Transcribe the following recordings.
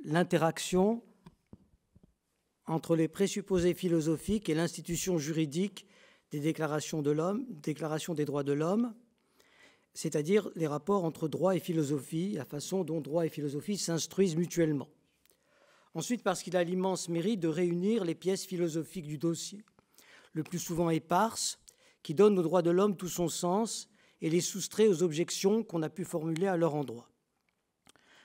l'interaction entre les présupposés philosophiques et l'institution juridique des déclarations des droits de l'homme, c'est-à-dire les rapports entre droit et philosophie, la façon dont droit et philosophie s'instruisent mutuellement. Ensuite, parce qu'il a l'immense mérite de réunir les pièces philosophiques du dossier, le plus souvent éparses, qui donnent aux droits de l'homme tout son sens et les soustrait aux objections qu'on a pu formuler à leur endroit.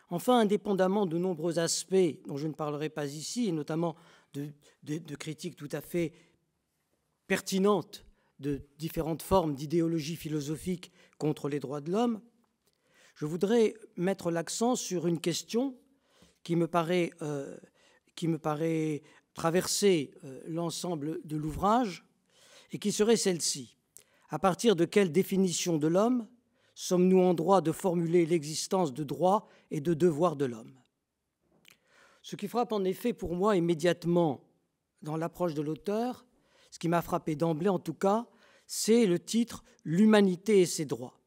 Enfin, indépendamment de nombreux aspects dont je ne parlerai pas ici, et notamment de critiques tout à fait pertinentes de différentes formes d'idéologie philosophique contre les droits de l'homme, je voudrais mettre l'accent sur une question qui me paraît traverser l'ensemble de l'ouvrage et qui serait celle-ci. À partir de quelle définition de l'homme sommes-nous en droit de formuler l'existence de droits et de devoirs de l'homme? Ce qui frappe en effet pour moi immédiatement dans l'approche de l'auteur, ce qui m'a frappé d'emblée en tout cas, c'est le titre « L'humanité et ses droits »,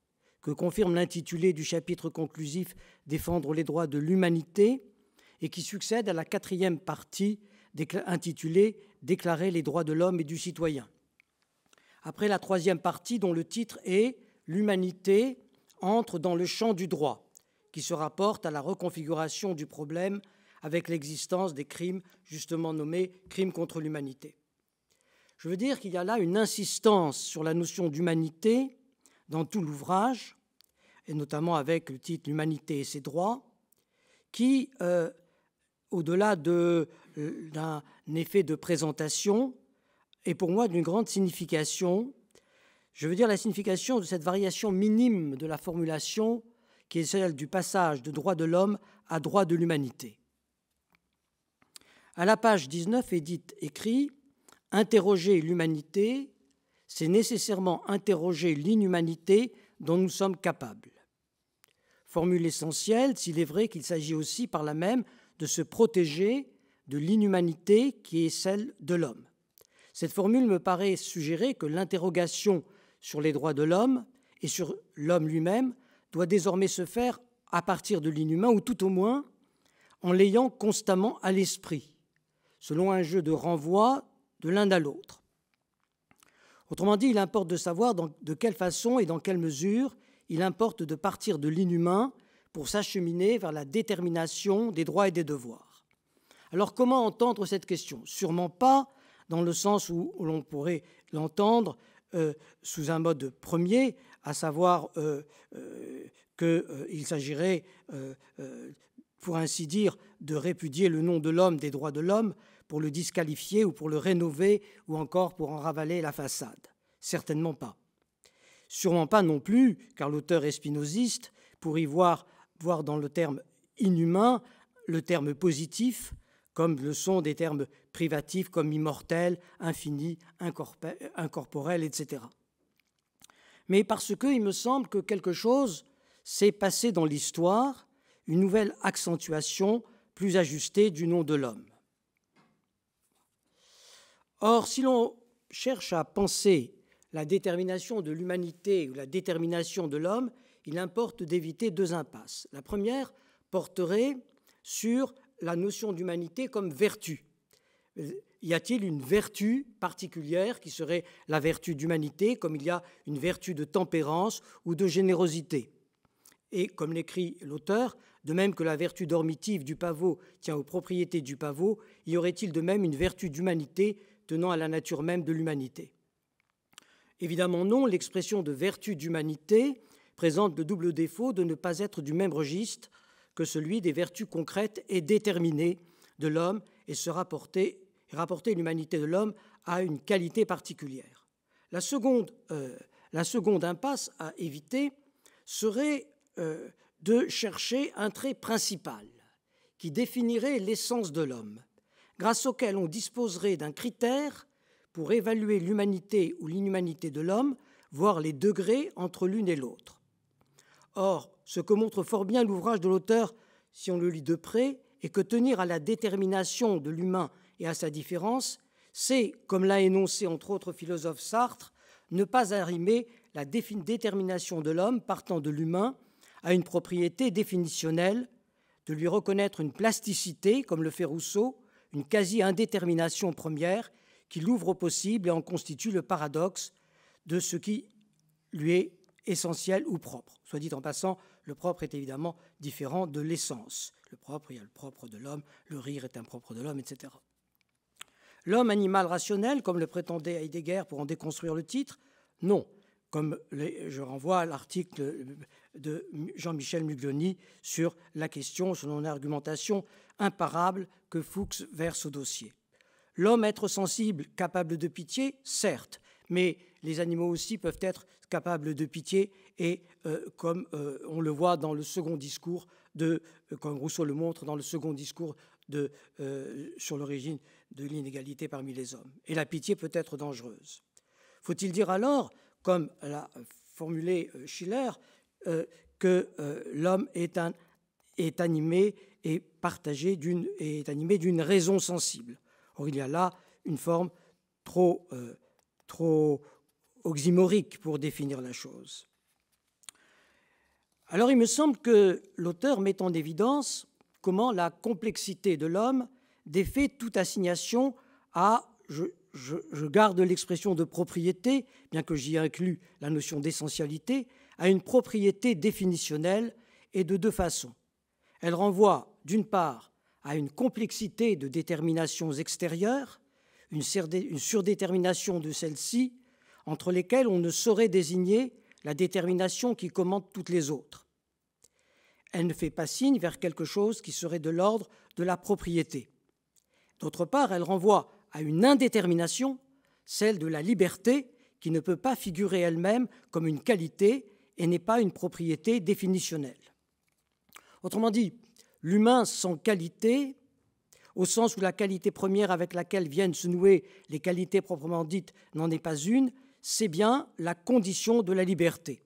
que confirme l'intitulé du chapitre conclusif « Défendre les droits de l'humanité » et qui succède à la 4e partie intitulée « Déclarer les droits de l'homme et du citoyen ». Après la 3e partie dont le titre est « L'humanité entre dans le champ du droit », qui se rapporte à la reconfiguration du problème avec l'existence des crimes justement nommés crimes contre l'humanité. Je veux dire qu'il y a là une insistance sur la notion d'humanité dans tout l'ouvrage, et notamment avec le titre « L'humanité et ses droits », qui, au-delà d'un effet de présentation, est pour moi d'une grande signification. Je veux dire la signification de cette variation minime de la formulation qui est celle du passage de droit de l'homme à droit de l'humanité. À la page 19 est écrit « Interroger l'humanité, c'est nécessairement interroger l'inhumanité dont nous sommes capables ». Formule essentielle, s'il est vrai qu'il s'agit aussi par là même de se protéger de l'inhumanité qui est celle de l'homme. Cette formule me paraît suggérer que l'interrogation sur les droits de l'homme et sur l'homme lui-même doit désormais se faire à partir de l'inhumain, ou tout au moins en l'ayant constamment à l'esprit, selon un jeu de renvoi de l'un à l'autre. Autrement dit, il importe de savoir de quelle façon et dans quelle mesure il importe de partir de l'inhumain pour s'acheminer vers la détermination des droits et des devoirs. Alors comment entendre cette question? Sûrement pas dans le sens où l'on pourrait l'entendre sous un mode premier, à savoir qu'il s'agirait, pour ainsi dire, de répudier le nom de l'homme des droits de l'homme pour le disqualifier ou pour le rénover ou encore pour en ravaler la façade. Certainement pas. Sûrement pas non plus, car l'auteur est spinoziste, pour y voir dans le terme inhumain le terme positif, comme le sont des termes privatifs comme immortel, infini, incorporel, etc. Mais parce qu'il me semble que quelque chose s'est passé dans l'histoire, une nouvelle accentuation plus ajustée du nom de l'homme. Or, si l'on cherche à penser la détermination de l'humanité ou la détermination de l'homme, il importe d'éviter deux impasses. La première porterait sur la notion d'humanité comme vertu. Y a-t-il une vertu particulière qui serait la vertu d'humanité, comme il y a une vertu de tempérance ou de générosité? Et comme l'écrit l'auteur, de même que la vertu dormitive du pavot tient aux propriétés du pavot, y aurait-il de même une vertu d'humanité tenant à la nature même de l'humanité? Évidemment non, l'expression de vertu d'humanité présente le double défaut de ne pas être du même registre que celui des vertus concrètes et déterminées de l'homme et rapporter l'humanité de l'homme à une qualité particulière. La seconde impasse à éviter serait de chercher un trait principal qui définirait l'essence de l'homme, grâce auquel on disposerait d'un critère pour évaluer l'humanité ou l'inhumanité de l'homme, voire les degrés entre l'une et l'autre. Or, ce que montre fort bien l'ouvrage de l'auteur, si on le lit de près, est que tenir à la détermination de l'humain et à sa différence, c'est, comme l'a énoncé entre autres philosophes Sartre, ne pas arrimer la détermination de l'homme partant de l'humain à une propriété définitionnelle, de lui reconnaître une plasticité, comme le fait Rousseau, une quasi-indétermination première qui l'ouvre au possible et en constitue le paradoxe de ce qui lui est essentiel ou propre. Soit dit en passant, le propre est évidemment différent de l'essence. Le propre, il y a le propre de l'homme, le rire est un propre de l'homme, etc. L'homme animal rationnel, comme le prétendait Heidegger pour en déconstruire le titre, non, comme je renvoie à l'article de Jean-Michel Muglioni sur la question, selon une argumentation imparable que Fuchs verse au dossier. L'homme être sensible, capable de pitié, certes, mais les animaux aussi peuvent être capables de pitié et comme on le voit dans le second discours, comme Rousseau le montre dans le second discours sur l'origine de l'inégalité parmi les hommes. Et la pitié peut être dangereuse. Faut-il dire alors, comme l'a formulé Schiller, que l'homme est animé et partagé est animé d'une raison sensible. Or, il y a là une forme trop oxymorique pour définir la chose. Alors, il me semble que l'auteur met en évidence comment la complexité de l'homme défait toute assignation à, je garde l'expression de propriété, bien que j'y inclus la notion d'essentialité, à une propriété définitionnelle et de deux façons. Elle renvoie, d'une part, à une complexité de déterminations extérieures, une surdétermination de celles-ci, entre lesquelles on ne saurait désigner la détermination qui commande toutes les autres. Elle ne fait pas signe vers quelque chose qui serait de l'ordre de la propriété. D'autre part, elle renvoie à une indétermination, celle de la liberté, qui ne peut pas figurer elle-même comme une qualité et n'est pas une propriété définitionnelle. Autrement dit, l'humain sans qualité, au sens où la qualité première avec laquelle viennent se nouer les qualités proprement dites n'en est pas une, c'est bien la condition de la liberté.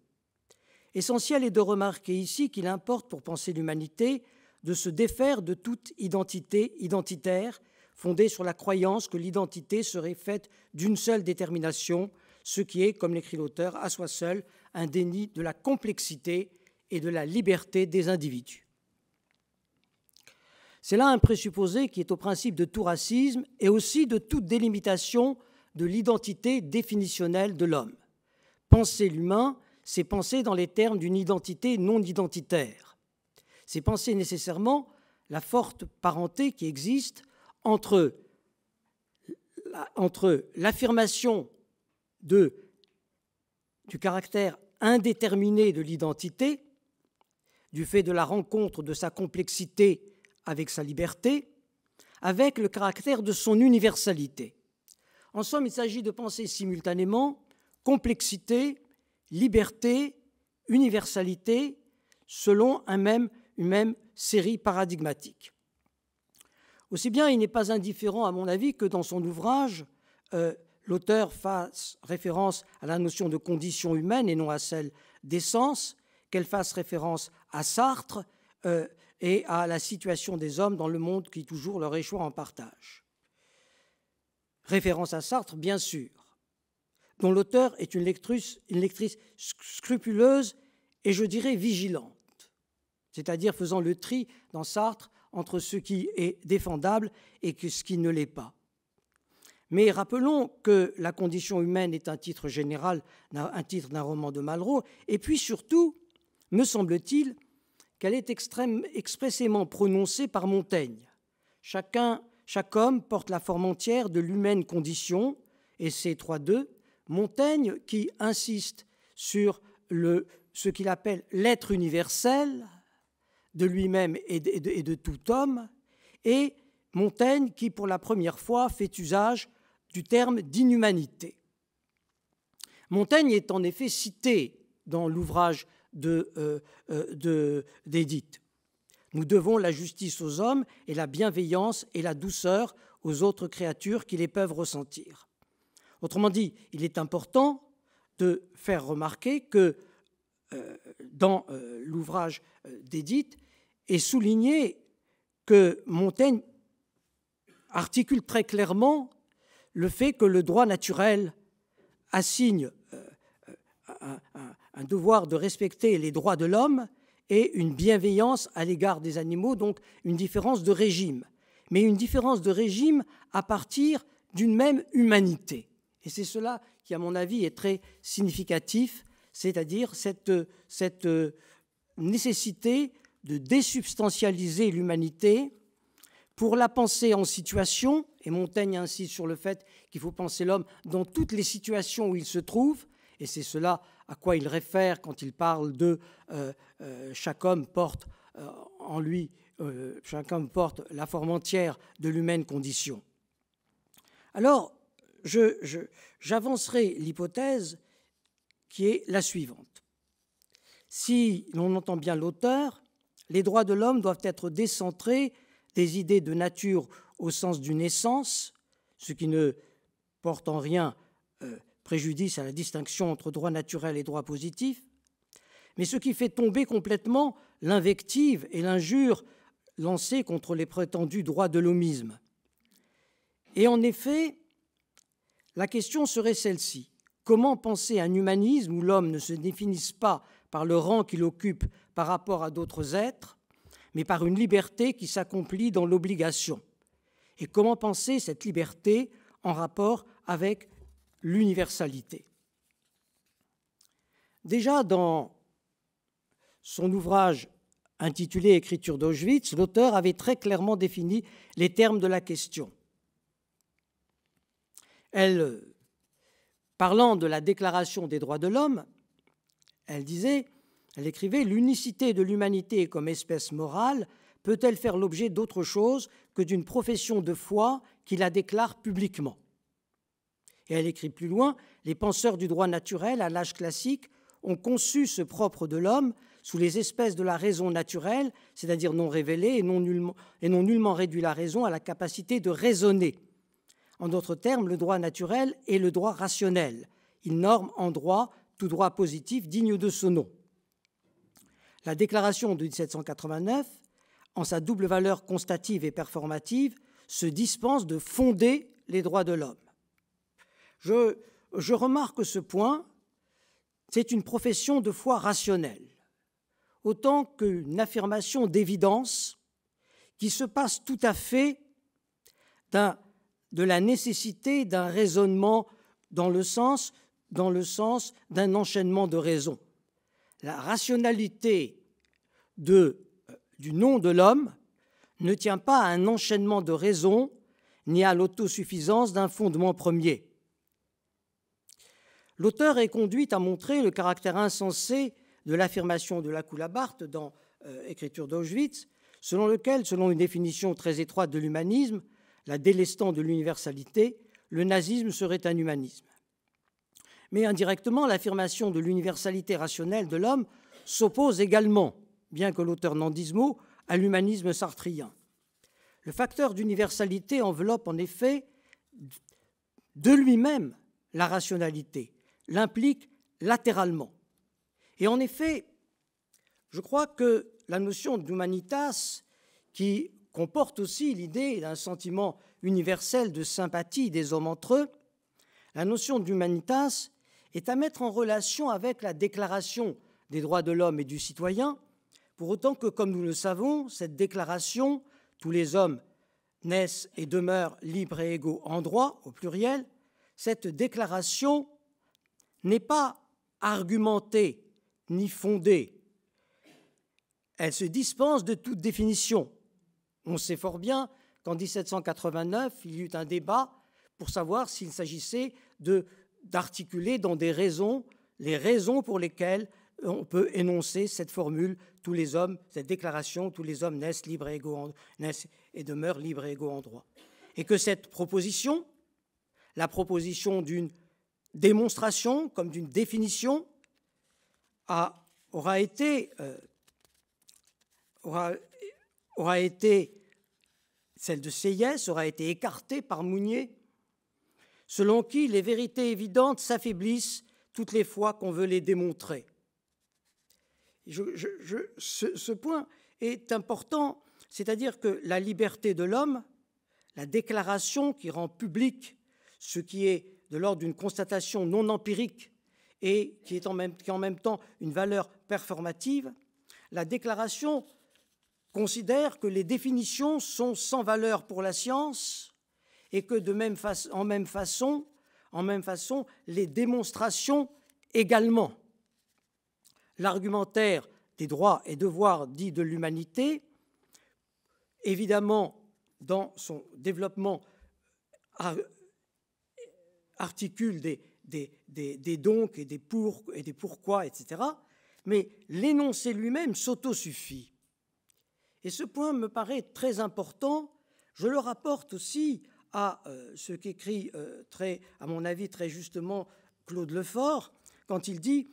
Essentiel est de remarquer ici qu'il importe, pour penser l'humanité, de se défaire de toute identité identitaire fondée sur la croyance que l'identité serait faite d'une seule détermination, ce qui est, comme l'écrit l'auteur, à soi seul, un déni de la complexité et de la liberté des individus. C'est là un présupposé qui est au principe de tout racisme et aussi de toute délimitation de l'identité définitionnelle de l'homme. Penser l'humain, c'est penser dans les termes d'une identité non identitaire. C'est penser nécessairement la forte parenté qui existe entre l'affirmation du caractère indéterminé de l'identité, du fait de la rencontre de sa complexité avec sa liberté, avec le caractère de son universalité. En somme, il s'agit de penser simultanément complexité, liberté, universalité, selon une même série paradigmatique. Aussi bien, il n'est pas indifférent, à mon avis, que dans son ouvrage, l'auteur fasse référence à la notion de condition humaine et non à celle d'essence, qu'elle fasse référence à Sartre et à la situation des hommes dans le monde qui toujours leur échoue en partage. Référence à Sartre, bien sûr, dont l'auteur est une lectrice scrupuleuse et, je dirais, vigilante, c'est-à-dire faisant le tri dans Sartre entre ce qui est défendable et ce qui ne l'est pas. Mais rappelons que La condition humaine est un titre général, un titre d'un roman de Malraux, et puis surtout, me semble-t-il, qu'elle est expressément prononcée par Montaigne. Chaque homme porte la forme entière de l'humaine condition, et c'est 3.2, Montaigne qui insiste sur ce qu'il appelle l'être universel de lui-même et de tout homme, et Montaigne qui, pour la première fois, fait usage du terme d'inhumanité. Montaigne est en effet cité dans l'ouvrage d'Édith. Nous devons la justice aux hommes et la bienveillance et la douceur aux autres créatures qui les peuvent ressentir. Autrement dit, il est important de faire remarquer que dans l'ouvrage d'Édith est souligné que Montaigne articule très clairement le fait que le droit naturel assigne un devoir de respecter les droits de l'homme et une bienveillance à l'égard des animaux, donc une différence de régime. Mais une différence de régime à partir d'une même humanité. Et c'est cela qui, à mon avis, est très significatif, c'est-à-dire cette nécessité de désubstantialiser l'humanité pour la penser en situation, et Montaigne insiste sur le fait qu'il faut penser l'homme dans toutes les situations où il se trouve, et c'est cela à quoi il réfère quand il parle de chaque homme porte en lui, chaque homme porte la forme entière de l'humaine condition. Alors, j'avancerai l'hypothèse qui est la suivante. Si l'on entend bien l'auteur, les droits de l'homme doivent être décentrés des idées de nature au sens d'une essence, ce qui ne porte en rien préjudice à la distinction entre droit naturel et droit positif, mais ce qui fait tomber complètement l'invective et l'injure lancées contre les prétendus droits de l'homisme. Et en effet, la question serait celle-ci. Comment penser un humanisme où l'homme ne se définisse pas par le rang qu'il occupe par rapport à d'autres êtres, mais par une liberté qui s'accomplit dans l'obligation? Et comment penser cette liberté en rapport avec l'universalité? Déjà dans son ouvrage intitulé « Écriture d'Auschwitz », l'auteur avait très clairement défini les termes de la question. Parlant de la Déclaration des droits de l'homme, elle écrivait « L'unicité de l'humanité comme espèce morale peut-elle faire l'objet d'autre chose que d'une profession de foi qui la déclare publiquement ?» Et elle écrit plus loin, « Les penseurs du droit naturel, à l'âge classique, ont conçu ce propre de l'homme sous les espèces de la raison naturelle, c'est-à-dire non révélée, et non nullement réduit la raison à la capacité de raisonner. En d'autres termes, le droit naturel est le droit rationnel. Il norme en droit tout droit positif digne de ce nom. » La déclaration de 1789, en sa double valeur constative et performative, se dispense de fonder les droits de l'homme. Je remarque ce point, c'est une profession de foi rationnelle, autant qu'une affirmation d'évidence qui se passe tout à fait de la nécessité d'un raisonnement dans le sens d'un enchaînement de raisons. La rationalité du nom de l'homme ne tient pas à un enchaînement de raisons ni à l'autosuffisance d'un fondement premier. L'auteur est conduit à montrer le caractère insensé de l'affirmation de Lacoue-Labarthe dans Écriture d'Auschwitz, selon lequel, selon une définition très étroite de l'humanisme, la délestant de l'universalité, le nazisme serait un humanisme. Mais indirectement, l'affirmation de l'universalité rationnelle de l'homme s'oppose également, bien que l'auteur n'en dise mot, à l'humanisme sartrien. Le facteur d'universalité enveloppe en effet de lui-même la rationalité, l'implique latéralement. Et en effet, je crois que la notion d'humanitas, qui comporte aussi l'idée d'un sentiment universel de sympathie des hommes entre eux, la notion d'humanitas est à mettre en relation avec la Déclaration des droits de l'homme et du citoyen, pour autant que, comme nous le savons, cette déclaration, tous les hommes naissent et demeurent libres et égaux en droit, au pluriel, cette déclaration n'est pas argumentée ni fondée. Elle se dispense de toute définition. On sait fort bien qu'en 1789, il y eut un débat pour savoir s'il s'agissait d'articuler dans des raisons les raisons pour lesquelles on peut énoncer cette formule « tous les hommes », cette déclaration « tous les hommes naissent libres et égaux naissent et demeurent libres et égaux en droit ». Et que cette proposition, la proposition d'une démonstration comme d'une définition, aura été celle de Sieyès, aura été écartée par Mounier, selon qui les vérités évidentes s'affaiblissent toutes les fois qu'on veut les démontrer. Ce point est important, c'est-à-dire que la liberté de l'homme, la déclaration qui rend public ce qui est de l'ordre d'une constatation non empirique et qui est en même temps une valeur performative, La déclaration considère que les définitions sont sans valeur pour la science et que en même façon, les démonstrations également. L'argumentaire des droits et devoirs dits de l'humanité, évidemment, dans son développement, articule des donc et des pourquoi, etc. Mais l'énoncé lui-même s'autosuffit. Et ce point me paraît très important. Je le rapporte aussi à ce qu'écrit, à mon avis, très justement, Claude Lefort, quand il dit,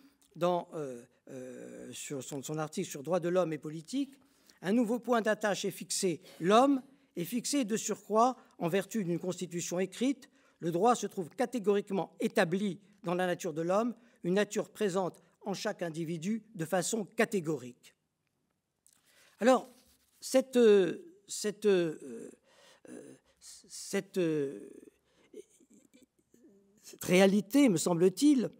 sur son article sur droits de l'homme et politique, « Un nouveau point d'attache est fixé. L'homme est fixé de surcroît en vertu d'une constitution écrite. Le droit se trouve catégoriquement établi dans la nature de l'homme, une nature présente en chaque individu de façon catégorique. » Alors, cette réalité, me semble-t-il,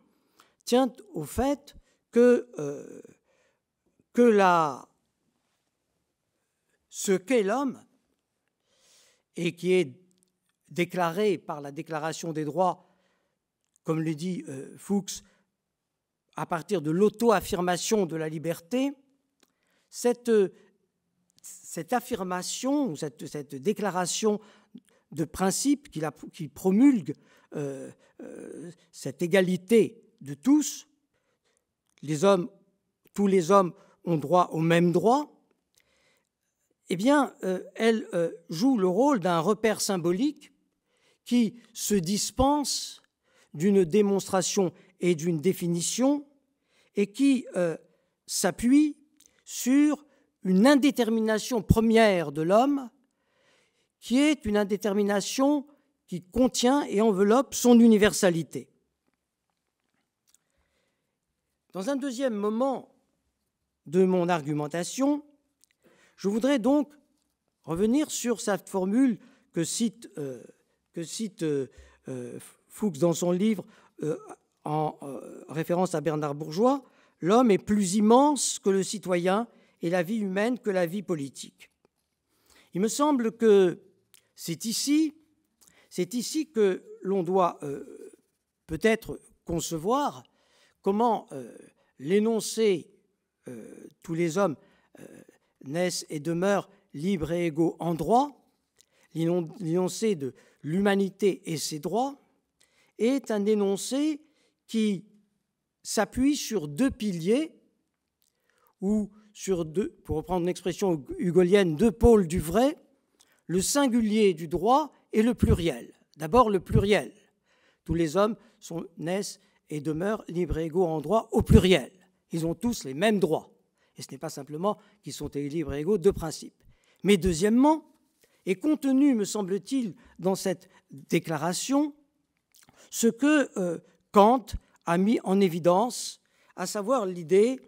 tient au fait que ce qu'est l'homme, et qui est déclaré par la Déclaration des droits, comme le dit Fuchs, à partir de l'auto-affirmation de la liberté, cette affirmation, cette déclaration de principe qu'il promulgue, cette égalité de tous, tous les hommes ont droit aux mêmes droits, eh bien, elle joue le rôle d'un repère symbolique qui se dispense d'une démonstration et d'une définition et qui s'appuie sur une indétermination première de l'homme qui est une indétermination qui contient et enveloppe son universalité. Dans un deuxième moment de mon argumentation, je voudrais donc revenir sur cette formule que cite Fuchs dans son livre en référence à Bernard Bourgeois, « L'homme est plus immense que le citoyen et la vie humaine que la vie politique ». Il me semble que c'est ici que l'on doit peut-être concevoir comment l'énoncé « tous les hommes naissent et demeurent libres et égaux en droit », l'énoncé de l'humanité et ses droits, est un énoncé qui s'appuie sur deux piliers, ou sur deux, pour reprendre une expression hugolienne, deux pôles du vrai, le singulier du droit et le pluriel. D'abord le pluriel. Tous les hommes naissent et demeurent libres et égaux en droit au pluriel. Ils ont tous les mêmes droits. Et ce n'est pas simplement qu'ils sont libres et égaux de principe. Mais deuxièmement, est contenu, me semble-t-il, dans cette déclaration, ce que Kant a mis en évidence, à savoir l'idée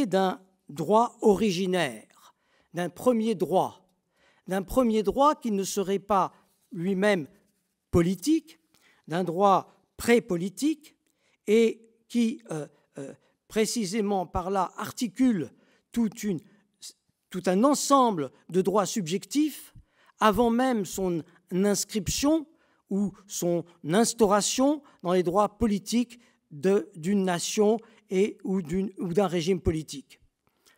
d'un droit originaire, d'un premier droit qui ne serait pas lui-même politique, d'un droit pré-politique, et qui, précisément par là, articule tout un ensemble de droits subjectifs avant même son inscription ou son instauration dans les droits politiques d'une nation ou d'un régime politique.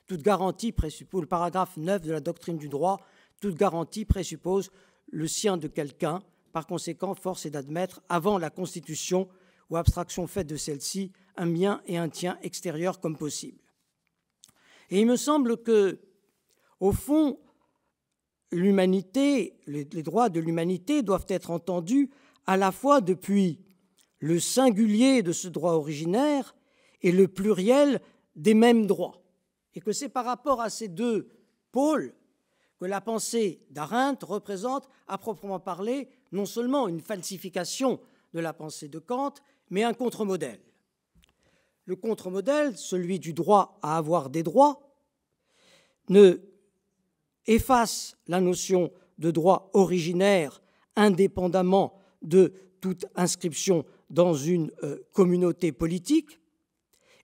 Toute garantie présuppose, le paragraphe 9 de la doctrine du droit, toute garantie présuppose le sien de quelqu'un. Par conséquent, force est d'admettre, avant la Constitution ou abstraction faite de celle-ci, un mien et un tien extérieurs comme possible. Et il me semble que, au fond, l'humanité, les droits de l'humanité doivent être entendus à la fois depuis le singulier de ce droit originaire et le pluriel des mêmes droits. Et que c'est par rapport à ces deux pôles que la pensée d'Arendt représente, à proprement parler, non seulement une falsification de la pensée de Kant, mais un contre-modèle. Le contre-modèle, celui du droit à avoir des droits, ne efface la notion de droit originaire indépendamment de toute inscription dans une communauté politique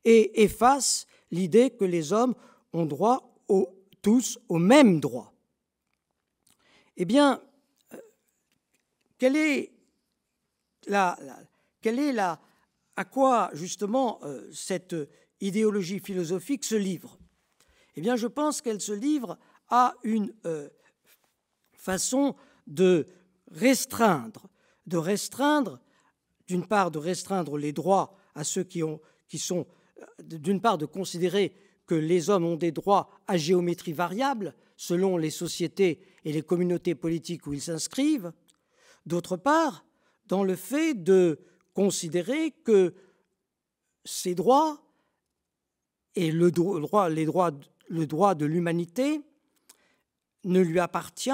et efface l'idée que les hommes ont droit tous au même droit. Eh bien, à quoi justement cette idéologie philosophique se livre? Eh bien, je pense qu'elle se livre à une façon de restreindre, d'une part, de restreindre les droits à ceux qui sont, d'une part, de considérer que les hommes ont des droits à géométrie variable selon les sociétés et les communautés politiques où ils s'inscrivent, d'autre part, dans le fait de considérer que ces droits et le droit de l'humanité ne lui appartient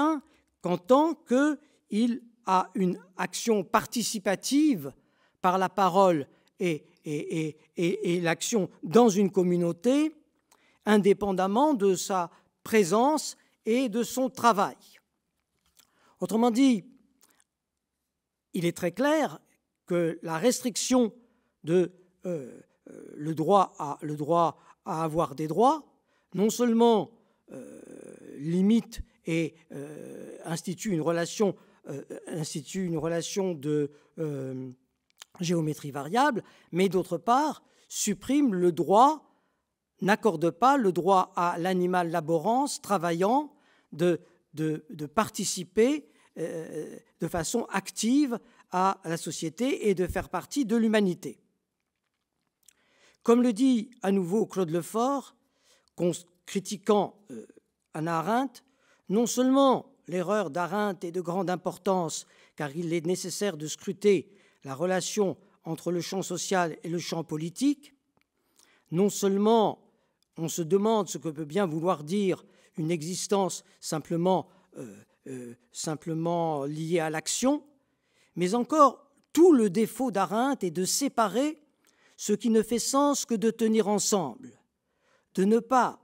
qu'en tant qu'il a une action participative par la parole et l'action dans une communauté, indépendamment de sa présence et de son travail. Autrement dit, il est très clair que la restriction de le droit à avoir des droits, non seulement limite et institue une relation de géométrie variable, mais d'autre part supprime le droit, n'accorde pas le droit à l'animal laborant, travaillant, de participer de façon active à la société et de faire partie de l'humanité. Comme le dit à nouveau Claude Lefort, critiquant Hannah Arendt, non seulement l'erreur d'Arendt est de grande importance, car il est nécessaire de scruter la relation entre le champ social et le champ politique, non seulement on se demande ce que peut bien vouloir dire une existence simplement liée à l'action, mais encore tout le défaut d'Arendt est de séparer ce qui ne fait sens que de tenir ensemble, de ne pas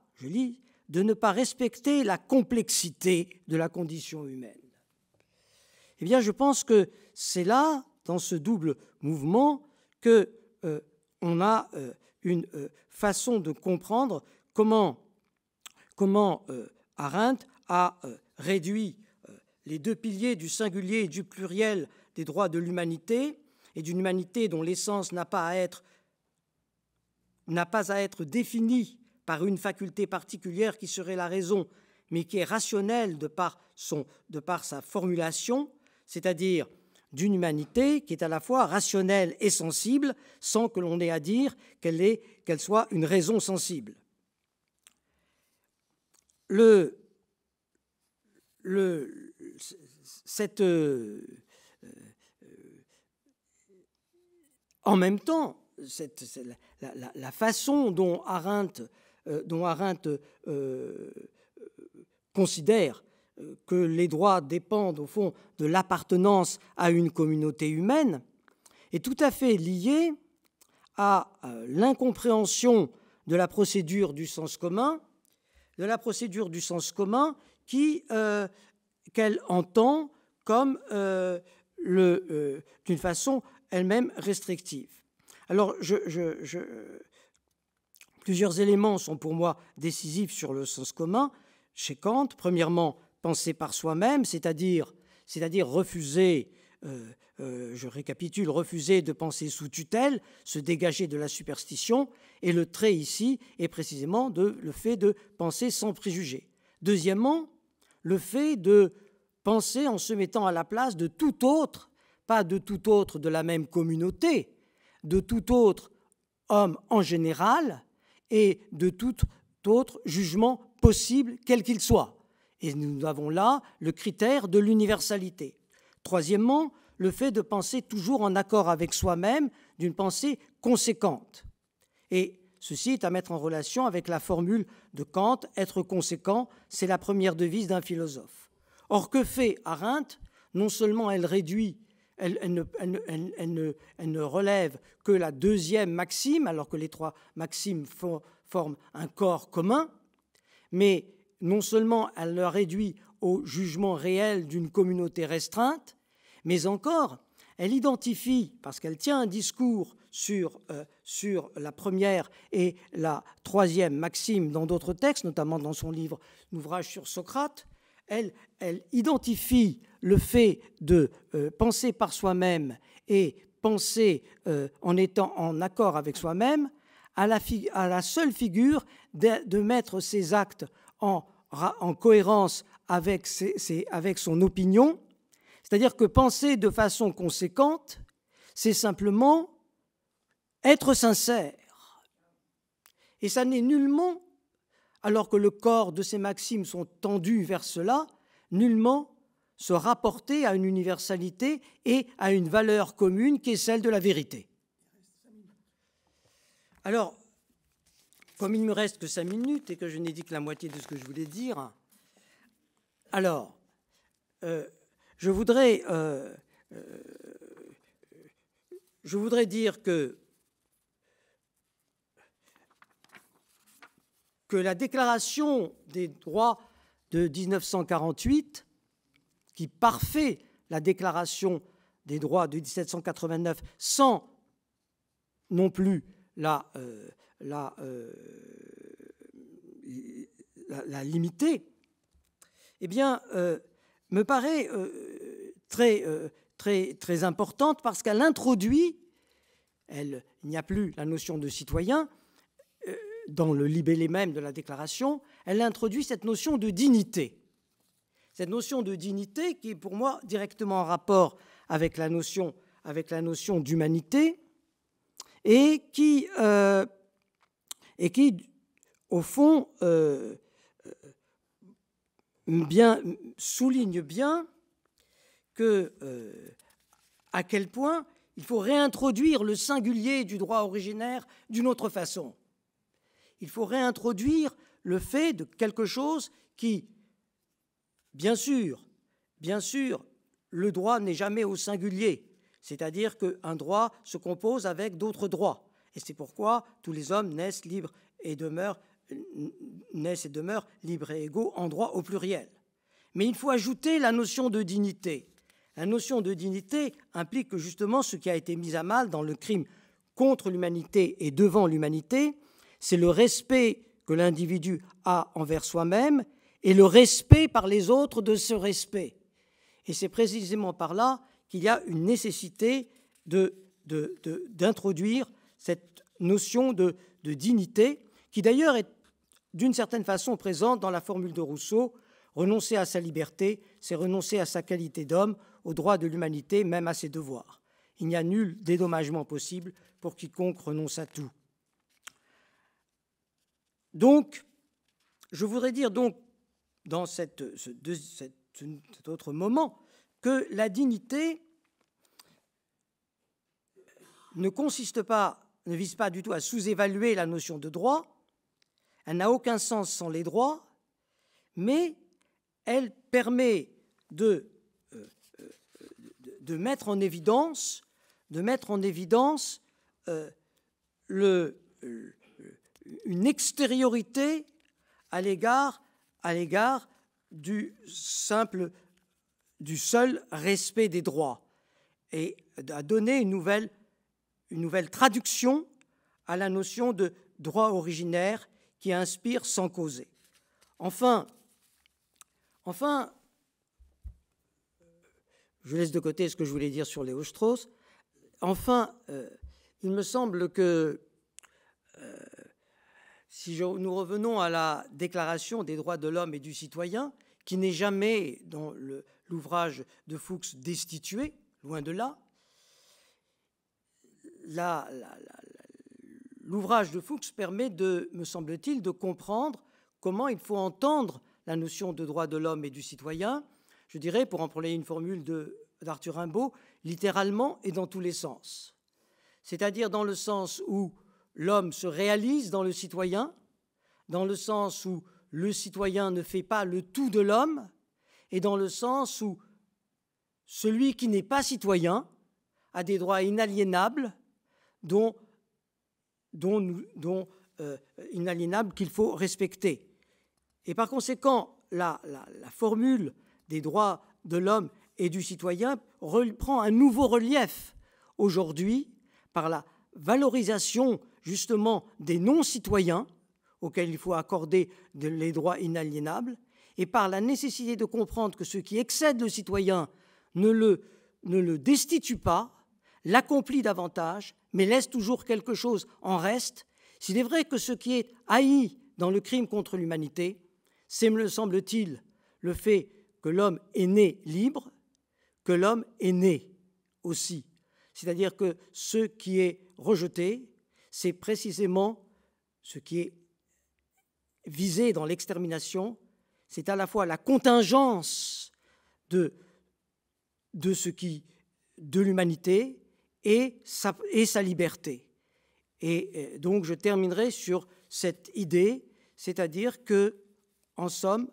respecter la complexité de la condition humaine. Eh bien, je pense que c'est là, dans ce double mouvement, qu'on a une façon de comprendre comment Arendt a réduit les deux piliers du singulier et du pluriel des droits de l'humanité, et d'une humanité dont l'essence n'a pas à être définie par une faculté particulière qui serait la raison, mais qui est rationnelle de par sa formulation, c'est-à-dire d'une humanité qui est à la fois rationnelle et sensible, sans que l'on ait à dire qu'elle soit une raison sensible. En même temps, la façon dont Arendt considère que les droits dépendent au fond de l'appartenance à une communauté humaine est tout à fait liée à l'incompréhension de la procédure du sens commun, qu'elle entend comme d'une façon elle-même restrictive. Alors, plusieurs éléments sont pour moi décisifs sur le sens commun. Chez Kant, premièrement, penser par soi-même, c'est-à-dire refuser, je récapitule, refuser de penser sous tutelle, se dégager de la superstition, et le trait ici est précisément le fait de penser sans préjugés. Deuxièmement, le fait de penser en se mettant à la place de tout autre, pas de tout autre de la même communauté, de tout autre homme en général et de tout autre jugement possible, quel qu'il soit. Et nous avons là le critère de l'universalité. Troisièmement, le fait de penser toujours en accord avec soi-même, d'une pensée conséquente. Et ceci est à mettre en relation avec la formule de Kant, être conséquent, c'est la première devise d'un philosophe. Or, que fait Arendt? Non seulement elle réduit, elle ne relève que la deuxième maxime, alors que les trois maximes forment un corps commun, mais non seulement elle le réduit au jugement réel d'une communauté restreinte, mais encore Elle identifie, parce qu'elle tient un discours sur la première et la troisième maxime dans d'autres textes, notamment dans son livre « L'ouvrage sur Socrate », elle identifie le fait de penser par soi-même et penser en étant en accord avec soi-même à la seule figure de mettre ses actes en cohérence avec son opinion. C'est-à-dire que penser de façon conséquente, c'est simplement être sincère. Et ça n'est nullement, alors que le corps de ces maximes sont tendus vers cela, nullement se rapporter à une universalité et à une valeur commune qui est celle de la vérité. Alors, comme il ne me reste que 5 minutes et que je n'ai dit que la moitié de ce que je voulais dire, alors, je voudrais dire que la Déclaration des droits de 1948, qui parfait la Déclaration des droits de 1789 sans non plus la limiter, eh bien, me paraît très importante parce qu'elle introduit, il n'y a plus la notion de citoyen dans le libellé même de la Déclaration, elle introduit cette notion de dignité. Cette notion de dignité qui est pour moi directement en rapport avec la notion d'humanité et qui, au fond, souligne bien à quel point il faut réintroduire le singulier du droit originaire d'une autre façon. Il faut réintroduire le fait de quelque chose qui, bien sûr, le droit n'est jamais au singulier, c'est-à-dire qu'un droit se compose avec d'autres droits. Et c'est pourquoi tous les hommes naissent et demeurent libres et égaux en droit au pluriel. Mais il faut ajouter la notion de dignité. La notion de dignité implique que justement ce qui a été mis à mal dans le crime contre l'humanité et devant l'humanité, c'est le respect que l'individu a envers soi-même et le respect par les autres de ce respect. Et c'est précisément par là qu'il y a une nécessité d'introduire cette notion de dignité, qui d'ailleurs est d'une certaine façon présente dans la formule de Rousseau. Renoncer à sa liberté, c'est renoncer à sa qualité d'homme, aux droits de l'humanité, même à ses devoirs. Il n'y a nul dédommagement possible pour quiconque renonce à tout. Donc, je voudrais dire donc, dans cet autre moment, que la dignité ne vise pas du tout à sous-évaluer la notion de droit. Elle n'a aucun sens sans les droits, mais elle permet de mettre en évidence une extériorité à l'égard du seul respect des droits et à donner une nouvelle traduction à la notion de droit originaire qui inspire sans causer. Enfin, je laisse de côté ce que je voulais dire sur Lévi-Strauss. Enfin, il me semble que si nous revenons à la Déclaration des droits de l'homme et du citoyen, qui n'est jamais dans l'ouvrage de Fuchs destitué, loin de là, l'ouvrage de Fuchs permet, me semble-t-il, de comprendre comment il faut entendre la notion de droit de l'homme et du citoyen, je dirais, pour employer une formule d'Arthur Rimbaud, littéralement et dans tous les sens. C'est-à-dire dans le sens où l'homme se réalise dans le citoyen, dans le sens où le citoyen ne fait pas le tout de l'homme, et dans le sens où celui qui n'est pas citoyen a des droits inaliénables inaliénables qu'il faut respecter. Et par conséquent, la formule des droits de l'homme et du citoyen prend un nouveau relief aujourd'hui par la valorisation justement des non-citoyens auxquels il faut accorder les droits inaliénables, et par la nécessité de comprendre que ce qui excède le citoyen ne le destitue pas, l'accomplit davantage, mais laisse toujours quelque chose en reste. S'il est vrai que ce qui est haï dans le crime contre l'humanité, c'est, me semble-t-il, le fait que l'homme est né libre, que l'homme est né aussi. C'est-à-dire que ce qui est rejeté, c'est précisément ce qui est visé dans l'extermination, c'est à la fois la contingence de l'humanité et sa liberté. Et donc je terminerai sur cette idée, c'est-à-dire que, en somme,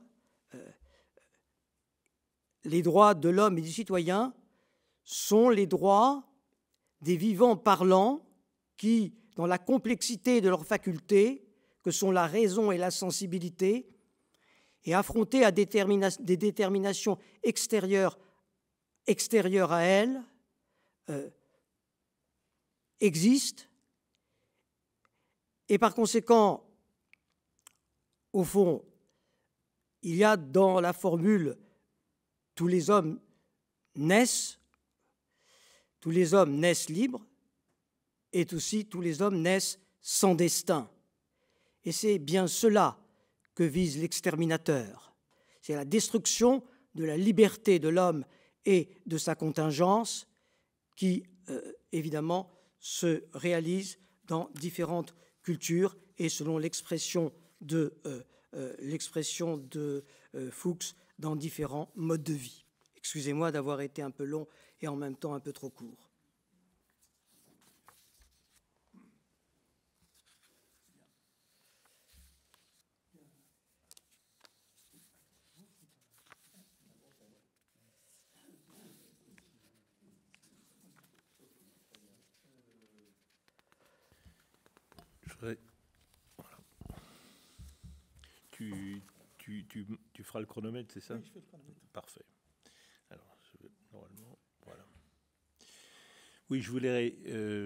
les droits de l'homme et du citoyen sont les droits des vivants parlants qui, dans la complexité de leurs facultés, que sont la raison et la sensibilité, et affrontés à des déterminations extérieures à elles, existent. Et par conséquent, au fond, il y a dans la formule « tous les hommes naissent libres » et aussi « tous les hommes naissent sans destin ». Et c'est bien cela que vise l'exterminateur. C'est la destruction de la liberté de l'homme et de sa contingence qui, évidemment, se réalise dans différentes cultures et selon l'expression de Fuchs, dans différents modes de vie. Excusez-moi d'avoir été un peu long et en même temps un peu trop court. Voilà. Tu feras le chronomètre, c'est ça? Oui, je fais le chronomètre. Parfait. Alors, normalement, voilà. Oui, je voulais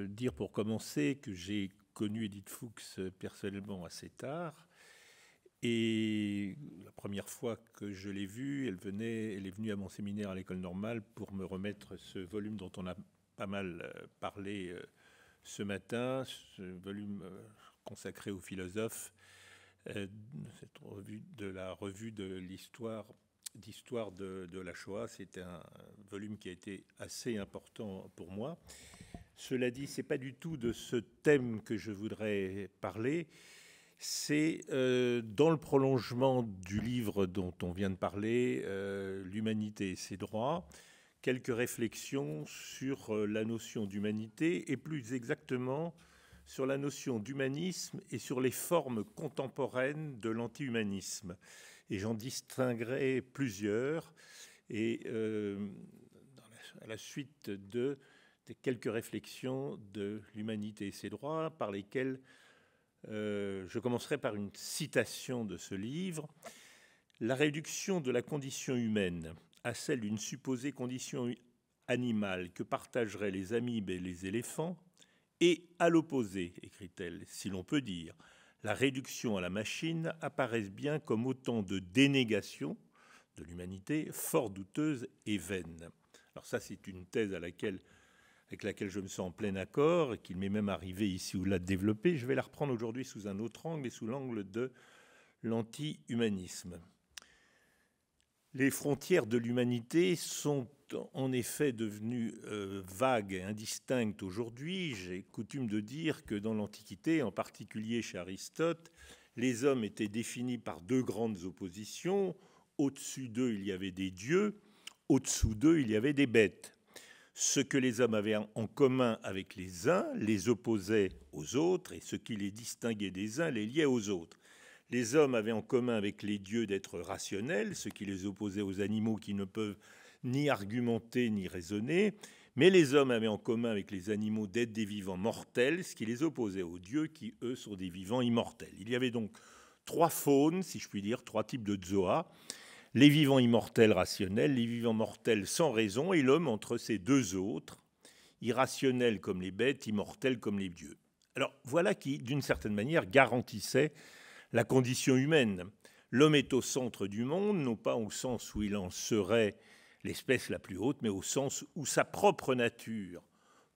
dire pour commencer que j'ai connu Édith Fuchs personnellement assez tard. Et la première fois que je l'ai vue, elle est venue à mon séminaire à l'école normale pour me remettre ce volume dont on a pas mal parlé ce matin, ce volume consacré aux philosophes, cette revue de l'histoire de la Shoah. C'est un volume qui a été assez important pour moi. Cela dit, c'est pas du tout de ce thème que je voudrais parler. C'est dans le prolongement du livre dont on vient de parler, L'humanité et ses droits, quelques réflexions sur la notion d'humanité et plus exactement sur la notion d'humanisme et sur les formes contemporaines de l'anti-humanisme. Et j'en distinguerai plusieurs et à la suite de quelques réflexions de l'humanité et ses droits par lesquelles je commencerai par une citation de ce livre. La réduction de la condition humaine à celle d'une supposée condition animale que partageraient les amibes et les éléphants, et à l'opposé, écrit-elle, si l'on peut dire, la réduction à la machine apparaissent bien comme autant de dénégations de l'humanité fort douteuses et vaines. Alors ça, c'est une thèse avec laquelle je me sens en plein accord, et qu'il m'est même arrivé ici ou là de développer. Je vais la reprendre aujourd'hui sous un autre angle, et sous l'angle de l'anti-humanisme. Les frontières de l'humanité sont en effet devenues vagues et indistinctes aujourd'hui. J'ai coutume de dire que dans l'Antiquité, en particulier chez Aristote, les hommes étaient définis par deux grandes oppositions. Au-dessus d'eux, il y avait des dieux. Au-dessous d'eux, il y avait des bêtes. Ce que les hommes avaient en commun avec les uns les opposait aux autres, et ce qui les distinguait des uns les liait aux autres. Les hommes avaient en commun avec les dieux d'être rationnels, ce qui les opposait aux animaux qui ne peuvent ni argumenter ni raisonner, mais les hommes avaient en commun avec les animaux d'être des vivants mortels, ce qui les opposait aux dieux qui, eux, sont des vivants immortels. Il y avait donc trois faunes, si je puis dire, trois types de Zoa. les vivants immortels rationnels, les vivants mortels sans raison, et l'homme entre ces deux autres, irrationnels comme les bêtes, immortels comme les dieux. Alors voilà qui, d'une certaine manière, garantissait la condition humaine. L'homme est au centre du monde, non pas au sens où il en serait l'espèce la plus haute, mais au sens où sa propre nature,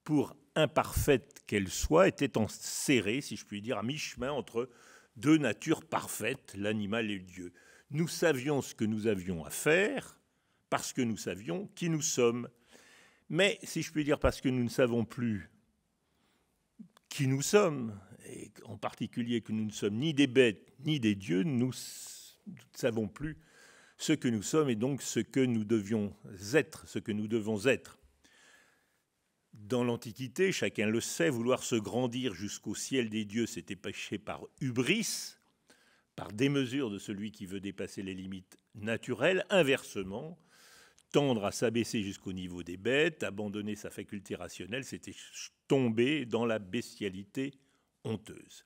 pour imparfaite qu'elle soit, était enserrée, si je puis dire, à mi-chemin entre deux natures parfaites, l'animal et le Dieu. Nous savions ce que nous avions à faire parce que nous savions qui nous sommes. Mais, si je puis dire, parce que nous ne savons plus qui nous sommes, et en particulier que nous ne sommes ni des bêtes ni des dieux, nous ne savons plus ce que nous sommes et donc ce que nous devions être, ce que nous devons être. Dans l'Antiquité, chacun le sait, vouloir se grandir jusqu'au ciel des dieux, c'était péché par hubris, par démesure de celui qui veut dépasser les limites naturelles. Inversement, tendre à s'abaisser jusqu'au niveau des bêtes, abandonner sa faculté rationnelle, c'était tomber dans la bestialité honteuse.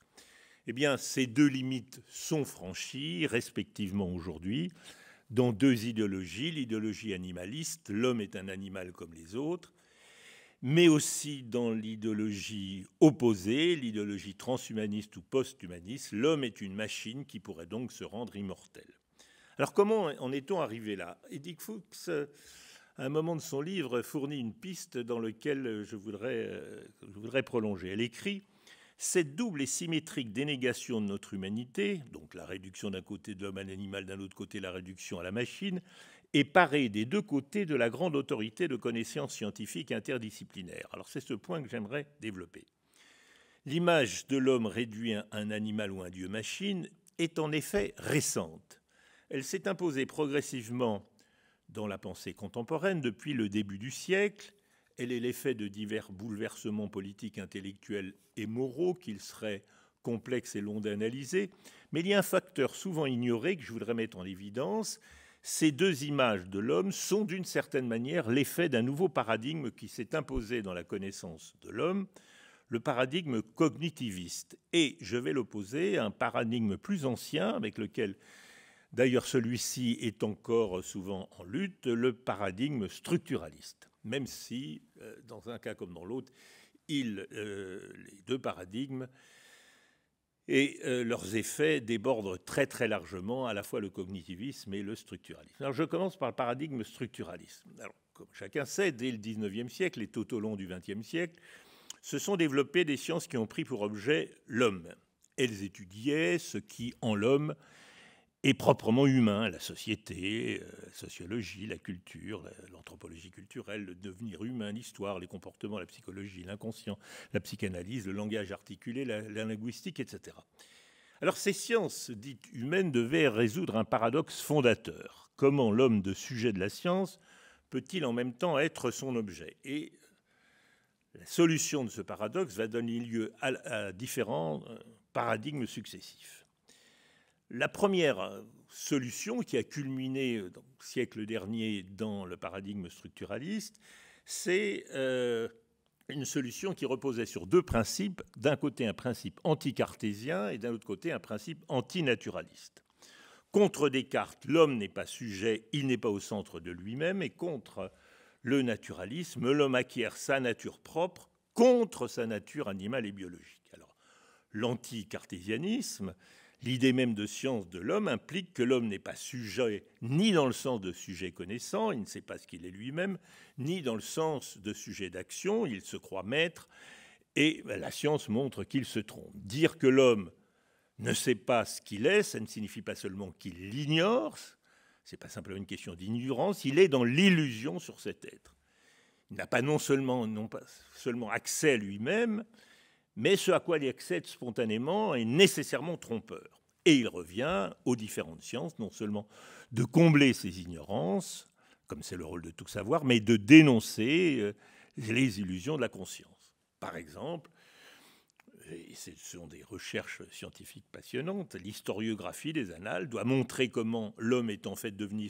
Eh bien, ces deux limites sont franchies, respectivement aujourd'hui, dans deux idéologies. L'idéologie animaliste, l'homme est un animal comme les autres, mais aussi dans l'idéologie opposée, l'idéologie transhumaniste ou post-humaniste, l'homme est une machine qui pourrait donc se rendre immortelle. Alors comment en est-on arrivé là? Edith Fuchs, à un moment de son livre, fournit une piste dans laquelle je voudrais prolonger. Elle écrit « Cette double et symétrique dénégation de notre humanité, donc la réduction d'un côté de l'homme à l'animal, d'un autre côté la réduction à la machine, est parée des deux côtés de la grande autorité de connaissances scientifiques interdisciplinaires. » Alors c'est ce point que j'aimerais développer. L'image de l'homme réduit à un animal ou un dieu-machine est en effet récente. Elle s'est imposée progressivement dans la pensée contemporaine depuis le début du siècle. Elle est l'effet de divers bouleversements politiques, intellectuels et moraux qu'il serait complexe et long d'analyser. Mais il y a un facteur souvent ignoré que je voudrais mettre en évidence. Ces deux images de l'homme sont d'une certaine manière l'effet d'un nouveau paradigme qui s'est imposé dans la connaissance de l'homme, le paradigme cognitiviste. Et je vais l'opposer à un paradigme plus ancien avec lequel d'ailleurs, celui-ci est encore souvent en lutte, le paradigme structuraliste, même si, dans un cas comme dans l'autre, les deux paradigmes et leurs effets débordent très très largement à la fois le cognitivisme et le structuralisme. Alors, je commence par le paradigme structuraliste. Alors, comme chacun sait, dès le XIXe siècle et tout au long du XXe siècle, se sont développées des sciences qui ont pris pour objet l'homme. Elles étudiaient ce qui, en l'homme, est proprement humain, la société, la sociologie, la culture, l'anthropologie culturelle, le devenir humain, l'histoire, les comportements, la psychologie, l'inconscient, la psychanalyse, le langage articulé, la linguistique, etc. Alors ces sciences dites humaines devaient résoudre un paradoxe fondateur. Comment l'homme de sujet de la science peut-il en même temps être son objet? Et la solution de ce paradoxe va donner lieu à différents paradigmes successifs. La première solution qui a culminé au siècle dernier dans le paradigme structuraliste, c'est une solution qui reposait sur deux principes. D'un côté, un principe anti-cartésien et d'un autre côté, un principe antinaturaliste. Contre Descartes, l'homme n'est pas sujet, il n'est pas au centre de lui-même, et contre le naturalisme, l'homme acquiert sa nature propre contre sa nature animale et biologique. Alors, l'anti-cartésianisme, l'idée même de science de l'homme implique que l'homme n'est pas sujet ni dans le sens de sujet connaissant, il ne sait pas ce qu'il est lui-même, ni dans le sens de sujet d'action, il se croit maître, et la science montre qu'il se trompe. Dire que l'homme ne sait pas ce qu'il est, ça ne signifie pas seulement qu'il l'ignore, ce n'est pas simplement une question d'ignorance, il est dans l'illusion sur cet être. Il n'a pas non pas seulement accès à lui-même, mais ce à quoi il accède spontanément est nécessairement trompeur. Et il revient aux différentes sciences, non seulement de combler ces ignorances, comme c'est le rôle de tout savoir, mais de dénoncer les illusions de la conscience. Par exemple, et ce sont des recherches scientifiques passionnantes, l'historiographie des annales doit montrer comment l'homme est en fait devenu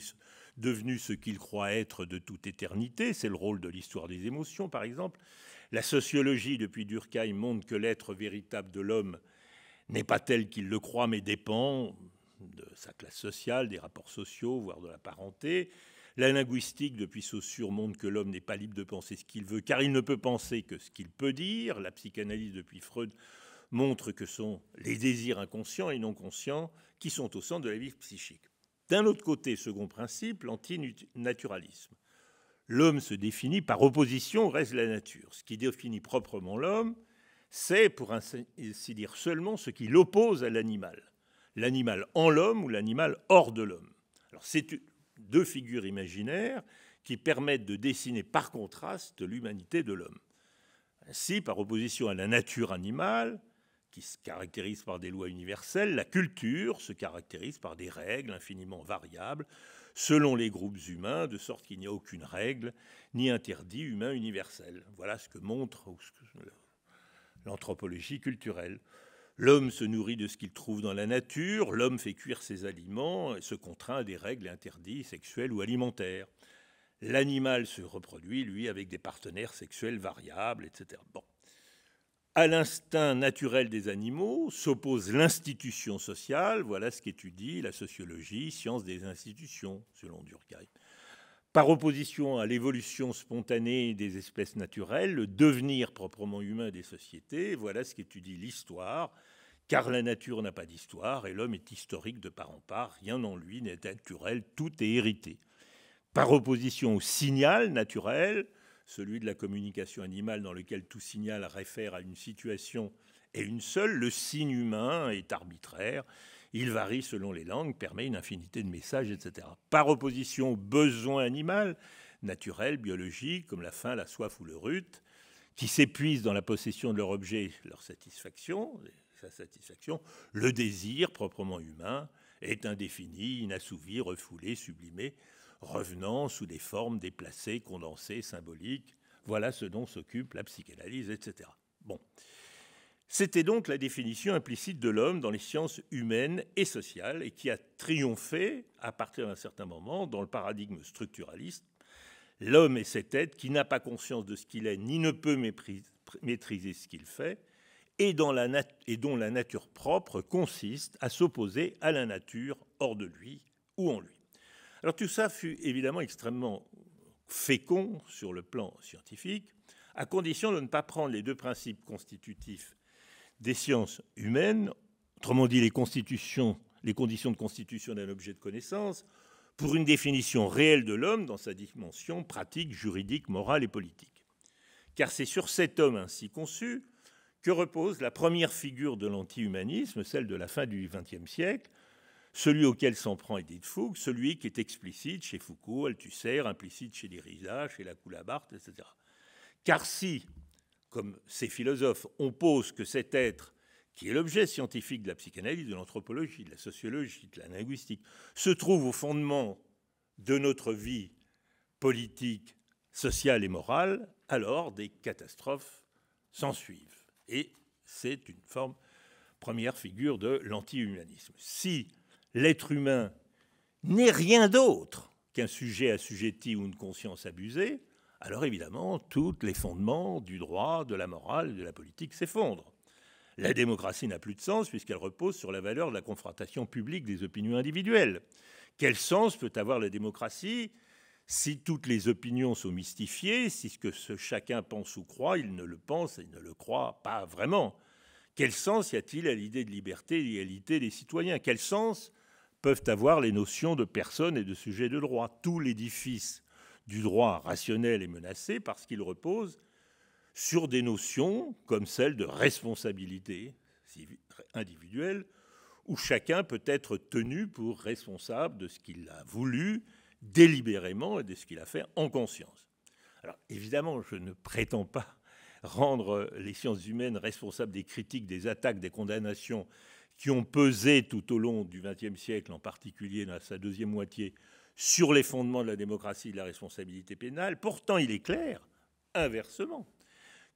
ce qu'il croit être de toute éternité. C'est le rôle de l'histoire des émotions, par exemple. La sociologie, depuis Durkheim, montre que l'être véritable de l'homme n'est pas tel qu'il le croit, mais dépend de sa classe sociale, des rapports sociaux, voire de la parenté. La linguistique, depuis Saussure, montre que l'homme n'est pas libre de penser ce qu'il veut, car il ne peut penser que ce qu'il peut dire. La psychanalyse, depuis Freud, montre que sont les désirs inconscients et non conscients qui sont au centre de la vie psychique. D'un autre côté, second principe, l'antinaturalisme. L'homme se définit par opposition au reste de la nature. Ce qui définit proprement l'homme, c'est, pour ainsi dire, seulement ce qui l'oppose à l'animal. L'animal en l'homme ou l'animal hors de l'homme. Alors, c'est deux figures imaginaires qui permettent de dessiner par contraste l'humanité de l'homme. Ainsi, par opposition à la nature animale, qui se caractérise par des lois universelles, la culture se caractérise par des règles infiniment variables selon les groupes humains, de sorte qu'il n'y a aucune règle ni interdit humain universel. Voilà ce que montre l'anthropologie culturelle. L'homme se nourrit de ce qu'il trouve dans la nature, l'homme fait cuire ses aliments et se contraint à des règles et interdits sexuels ou alimentaires. L'animal se reproduit, lui, avec des partenaires sexuels variables, etc. Bon. À l'instinct naturel des animaux s'oppose l'institution sociale, voilà ce qu'étudie la sociologie, science des institutions, selon Durkheim. Par opposition à l'évolution spontanée des espèces naturelles, le devenir proprement humain des sociétés, voilà ce qu'étudie l'histoire, car la nature n'a pas d'histoire et l'homme est historique de part en part, rien en lui n'est naturel, tout est hérité. Par opposition au signal naturel, celui de la communication animale dans lequel tout signal réfère à une situation et une seule, le signe humain est arbitraire, il varie selon les langues, permet une infinité de messages, etc. Par opposition au besoin animal, naturel, biologique, comme la faim, la soif ou le rut, qui s'épuisent dans la possession de leur objet, leur satisfaction, sa satisfaction, le désir proprement humain est indéfini, inassouvi, refoulé, sublimé, revenant sous des formes déplacées, condensées, symboliques. Voilà ce dont s'occupe la psychanalyse, etc. Bon. C'était donc la définition implicite de l'homme dans les sciences humaines et sociales et qui a triomphé à partir d'un certain moment dans le paradigme structuraliste. L'homme est cet être qui n'a pas conscience de ce qu'il est ni ne peut maîtriser ce qu'il fait et dont la nature propre consiste à s'opposer à la nature hors de lui ou en lui. Alors tout ça fut évidemment extrêmement fécond sur le plan scientifique, à condition de ne pas prendre les deux principes constitutifs des sciences humaines, autrement dit les conditions de constitution d'un objet de connaissance, pour une définition réelle de l'homme dans sa dimension pratique, juridique, morale et politique. Car c'est sur cet homme ainsi conçu que repose la première figure de l'anti-humanisme, celle de la fin du XXe siècle, celui auquel s'en prend Edith Fuchs, celui qui est explicite chez Foucault, Althusser, implicite chez Derrida, chez Lacoue-Labarthe, etc. Car si, comme ces philosophes, on pose que cet être, qui est l'objet scientifique de la psychanalyse, de l'anthropologie, de la sociologie, de la linguistique, se trouve au fondement de notre vie politique, sociale et morale, alors des catastrophes s'ensuivent. Et c'est une première figure de l'anti-humanisme. Si l'être humain n'est rien d'autre qu'un sujet assujetti ou une conscience abusée, alors évidemment, tous les fondements du droit, de la morale, de la politique s'effondrent. La démocratie n'a plus de sens puisqu'elle repose sur la valeur de la confrontation publique des opinions individuelles. Quel sens peut avoir la démocratie si toutes les opinions sont mystifiées, si ce que chacun pense ou croit, il ne le pense et ne le croit pas vraiment? Quel sens y a-t-il à l'idée de liberté et d'égalité des citoyens? Quel sens peuvent avoir les notions de personne et de sujet de droit? Tout l'édifice du droit rationnel est menacé parce qu'il repose sur des notions comme celle de responsabilité individuelle, où chacun peut être tenu pour responsable de ce qu'il a voulu délibérément et de ce qu'il a fait en conscience. Alors évidemment, je ne prétends pas rendre les sciences humaines responsables des critiques, des attaques, des condamnations qui ont pesé tout au long du XXe siècle, en particulier dans sa deuxième moitié, sur les fondements de la démocratie et de la responsabilité pénale. Pourtant, il est clair, inversement,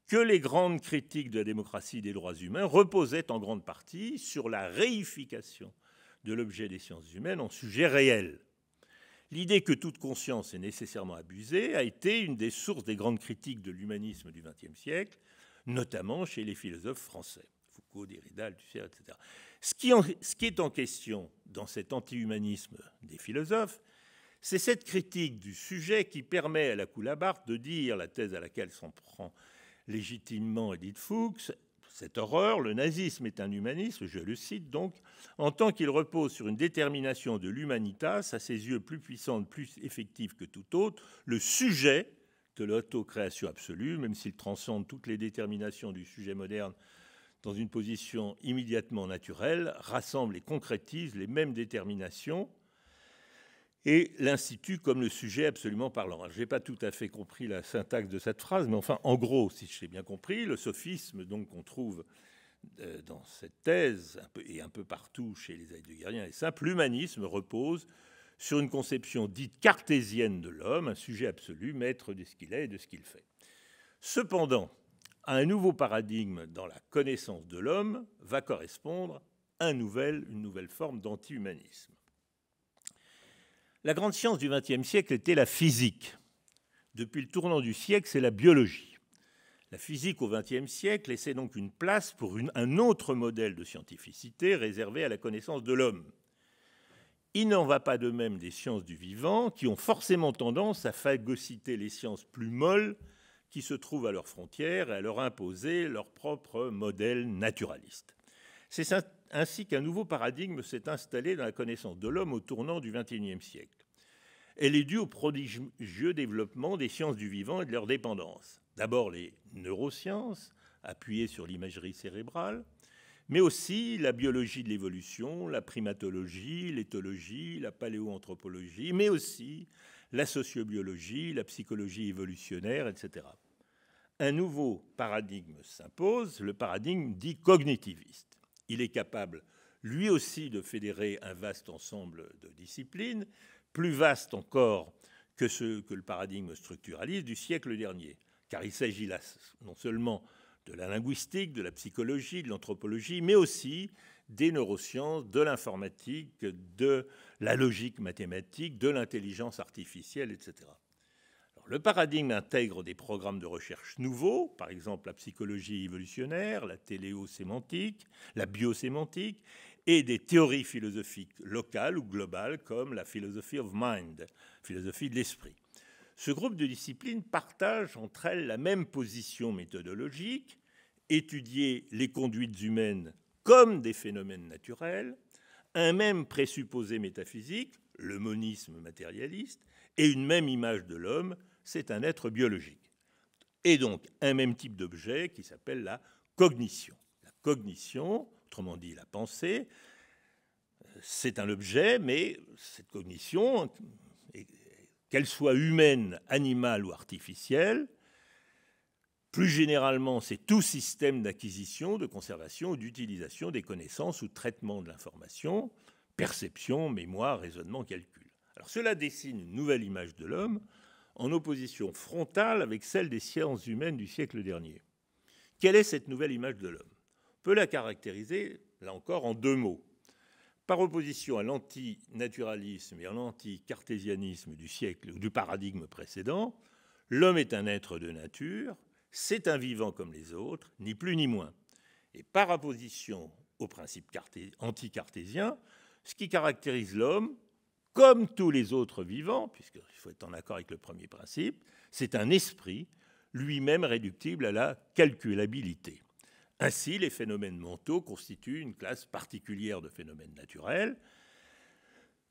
que les grandes critiques de la démocratie et des droits humains reposaient en grande partie sur la réification de l'objet des sciences humaines en sujet réel. L'idée que toute conscience est nécessairement abusée a été une des sources des grandes critiques de l'humanisme du XXe siècle, notamment chez les philosophes français. Foucault, Derrida, Althusser, etc. Ce qui est en question dans cet anti-humanisme des philosophes, c'est cette critique du sujet qui permet à la Coulabart de dire la thèse à laquelle s'en prend légitimement Edith Fuchs, cette horreur, le nazisme est un humanisme, je le cite donc, en tant qu'il repose sur une détermination de l'humanitas, à ses yeux plus puissante, plus effective que tout autre, le sujet de l'autocréation absolue, même s'il transcende toutes les déterminations du sujet moderne dans une position immédiatement naturelle, rassemble et concrétise les mêmes déterminations et l'institue comme le sujet absolument parlant. Je n'ai pas tout à fait compris la syntaxe de cette phrase, mais enfin, en gros, si j'ai bien compris, le sophisme donc qu'on trouve dans cette thèse, et un peu partout chez les heideggeriens est simple, l'humanisme repose sur une conception dite cartésienne de l'homme, un sujet absolu, maître de ce qu'il est et de ce qu'il fait. Cependant, à un nouveau paradigme dans la connaissance de l'homme va correspondre une nouvelle forme d'anti-humanisme. La grande science du XXe siècle était la physique. Depuis le tournant du siècle, c'est la biologie. La physique au XXe siècle laissait donc une place pour un autre modèle de scientificité réservé à la connaissance de l'homme. Il n'en va pas de même des sciences du vivant, qui ont forcément tendance à phagocyter les sciences plus molles qui se trouvent à leurs frontières et à leur imposer leur propre modèle naturaliste. C'est ainsi qu'un nouveau paradigme s'est installé dans la connaissance de l'homme au tournant du XXIe siècle. Elle est due au prodigieux développement des sciences du vivant et de leur dépendance. D'abord les neurosciences, appuyées sur l'imagerie cérébrale, mais aussi la biologie de l'évolution, la primatologie, l'éthologie, la paléoanthropologie, mais aussi la sociobiologie, la psychologie évolutionnaire, etc. Un nouveau paradigme s'impose, le paradigme dit cognitiviste. Il est capable, lui aussi, de fédérer un vaste ensemble de disciplines, plus vaste encore que le paradigme structuraliste du siècle dernier, car il s'agit là non seulement de la linguistique, de la psychologie, de l'anthropologie, mais aussi des neurosciences, de l'informatique, de la logique mathématique, de l'intelligence artificielle, etc. Alors, le paradigme intègre des programmes de recherche nouveaux, par exemple la psychologie évolutionnaire, la téléosémantique, la biosémantique, et des théories philosophiques locales ou globales comme la philosophy of mind, philosophie de l'esprit. Ce groupe de disciplines partage entre elles la même position méthodologique, étudier les conduites humaines comme des phénomènes naturels, un même présupposé métaphysique, le monisme matérialiste, et une même image de l'homme, c'est un être biologique. Et donc un même type d'objet qui s'appelle la cognition. La cognition, autrement dit la pensée, c'est un objet, mais cette cognition, qu'elle soit humaine, animale ou artificielle, plus généralement, c'est tout système d'acquisition, de conservation ou d'utilisation des connaissances ou traitement de l'information, perception, mémoire, raisonnement, calcul. Alors cela dessine une nouvelle image de l'homme en opposition frontale avec celle des sciences humaines du siècle dernier. Quelle est cette nouvelle image de l'homme ? On peut la caractériser, là encore, en deux mots. Par opposition à l'antinaturalisme et à l'anticartésianisme du siècle ou du paradigme précédent, l'homme est un être de nature, c'est un vivant comme les autres, ni plus ni moins. Et par opposition au principe anticartésien, ce qui caractérise l'homme, comme tous les autres vivants, puisqu'il faut être en accord avec le premier principe, c'est un esprit, lui-même réductible à la calculabilité. Ainsi, les phénomènes mentaux constituent une classe particulière de phénomènes naturels,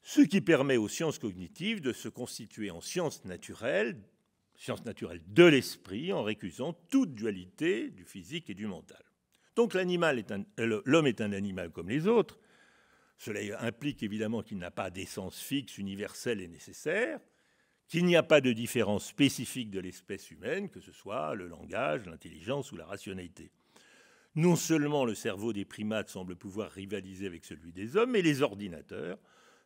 ce qui permet aux sciences cognitives de se constituer en sciences naturelles de l'esprit, en récusant toute dualité du physique et du mental. Donc l'homme est un animal comme les autres. Cela implique évidemment qu'il n'a pas d'essence fixe, universelle et nécessaire, qu'il n'y a pas de différence spécifique de l'espèce humaine, que ce soit le langage, l'intelligence ou la rationalité. Non seulement le cerveau des primates semble pouvoir rivaliser avec celui des hommes, mais les ordinateurs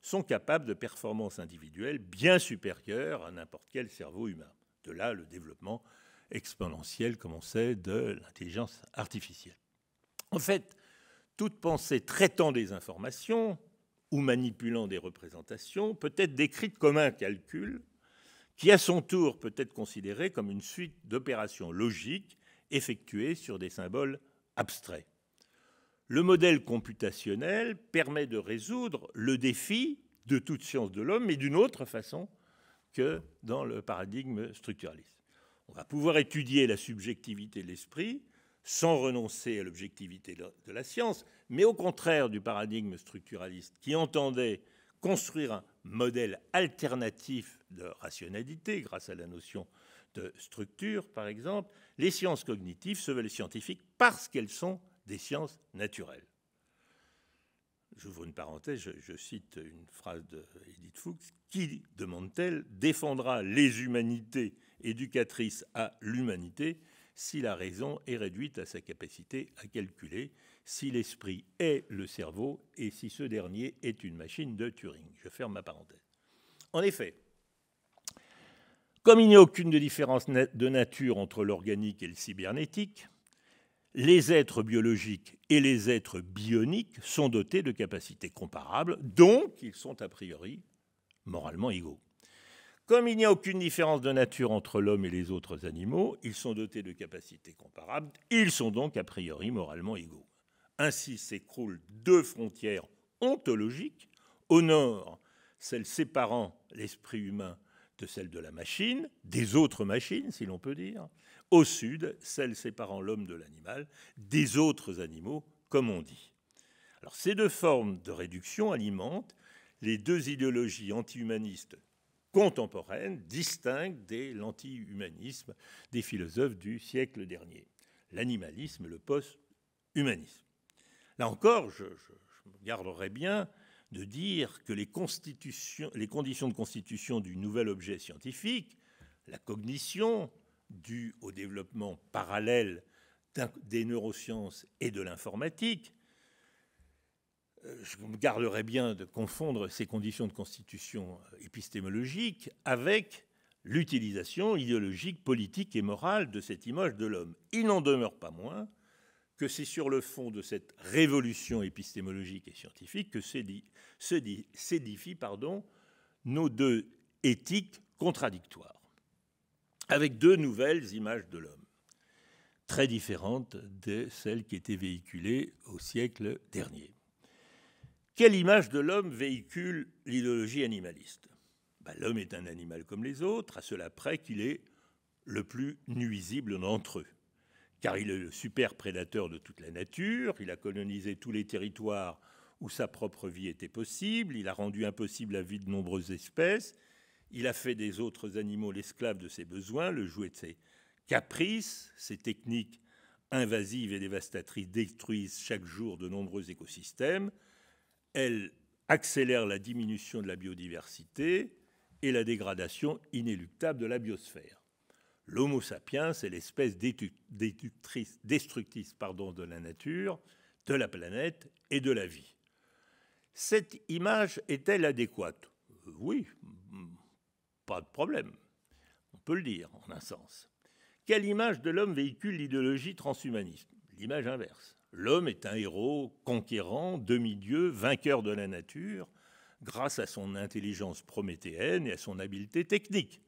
sont capables de performances individuelles bien supérieures à n'importe quel cerveau humain. De là, le développement exponentiel, comme on sait, de l'intelligence artificielle. En fait, toute pensée traitant des informations ou manipulant des représentations peut être décrite comme un calcul qui, à son tour, peut être considéré comme une suite d'opérations logiques effectuées sur des symboles abstraits. Le modèle computationnel permet de résoudre le défi de toute science de l'homme, mais d'une autre façon que dans le paradigme structuraliste. On va pouvoir étudier la subjectivité de l'esprit sans renoncer à l'objectivité de la science, mais au contraire du paradigme structuraliste qui entendait construire un modèle alternatif de rationalité grâce à la notion de structure, par exemple, les sciences cognitives se veulent scientifiques parce qu'elles sont des sciences naturelles. J'ouvre une parenthèse, je cite une phrase d'Edith Fuchs. Qui, demande-t-elle, défendra les humanités éducatrices à l'humanité si la raison est réduite à sa capacité à calculer, si l'esprit est le cerveau et si ce dernier est une machine de Turing. Je ferme ma parenthèse. En effet, comme il n'y a aucune différence de nature entre l'organique et le cybernétique, les êtres biologiques et les êtres bioniques sont dotés de capacités comparables, donc ils sont a priori moralement égaux. Comme il n'y a aucune différence de nature entre l'homme et les autres animaux, ils sont dotés de capacités comparables, ils sont donc a priori moralement égaux. Ainsi s'écroulent deux frontières ontologiques. Au nord, celle séparant l'esprit humain de celle de la machine, des autres machines, si l'on peut dire. Au sud, celle séparant l'homme de l'animal, des autres animaux, comme on dit. Alors, ces deux formes de réduction alimentent les deux idéologies anti-humanistes contemporaines, distinctes de l'anti-humanisme des philosophes du siècle dernier, l'animalisme et le post-humanisme. Là encore, je me garderai bien de dire que les conditions de constitution du nouvel objet scientifique, la cognition, due au développement parallèle des neurosciences et de l'informatique, je me garderai bien de confondre ces conditions de constitution épistémologique avec l'utilisation idéologique, politique et morale de cette image de l'homme. Il n'en demeure pas moins que c'est sur le fond de cette révolution épistémologique et scientifique que s'édifient nos deux éthiques contradictoires, avec deux nouvelles images de l'homme, très différentes de celles qui étaient véhiculées au siècle dernier. Quelle image de l'homme véhicule l'idéologie animaliste ? L'homme est un animal comme les autres, à cela près qu'il est le plus nuisible d'entre eux, car il est le super prédateur de toute la nature, il a colonisé tous les territoires où sa propre vie était possible, il a rendu impossible la vie de nombreuses espèces, il a fait des autres animaux l'esclave de ses besoins, le jouet de ses caprices, ses techniques invasives et dévastatrices détruisent chaque jour de nombreux écosystèmes, elles accélèrent la diminution de la biodiversité et la dégradation inéluctable de la biosphère. L'Homo sapiens est l'espèce destructrice de la nature, de la planète et de la vie. Cette image est-elle adéquate ? Oui, pas de problème. On peut le dire en un sens. Quelle image de l'homme véhicule l'idéologie transhumaniste ? L'image inverse. L'homme est un héros conquérant, demi-dieu, vainqueur de la nature, grâce à son intelligence prométhéenne et à son habileté technique.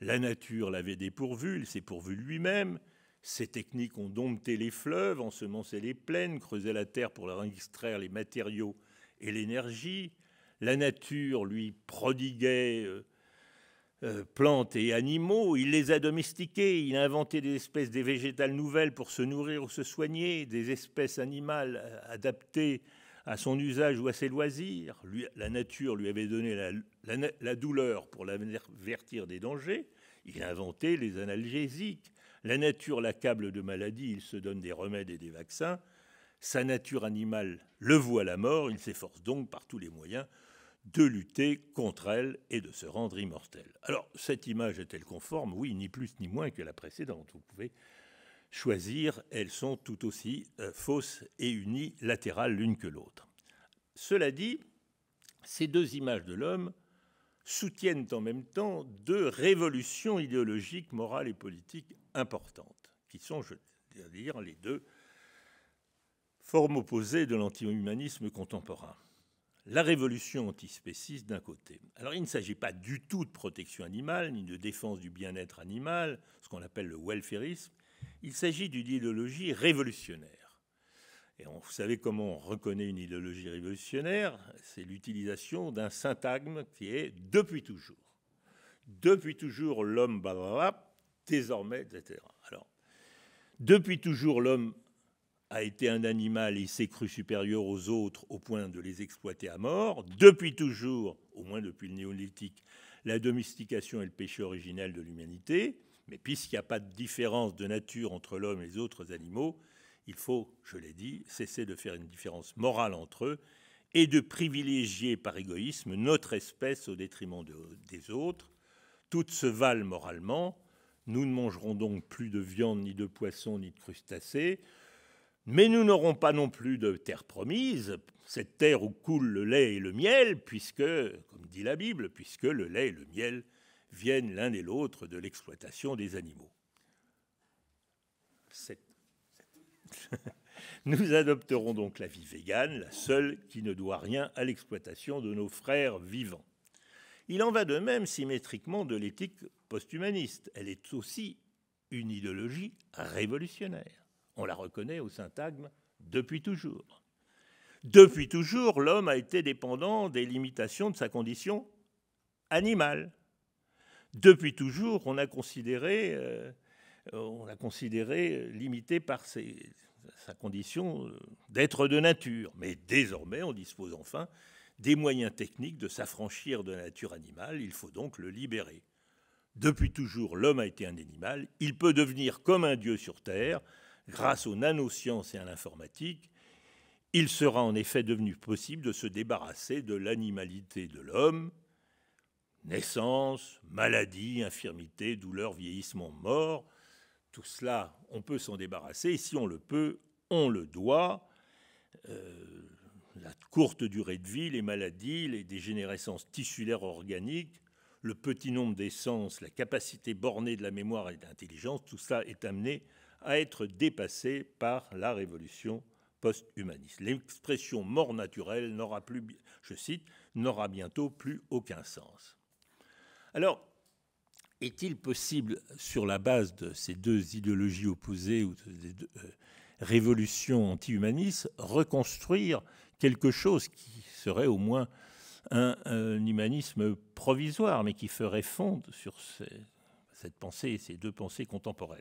La nature l'avait dépourvu, il s'est pourvu lui-même. Ses techniques ont dompté les fleuves, ensemencé les plaines, creusé la terre pour leur extraire les matériaux et l'énergie. La nature lui prodiguait plantes et animaux, il les a domestiqués, il a inventé des espèces des végétales nouvelles pour se nourrir ou se soigner, des espèces animales adaptées à son usage ou à ses loisirs. La nature lui avait donné la douleur pour l'avertir des dangers, il a inventé les analgésiques. La nature l'accable de maladies, il se donne des remèdes et des vaccins. Sa nature animale le voue à la mort, il s'efforce donc par tous les moyens de lutter contre elle et de se rendre immortel. Alors, cette image est-elle conforme ? Oui, ni plus ni moins que la précédente. Vous pouvez choisir, elles sont tout aussi fausses et unilatérales l'une que l'autre. Cela dit, ces deux images de l'homme soutiennent en même temps deux révolutions idéologiques, morales et politiques importantes, qui sont, je veux dire, les deux formes opposées de l'anti-humanisme contemporain. La révolution antispéciste d'un côté. Alors, il ne s'agit pas du tout de protection animale, ni de défense du bien-être animal, ce qu'on appelle le welfarisme. Il s'agit d'une idéologie révolutionnaire. Et vous savez comment on reconnaît une idéologie révolutionnaire? C'est l'utilisation d'un syntagme qui est « depuis toujours ». Depuis toujours, l'homme, blablabla, désormais, etc. Alors, depuis toujours, l'homme a été un animal et il s'est cru supérieur aux autres au point de les exploiter à mort. Depuis toujours, au moins depuis le néolithique, la domestication est le péché originel de l'humanité. Mais puisqu'il n'y a pas de différence de nature entre l'homme et les autres animaux, il faut, je l'ai dit, cesser de faire une différence morale entre eux et de privilégier par égoïsme notre espèce au détriment des autres. Toutes se valent moralement. Nous ne mangerons donc plus de viande, ni de poisson, ni de crustacés. Mais nous n'aurons pas non plus de terre promise, cette terre où coule le lait et le miel, puisque, comme dit la Bible, puisque le lait et le miel viennent l'un et l'autre de l'exploitation des animaux. Nous adopterons donc la vie végane, la seule qui ne doit rien à l'exploitation de nos frères vivants. Il en va de même symétriquement de l'éthique post-humaniste. Elle est aussi une idéologie révolutionnaire. On la reconnaît au syntagme « depuis toujours ». Depuis toujours, l'homme a été dépendant des limitations de sa condition animale. Depuis toujours, on l'a considéré limité par sa condition d'être de nature. Mais désormais, on dispose enfin des moyens techniques de s'affranchir de la nature animale. Il faut donc le libérer. Depuis toujours, l'homme a été un animal. Il peut devenir comme un dieu sur Terre grâce aux nanosciences et à l'informatique. Il sera en effet devenu possible de se débarrasser de l'animalité de l'homme. Naissance, maladie, infirmité, douleur, vieillissement, mort, tout cela, on peut s'en débarrasser. Et si on le peut, on le doit. La courte durée de vie, les maladies, les dégénérescences tissulaires organiques, le petit nombre d'essences, la capacité bornée de la mémoire et de l'intelligence, tout ça est amené à être dépassé par la révolution post-humaniste. L'expression mort naturelle n'aura plus, je cite, n'aura bientôt plus aucun sens. Alors, est-il possible, sur la base de ces deux idéologies opposées ou des deux révolutions anti-humanistes, reconstruire quelque chose qui serait au moins un humanisme provisoire, mais qui ferait fondre sur cette pensée, ces deux pensées contemporaines?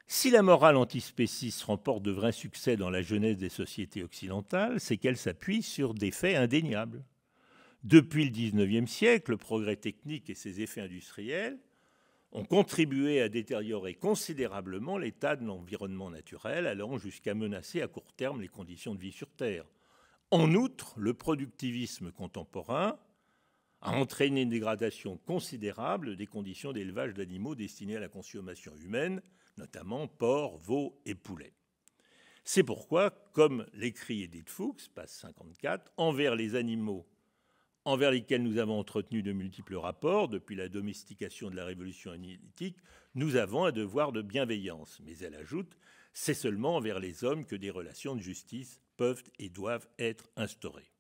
Si la morale antispéciste remporte de vrais succès dans la jeunesse des sociétés occidentales, c'est qu'elle s'appuie sur des faits indéniables. Depuis le XIXe siècle, le progrès technique et ses effets industriels ont contribué à détériorer considérablement l'état de l'environnement naturel, allant jusqu'à menacer à court terme les conditions de vie sur Terre. En outre, le productivisme contemporain a entraîné une dégradation considérable des conditions d'élevage d'animaux destinés à la consommation humaine, notamment porcs, veaux et poulets. C'est pourquoi, comme l'écrit Edith Fuchs, page 54, envers les animaux envers lesquels nous avons entretenu de multiples rapports depuis la domestication de la révolution néolithique, nous avons un devoir de bienveillance. Mais elle ajoute, c'est seulement envers les hommes que des relations de justice peuvent et doivent être instaurées.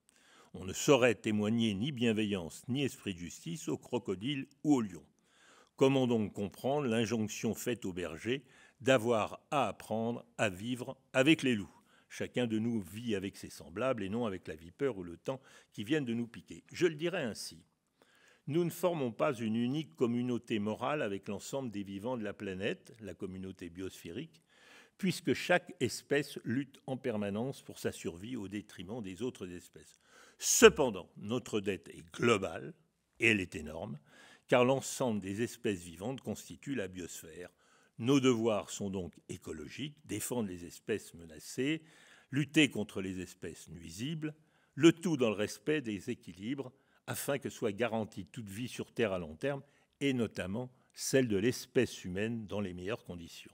On ne saurait témoigner ni bienveillance ni esprit de justice aux crocodiles ou aux lions. Comment donc comprendre l'injonction faite aux bergers d'avoir à apprendre à vivre avec les loups? Chacun de nous vit avec ses semblables et non avec la vipère ou le temps qui viennent de nous piquer. Je le dirais ainsi. Nous ne formons pas une unique communauté morale avec l'ensemble des vivants de la planète, la communauté biosphérique, puisque chaque espèce lutte en permanence pour sa survie au détriment des autres espèces. Cependant, notre dette est globale, et elle est énorme, car l'ensemble des espèces vivantes constitue la biosphère. Nos devoirs sont donc écologiques, défendre les espèces menacées, lutter contre les espèces nuisibles, le tout dans le respect des équilibres, afin que soit garantie toute vie sur Terre à long terme, et notamment celle de l'espèce humaine dans les meilleures conditions.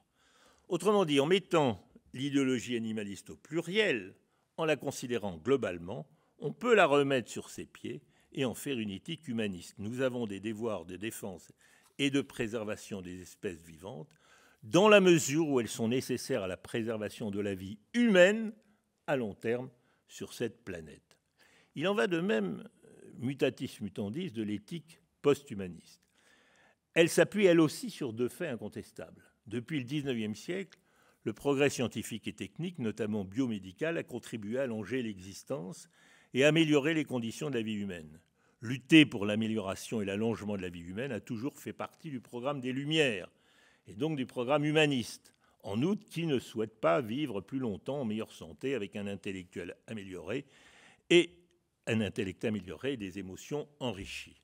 Autrement dit, en mettant l'idéologie animaliste au pluriel, en la considérant globalement, on peut la remettre sur ses pieds et en faire une éthique humaniste. Nous avons des devoirs de défense et de préservation des espèces vivantes, dans la mesure où elles sont nécessaires à la préservation de la vie humaine à long terme sur cette planète. Il en va de même, mutatis mutandis, de l'éthique post-humaniste. Elle s'appuie elle aussi sur deux faits incontestables. Depuis le XIXe siècle, Le progrès scientifique et technique, notamment biomédical, a contribué à allonger l'existence et à améliorer les conditions de la vie humaine. Lutter pour l'amélioration et l'allongement de la vie humaine a toujours fait partie du programme des Lumières, et donc du programme humaniste. En outre, qui ne souhaite pas vivre plus longtemps en meilleure santé avec un intellectuel amélioré et des émotions enrichies.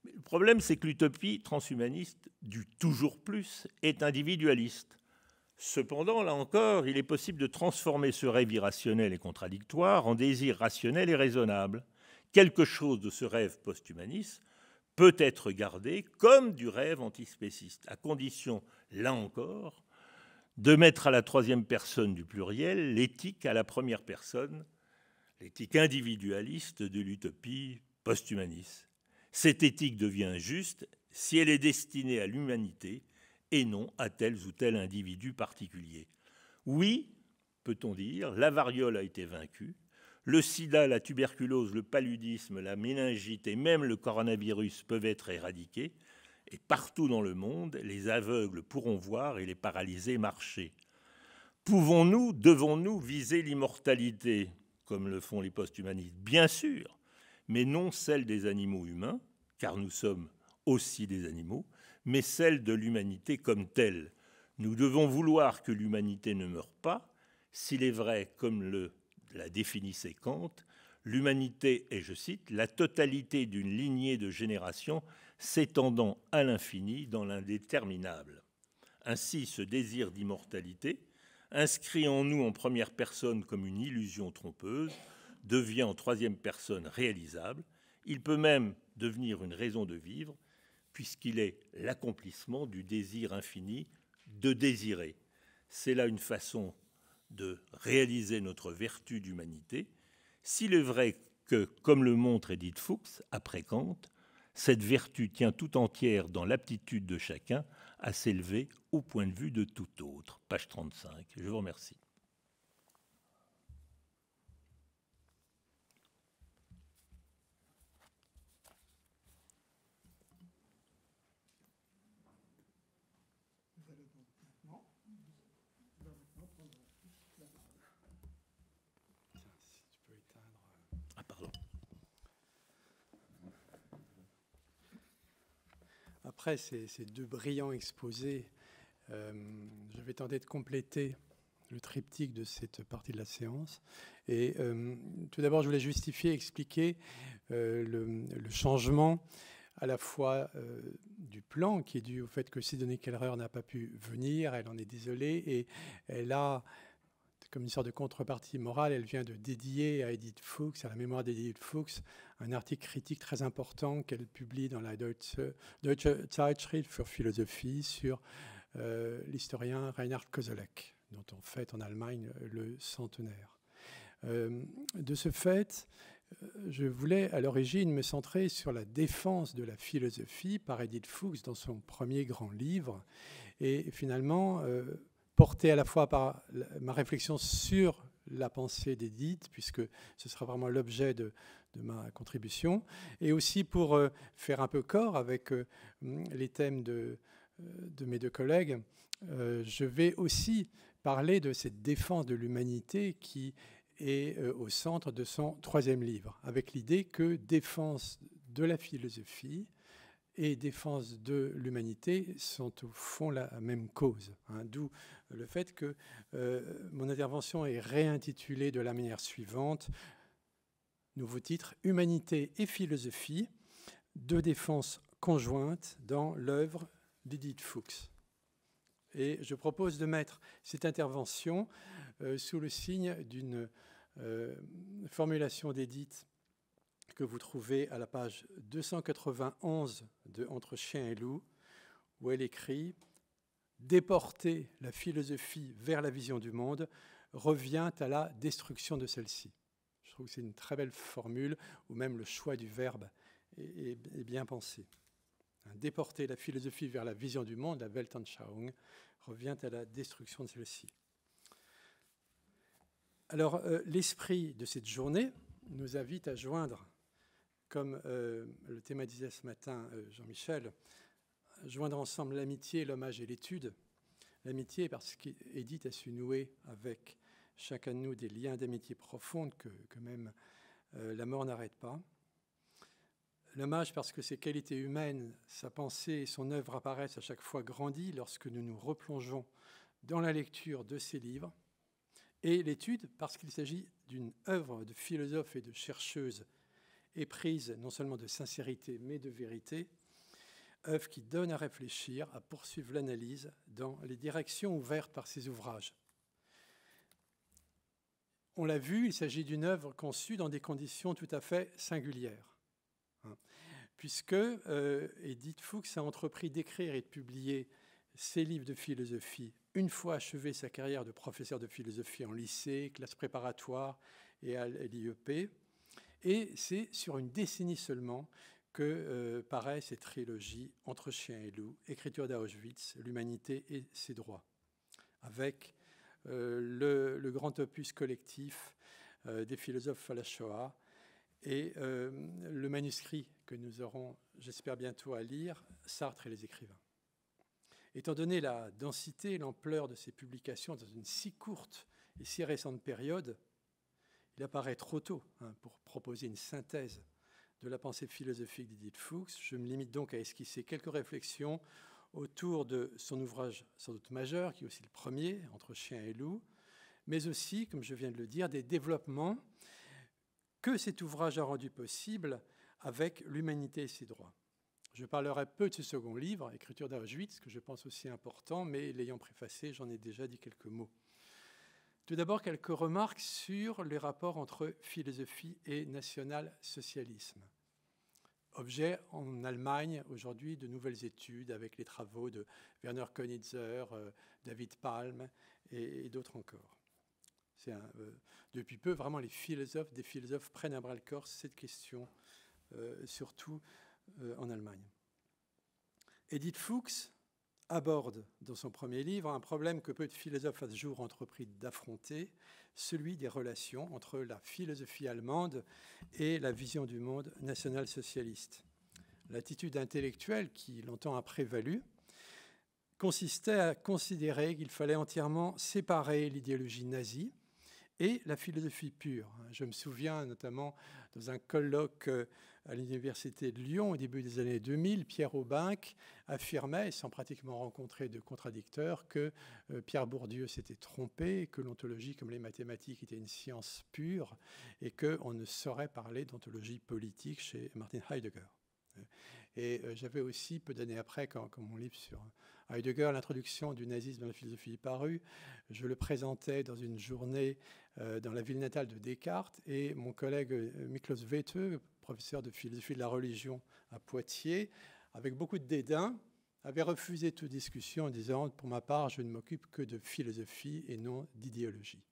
Mais le problème, c'est que l'utopie transhumaniste du toujours plus est individualiste. Cependant, là encore, il est possible de transformer ce rêve irrationnel et contradictoire en désir rationnel et raisonnable. Quelque chose de ce rêve post-humaniste peut être gardé comme du rêve antispéciste, à condition, là encore, de mettre à la troisième personne du pluriel l'éthique à la première personne, l'éthique individualiste de l'utopie post-humaniste. Cette éthique devient juste si elle est destinée à l'humanité et non à tel ou tel individu particulier. Oui, peut-on dire, la variole a été vaincue, le sida, la tuberculose, le paludisme, la méningite et même le coronavirus peuvent être éradiqués, et partout dans le monde, les aveugles pourront voir et les paralysés marcher. Pouvons-nous, devons-nous viser l'immortalité, comme le font les post-humanistes? Bien sûr, mais non celle des animaux humains, car nous sommes aussi des animaux, mais celle de l'humanité comme telle. Nous devons vouloir que l'humanité ne meure pas, s'il est vrai, comme la définissait Kant, l'humanité est, je cite, la totalité d'une lignée de générations s'étendant à l'infini dans l'indéterminable. Ainsi, ce désir d'immortalité, inscrit en nous en première personne comme une illusion trompeuse, devient en troisième personne réalisable. Il peut même devenir une raison de vivre, puisqu'il est l'accomplissement du désir infini de désirer. C'est là une façon de réaliser notre vertu d'humanité. S'il est vrai que, comme le montre Edith Fuchs, après Kant, cette vertu tient tout entière dans l'aptitude de chacun à s'élever au point de vue de tout autre. Page 35. Je vous remercie. Après ces deux brillants exposés, je vais tenter de compléter le triptyque de cette partie de la séance. Et tout d'abord, je voulais justifier, expliquer le changement à la fois du plan qui est dû au fait que Sidonie Kellerer n'a pas pu venir, elle en est désolée, et elle a, comme une sorte de contrepartie morale, elle vient de dédier à Edith Fuchs, à la mémoire d'Edith Fuchs, un article critique très important qu'elle publie dans la Deutsche Zeitschrift für Philosophie sur l'historien Reinhard Koselleck, dont on fête en Allemagne le centenaire. De ce fait, je voulais à l'origine me centrer sur la défense de la philosophie par Edith Fuchs dans son premier grand livre, et finalement porter à la fois par ma réflexion sur la pensée d'Edith, puisque ce sera vraiment l'objet de ma contribution, et aussi pour faire un peu corps avec les thèmes de mes deux collègues, je vais aussi parler de cette défense de l'humanité qui est au centre de son troisième livre, avec l'idée que défense de la philosophie et défense de l'humanité sont au fond la même cause. D'où le fait que mon intervention est réintitulée de la manière suivante. Nouveau titre, Humanité et philosophie, deux défenses conjointes dans l'œuvre d'Edith Fuchs. Et je propose de mettre cette intervention sous le signe d'une formulation d'Edith que vous trouvez à la page 291 de Entre chien et loup, où elle écrit « Déporter la philosophie vers la vision du monde revient à la destruction de celle-ci ». Je trouve que c'est une très belle formule, où même le choix du verbe est bien pensé. Déporter la philosophie vers la vision du monde, la Weltanschauung, revient à la destruction de celle-ci. Alors, l'esprit de cette journée nous invite à joindre, comme le thématisait ce matin Jean-Michel, joindre ensemble l'amitié, l'hommage et l'étude, l'amitié parce qu'Édith a su nouer avec chacun de nous des liens d'amitié profondes que même la mort n'arrête pas. L'hommage parce que ses qualités humaines, sa pensée et son œuvre apparaissent à chaque fois grandies lorsque nous nous replongeons dans la lecture de ses livres. Et l'étude parce qu'il s'agit d'une œuvre de philosophe et de chercheuse éprise non seulement de sincérité mais de vérité, œuvre qui donne à réfléchir, à poursuivre l'analyse dans les directions ouvertes par ses ouvrages. On l'a vu, il s'agit d'une œuvre conçue dans des conditions tout à fait singulières, puisque Édith Fuchs a entrepris d'écrire et de publier ses livres de philosophie une fois achevé sa carrière de professeur de philosophie en lycée, classe préparatoire et à l'IEP. Et c'est sur une décennie seulement que paraît cette trilogie Entre chien et loup, Écriture d'Auschwitz, l'humanité et ses droits, avec le grand opus collectif des philosophes à la Shoah et le manuscrit que nous aurons, j'espère, bientôt à lire, Sartre et les écrivains. Étant donné la densité et l'ampleur de ces publications dans une si courte et si récente période, il apparaît trop tôt pour proposer une synthèse de la pensée philosophique d'Édith Fuchs. Je me limite donc à esquisser quelques réflexions autour de son ouvrage sans doute majeur, qui est aussi le premier, Entre chien et loup, mais aussi, comme je viens de le dire, des développements que cet ouvrage a rendu possible avec l'humanité et ses droits. Je parlerai peu de ce second livre, Écriture d'Auschwitz, que je pense aussi important, mais l'ayant préfacé, j'en ai déjà dit quelques mots. Tout d'abord, quelques remarques sur les rapports entre philosophie et national-socialisme. Objet en Allemagne aujourd'hui de nouvelles études avec les travaux de Werner Konitzer, David Palm et d'autres encore. Depuis peu, vraiment, des philosophes prennent à bras-le-corps cette question, surtout en Allemagne. Édith Fuchs aborde dans son premier livre un problème que peu de philosophes à ce jour ont entrepris d'affronter, celui des relations entre la philosophie allemande et la vision du monde national-socialiste. L'attitude intellectuelle qui longtemps a prévalu consistait à considérer qu'il fallait entièrement séparer l'idéologie nazie et la philosophie pure. Je me souviens notamment dans un colloque à l'Université de Lyon au début des années 2000, Pierre Aubinck affirmait, sans pratiquement rencontrer de contradicteurs, que Pierre Bourdieu s'était trompé, que l'ontologie, comme les mathématiques, était une science pure et qu'on ne saurait parler d'ontologie politique chez Martin Heidegger. Et j'avais aussi, peu d'années après, quand mon livre sur Heidegger, l'introduction du nazisme dans la philosophie est paru, je le présentais dans une journée dans la ville natale de Descartes, et mon collègue Miklos Vethe, professeur de philosophie de la religion à Poitiers, avec beaucoup de dédain, avait refusé toute discussion en disant « Pour ma part, je ne m'occupe que de philosophie et non d'idéologie ».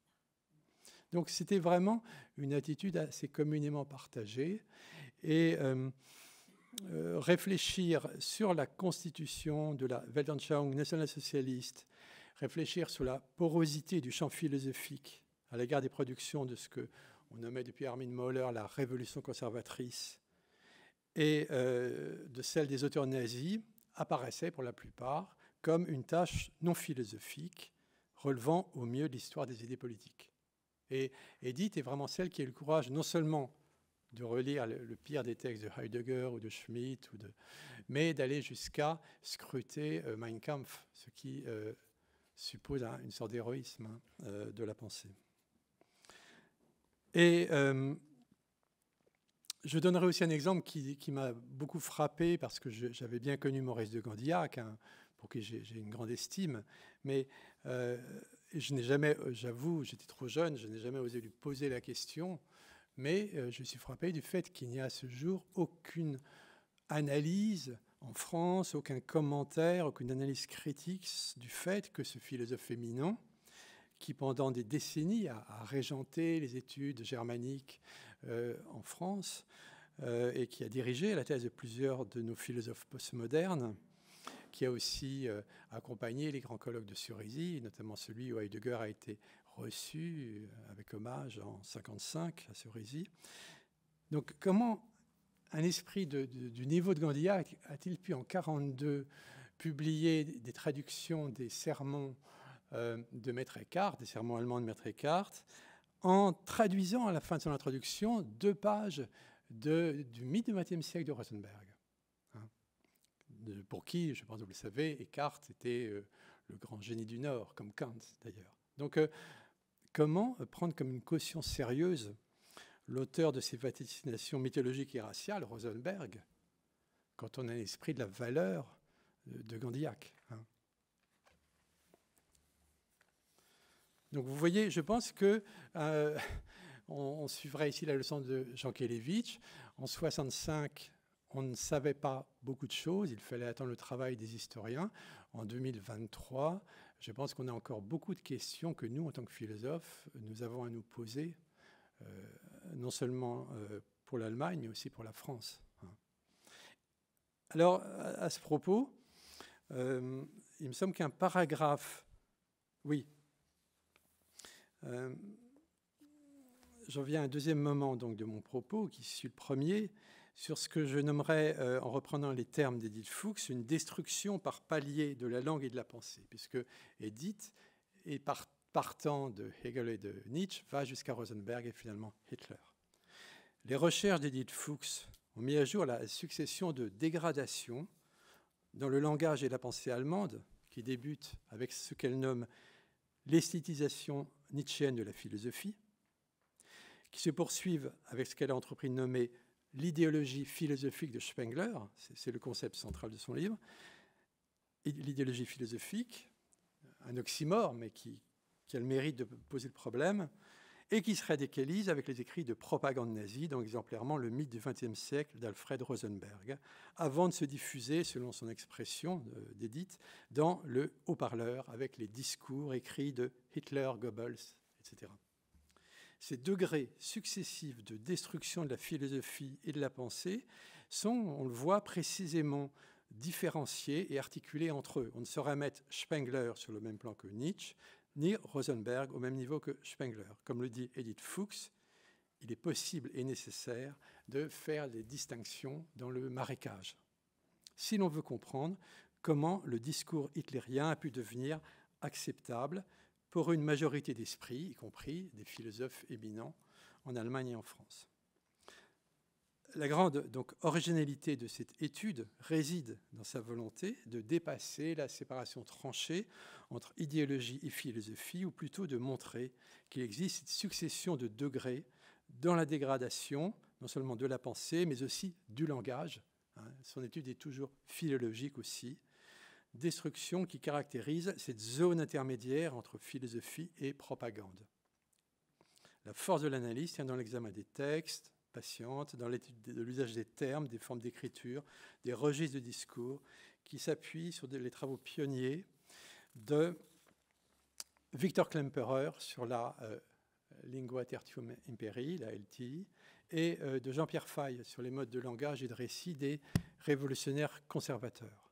Donc c'était vraiment une attitude assez communément partagée. Et réfléchir sur la constitution de la Weltanschauung national-socialiste, réfléchir sur la porosité du champ philosophique à l'égard des productions de ce qu'on nommait depuis Armin Mohler la révolution conservatrice et de celle des auteurs nazis apparaissait pour la plupart comme une tâche non philosophique relevant au mieux de l'histoire des idées politiques. Et Édith est vraiment celle qui a eu le courage non seulement de relire le pire des textes de Heidegger ou de Schmitt, mais d'aller jusqu'à scruter Mein Kampf, ce qui suppose une sorte d'héroïsme de la pensée. Et je donnerai aussi un exemple qui m'a beaucoup frappé, parce que j'avais bien connu Maurice de Gandillac, pour qui j'ai une grande estime, mais je n'ai jamais, j'avoue, j'étais trop jeune, je n'ai jamais osé lui poser la question. Mais je suis frappé du fait qu'il n'y a à ce jour aucune analyse en France, aucun commentaire, aucune analyse critique du fait que ce philosophe éminent, qui pendant des décennies a régenté les études germaniques en France et qui a dirigé la thèse de plusieurs de nos philosophes postmodernes, qui a aussi accompagné les grands colloques de Cerisy, notamment celui où Heidegger a été reçu avec hommage en 1955 à Cerisy. Donc comment un esprit du niveau de Gandillac a-t-il pu en 1942 publié des traductions des sermons de Maître Eckhart, des sermons allemands de Maître Eckhart, en traduisant à la fin de son introduction 2 pages du mythe du XXe siècle de Rosenberg. Pour qui, je pense que vous le savez, Eckhart était le grand génie du Nord, comme Kant d'ailleurs. Donc, comment prendre comme une caution sérieuse l'auteur de ces vaticinations mythologiques et raciales, Rosenberg, quand on a l'esprit de la valeur de Gandillac, Donc vous voyez, je pense que on suivrait ici la leçon de Jankélévitch. En 1965, on ne savait pas beaucoup de choses, il fallait attendre le travail des historiens. En 2023, je pense qu'on a encore beaucoup de questions que nous, en tant que philosophes, nous avons à nous poser, non seulement pour l'Allemagne, mais aussi pour la France. Alors, à ce propos, il me semble qu'un paragraphe... Oui. J'en viens à un deuxième moment donc, de mon propos, qui suit le premier, sur ce que je nommerais, en reprenant les termes d'Edith Fuchs, une destruction par palier de la langue et de la pensée, puisque Edith, et partant de Hegel et de Nietzsche, va jusqu'à Rosenberg et finalement Hitler. Les recherches d'Edith Fuchs ont mis à jour la succession de dégradations dans le langage et la pensée allemande, qui débute avec ce qu'elle nomme l'esthétisation nietzschéenne de la philosophie, qui se poursuivent avec ce qu'elle a entrepris de nommer l'idéologie philosophique de Spengler, c'est le concept central de son livre, l'idéologie philosophique, un oxymore, mais qui a le mérite de poser le problème, et qui se radicalise avec les écrits de propagande nazie, dont exemplairement le mythe du XXe siècle d'Alfred Rosenberg, avant de se diffuser, selon son expression d'Edith, dans le haut-parleur, avec les discours écrits de Hitler, Goebbels, etc. Ces degrés successifs de destruction de la philosophie et de la pensée sont, on le voit, précisément différenciés et articulés entre eux. On ne saurait mettre Spengler sur le même plan que Nietzsche, ni Rosenberg au même niveau que Spengler. Comme le dit Edith Fuchs, il est possible et nécessaire de faire des distinctions dans le marécage, si l'on veut comprendre comment le discours hitlérien a pu devenir acceptable pour une majorité d'esprits, y compris des philosophes éminents en Allemagne et en France. La grande originalité de cette étude réside dans sa volonté de dépasser la séparation tranchée entre idéologie et philosophie, ou plutôt de montrer qu'il existe une succession de degrés dans la dégradation, non seulement de la pensée, mais aussi du langage. Son étude est toujours philologique aussi. Destruction qui caractérise cette zone intermédiaire entre philosophie et propagande. La force de l'analyse tient dans l'examen des textes, patiente, dans l'étude de l'usage des termes, des formes d'écriture, des registres de discours, qui s'appuient sur les travaux pionniers de Victor Klemperer sur la Lingua Tertium Imperii, la LTI, et de Jean-Pierre Faye sur les modes de langage et de récit des révolutionnaires conservateurs.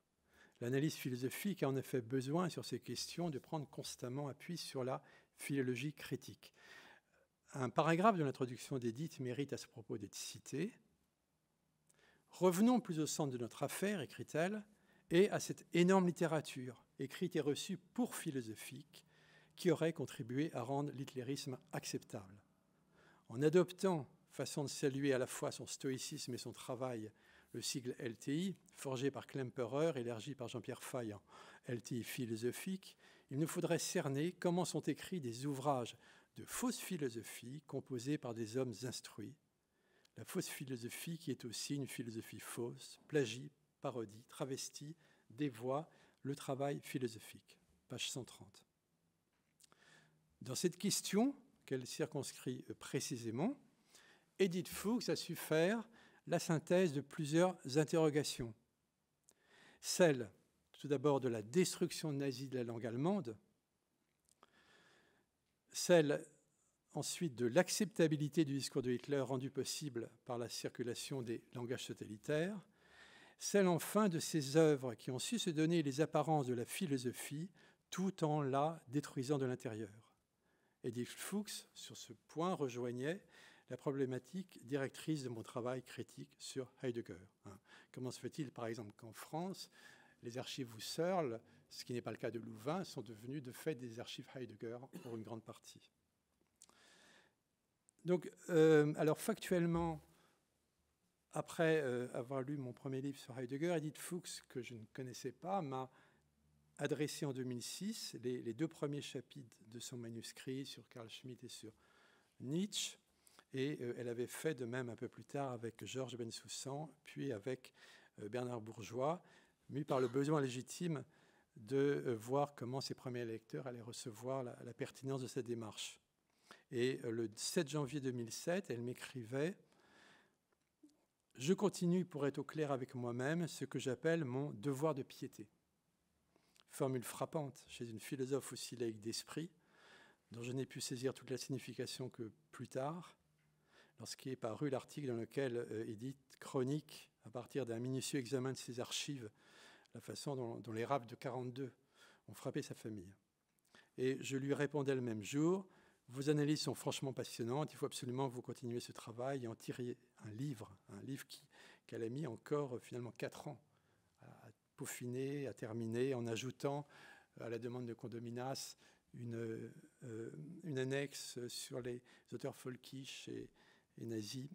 L'analyse philosophique a en effet besoin, sur ces questions, de prendre constamment appui sur la philologie critique. Un paragraphe de l'introduction d'Edith mérite à ce propos d'être cité. « Revenons plus au centre de notre affaire, écrit-elle, et à cette énorme littérature, écrite et reçue pour philosophique, qui aurait contribué à rendre l'hitlérisme acceptable. En adoptant, façon de saluer à la fois son stoïcisme et son travail, le sigle LTI, forgé par Klemperer, élargi par Jean-Pierre Faye en LTI philosophique, il nous faudrait cerner comment sont écrits des ouvrages de fausse philosophie composée par des hommes instruits, la fausse philosophie qui est aussi une philosophie fausse, plagie, parodie, travestie, dévoie le travail philosophique. Page 130. Dans cette question, qu'elle circonscrit précisément, Edith Fuchs a su faire la synthèse de plusieurs interrogations. Celle, tout d'abord, de la destruction nazie de la langue allemande, celle ensuite de l'acceptabilité du discours de Hitler rendu possible par la circulation des langages totalitaires, celle enfin de ces œuvres qui ont su se donner les apparences de la philosophie tout en la détruisant de l'intérieur. Edith Fuchs, sur ce point, rejoignait la problématique directrice de mon travail critique sur Heidegger. Comment se fait-il, par exemple, qu'en France, les archives Husserl, ce qui n'est pas le cas de Louvain, sont devenues de fait des archives Heidegger pour une grande partie. Donc, alors factuellement, après avoir lu mon premier livre sur Heidegger, Edith Fuchs, que je ne connaissais pas, m'a adressé en 2006 les 2 premiers chapitres de son manuscrit sur Carl Schmitt et sur Nietzsche, et elle avait fait de même un peu plus tard avec Georges Bensoussan, puis avec Bernard Bourgeois, mû par le besoin légitime de voir comment ses premiers lecteurs allaient recevoir la pertinence de cette démarche. Et le 7 janvier 2007, elle m'écrivait « Je continue pour être au clair avec moi-même ce que j'appelle mon devoir de piété ». Formule frappante chez une philosophe aussi laïque d'esprit, dont je n'ai pu saisir toute la signification que plus tard, lorsqu'il est paru l'article dans lequel Edith chronique, à partir d'un minutieux examen de ses archives, la façon dont les rapes de 42 ont frappé sa famille. Et je lui répondais le même jour, « Vos analyses sont franchement passionnantes, il faut absolument que vous continuiez ce travail et en tirer un livre qu'elle a mis encore finalement 4 ans à peaufiner, à terminer, en ajoutant à la demande de Condominas une annexe sur les auteurs folkish et nazis.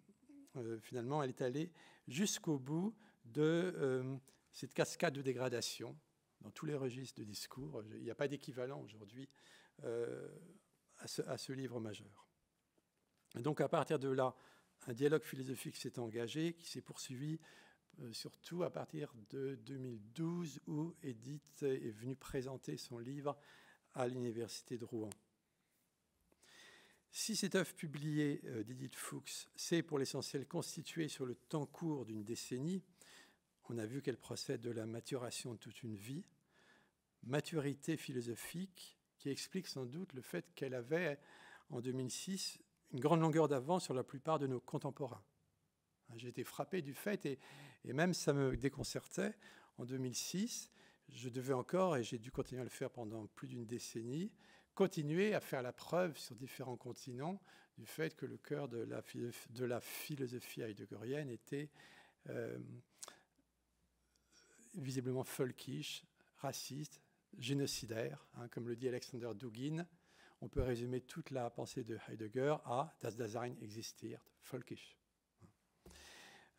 Finalement, elle est allée jusqu'au bout de cette cascade de dégradation dans tous les registres de discours. Il n'y a pas d'équivalent aujourd'hui à ce livre majeur. Et donc, à partir de là, un dialogue philosophique s'est engagé, qui s'est poursuivi surtout à partir de 2012, où Edith est venue présenter son livre à l'Université de Rouen. Si cette œuvre publiée d'Edith Fuchs s'est pour l'essentiel constituée sur le temps court d'une décennie, on a vu qu'elle procède de la maturation de toute une vie, maturité philosophique qui explique sans doute le fait qu'elle avait, en 2006, une grande longueur d'avance sur la plupart de nos contemporains. J'ai été frappé du fait, et même ça me déconcertait, en 2006, je devais encore, et j'ai dû continuer à le faire pendant plus d'une décennie, continuer à faire la preuve sur différents continents du fait que le cœur de la philosophie heideggerienne était visiblement folkish, raciste, génocidaire, comme le dit Alexander Dugin. On peut résumer toute la pensée de Heidegger à « Das Dasein existiert folkisch ».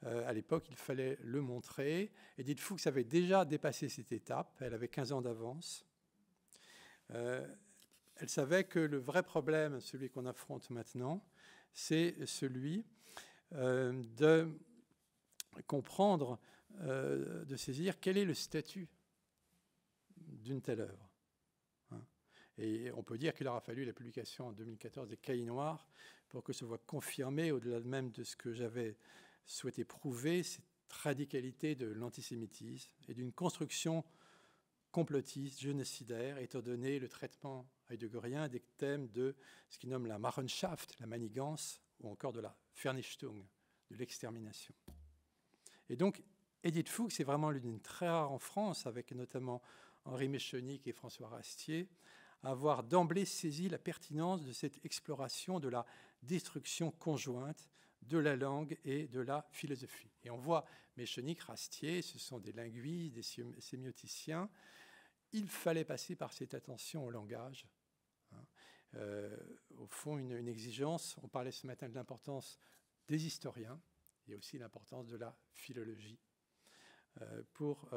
À l'époque, il fallait le montrer. Edith Fuchs avait déjà dépassé cette étape. Elle avait 15 ans d'avance. Elle savait que le vrai problème, celui qu'on affronte maintenant, c'est celui de comprendre, de saisir quel est le statut d'une telle œuvre. Et on peut dire qu'il aura fallu la publication en 2014 des Cahiers noirs pour que ce soit confirmé, au-delà même de ce que j'avais souhaité prouver, cette radicalité de l'antisémitisme et d'une construction complotiste, génocidaire, étant donné le traitement heideggerien des thèmes de ce qu'il nomme la Machenschaft, la manigance, ou encore de la Vernichtung, de l'extermination. Et donc, Edith Fuchs est vraiment l'une très rare en France, avec notamment Henri Méchenique et François Rastier, à avoir d'emblée saisi la pertinence de cette exploration de la destruction conjointe de la langue et de la philosophie. Et on voit Méchenique, Rastier, ce sont des linguistes, des sémioticiens. Il fallait passer par cette attention au langage. Au fond, une exigence. On parlait ce matin de l'importance des historiens et aussi l'importance de la philologie pour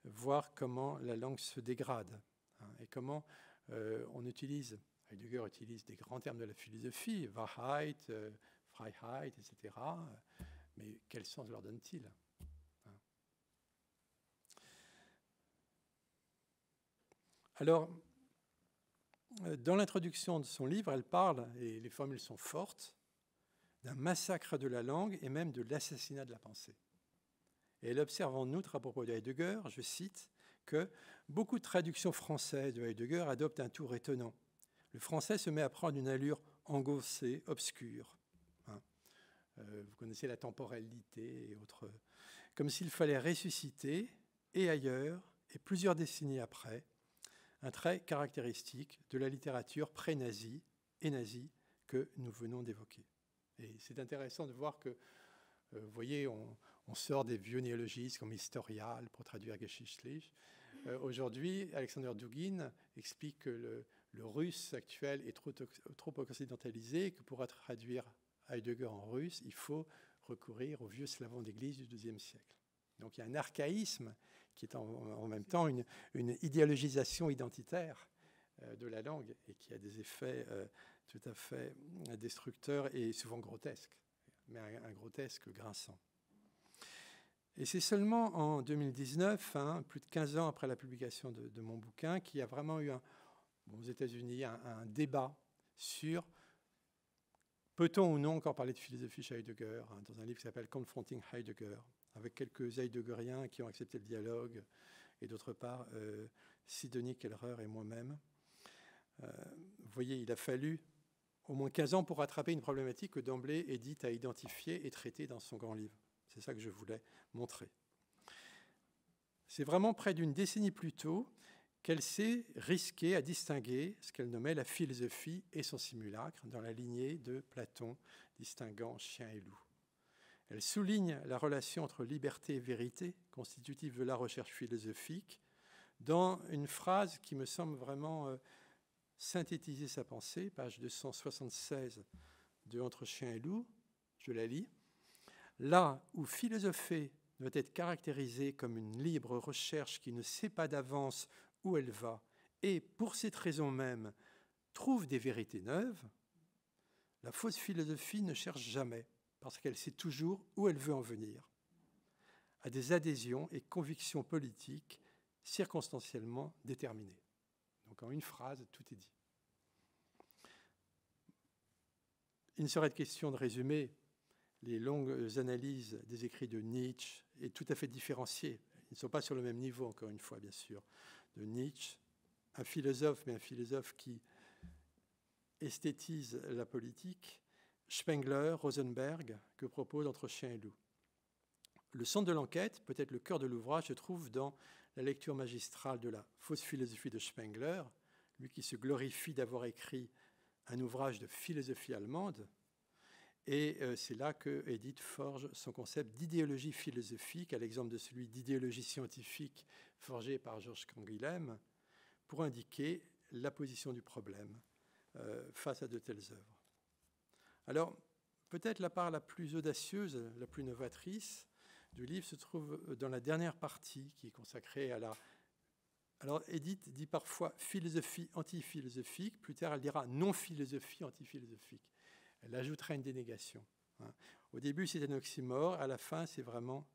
voir comment la langue se dégrade et comment on utilise, Heidegger utilise des grands termes de la philosophie, Wahrheit, Freiheit, etc. Mais quel sens leur donne-t-il ? Alors, dans l'introduction de son livre, elle parle, et les formules sont fortes, d'un massacre de la langue et même de l'assassinat de la pensée. Et elle observe en outre, à propos de Heidegger, je cite, que beaucoup de traductions françaises de Heidegger adoptent un tour étonnant. Le français se met à prendre une allure angoissée, obscure. Vous connaissez la temporalité et autres. Comme s'il fallait ressusciter, et ailleurs, et plusieurs décennies après, un trait caractéristique de la littérature pré-nazie et nazie que nous venons d'évoquer. Et c'est intéressant de voir que, vous voyez, on On sort des vieux néologismes comme historial pour traduire geschichtlich. Aujourd'hui, Alexander Dugin explique que le russe actuel est trop occidentalisé, que pour traduire Heidegger en russe, il faut recourir aux vieux slavons d'église du XIIe siècle. Donc il y a un archaïsme qui est en même temps une idéologisation identitaire de la langue et qui a des effets tout à fait destructeurs et souvent grotesques, mais un grotesque grinçant. Et c'est seulement en 2019, plus de 15 ans après la publication de mon bouquin, qu'il y a vraiment eu, aux États-Unis, un débat sur peut-on ou non encore parler de philosophie chez Heidegger, dans un livre qui s'appelle Confronting Heidegger, avec quelques Heideggeriens qui ont accepté le dialogue, et d'autre part, Sidonie Kellerer et moi-même. Vous voyez, il a fallu au moins 15 ans pour rattraper une problématique que d'emblée Edith a identifiée et traitée dans son grand livre. C'est ça que je voulais montrer. C'est vraiment près d'une décennie plus tôt qu'elle s'est risquée à distinguer ce qu'elle nommait la philosophie et son simulacre dans la lignée de Platon, distinguant chien et loup. Elle souligne la relation entre liberté et vérité, constitutive de la recherche philosophique, dans une phrase qui me semble vraiment synthétiser sa pensée, page 276 de Entre chien et loup, je la lis. Là où philosopher doit être caractérisé comme une libre recherche qui ne sait pas d'avance où elle va et, pour cette raison même, trouve des vérités neuves, la fausse philosophie ne cherche jamais, parce qu'elle sait toujours où elle veut en venir, à des adhésions et convictions politiques circonstanciellement déterminées. Donc en une phrase, tout est dit. Il ne serait de question de résumer les longues analyses des écrits de Nietzsche et tout à fait différenciés. Ils ne sont pas sur le même niveau, encore une fois, bien sûr, de Nietzsche, un philosophe, mais un philosophe qui esthétise la politique, Spengler, Rosenberg, que propose Entre chien et loup. Le centre de l'enquête, peut-être le cœur de l'ouvrage, se trouve dans la lecture magistrale de la fausse philosophie de Spengler, lui qui se glorifie d'avoir écrit un ouvrage de philosophie allemande. Et c'est là que Edith forge son concept d'idéologie philosophique, à l'exemple de celui d'idéologie scientifique forgé par Georges Canguilhem, pour indiquer la position du problème face à de telles œuvres. Alors, peut-être la part la plus audacieuse, la plus novatrice du livre se trouve dans la dernière partie qui est consacrée à la... Alors, Edith dit parfois philosophie antiphilosophique, plus tard elle dira non-philosophie antiphilosophique. Elle ajoutera une dénégation. Au début, c'est un oxymore, à la fin, c'est vraiment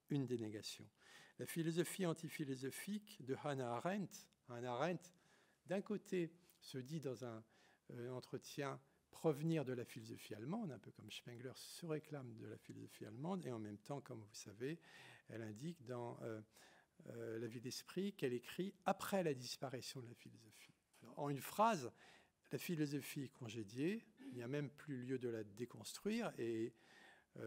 une dénégation. La philosophie antiphilosophique de Hannah Arendt, d'un côté, se dit dans un entretien provenir de la philosophie allemande, un peu comme Spengler se réclame de la philosophie allemande, et en même temps, comme vous savez, elle indique dans La vie d'esprit qu'elle écrit après la disparition de la philosophie. Alors, en une phrase, la philosophie est congédiée, il n'y a même plus lieu de la déconstruire, et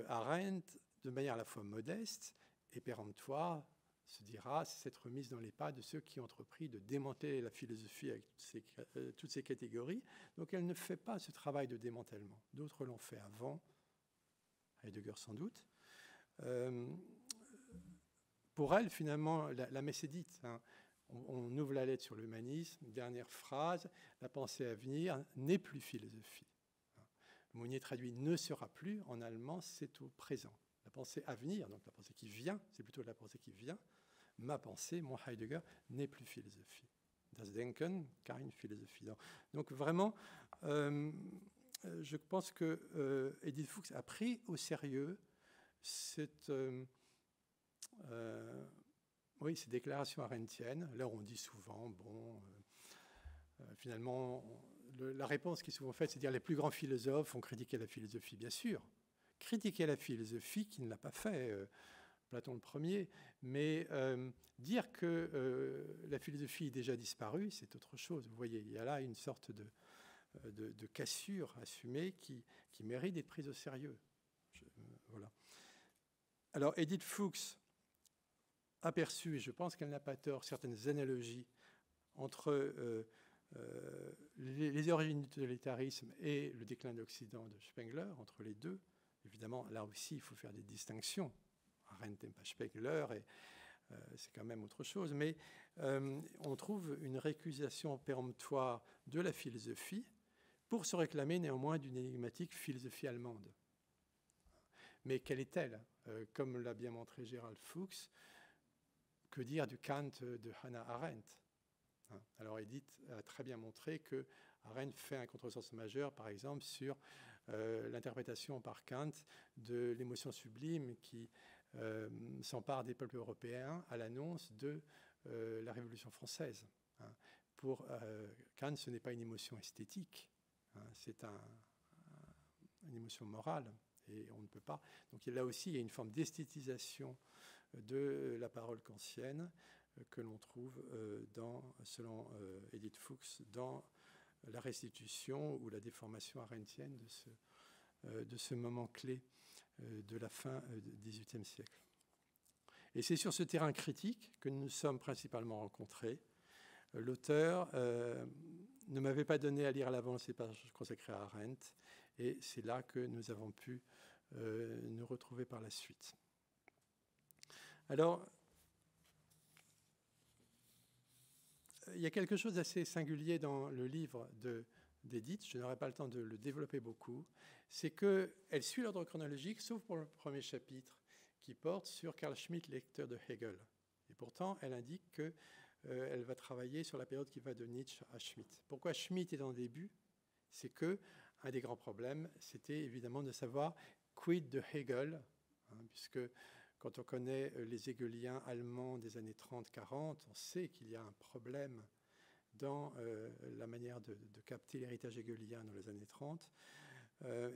Arendt, de manière à la fois modeste et péremptoire, se dira, c'est s'être mise dans les pas de ceux qui ont entrepris de démanteler la philosophie avec toutes ces catégories. Donc elle ne fait pas ce travail de démantèlement. D'autres l'ont fait avant, Heidegger sans doute. Pour elle, finalement, la messe est dite. On ouvre la lettre sur l'humanisme, dernière phrase, la pensée à venir n'est plus philosophie. Monnier traduit ne sera plus, en allemand, c'est au présent. La pensée à venir, donc la pensée qui vient, c'est plutôt la pensée qui vient. Ma pensée, mon Heidegger, n'est plus philosophie. Das Denken, keine Philosophie. Donc vraiment, je pense que Edith Fuchs a pris au sérieux cette, ces déclarations arendtiennes. Là, on dit souvent, finalement, la réponse qui est souvent faite, c'est de dire les plus grands philosophes ont critiqué la philosophie, bien sûr. Critiquer la philosophie, qui ne l'a pas fait, Platon le premier, mais dire que la philosophie est déjà disparue, c'est autre chose. Vous voyez, il y a là une sorte de cassure assumée qui mérite d'être prise au sérieux. Voilà. Alors, Edith Fuchs a perçu, et je pense qu'elle n'a pas tort, certaines analogies entre les origines du totalitarisme et le déclin de l'Occident de Spengler, entre les deux. Évidemment, là aussi, il faut faire des distinctions. Arendt n'aime pas Spengler, et c'est quand même autre chose. Mais on trouve une récusation péremptoire de la philosophie pour se réclamer néanmoins d'une énigmatique philosophie allemande. Mais quelle est-elle? Comme l'a bien montré Gerald Fuchs, que dire du Kant de Hannah Arendt? Alors Edith a très bien montré que Arendt fait un contresens majeur, par exemple, sur l'interprétation par Kant de l'émotion sublime qui s'empare des peuples européens à l'annonce de la Révolution française. Pour Kant, ce n'est pas une émotion esthétique, c'est une émotion morale, et on ne peut pas. Donc là aussi, il y a une forme d'esthétisation de la parole kantienne que l'on trouve, selon Edith Fuchs, dans la restitution ou la déformation arendtienne de ce moment clé de la fin du XVIIIe siècle. Et c'est sur ce terrain critique que nous nous sommes principalement rencontrés. L'auteur ne m'avait pas donné à lire à l'avance les pages consacrées à Arendt, et c'est là que nous avons pu nous retrouver par la suite. Alors, il y a quelque chose d'assez singulier dans le livre d'Edith, je n'aurai pas le temps de le développer beaucoup, c'est qu'elle suit l'ordre chronologique, sauf pour le premier chapitre, qui porte sur Carl Schmitt, lecteur de Hegel. Et pourtant, elle indique qu'elle va travailler sur la période qui va de Nietzsche à Schmitt. Pourquoi Schmitt est dans le début? C'est qu'un des grands problèmes, c'était évidemment de savoir quid de Hegel, puisque quand on connaît les hegeliens allemands des années 30-40, on sait qu'il y a un problème dans la manière de capter l'héritage hegelien dans les années 30.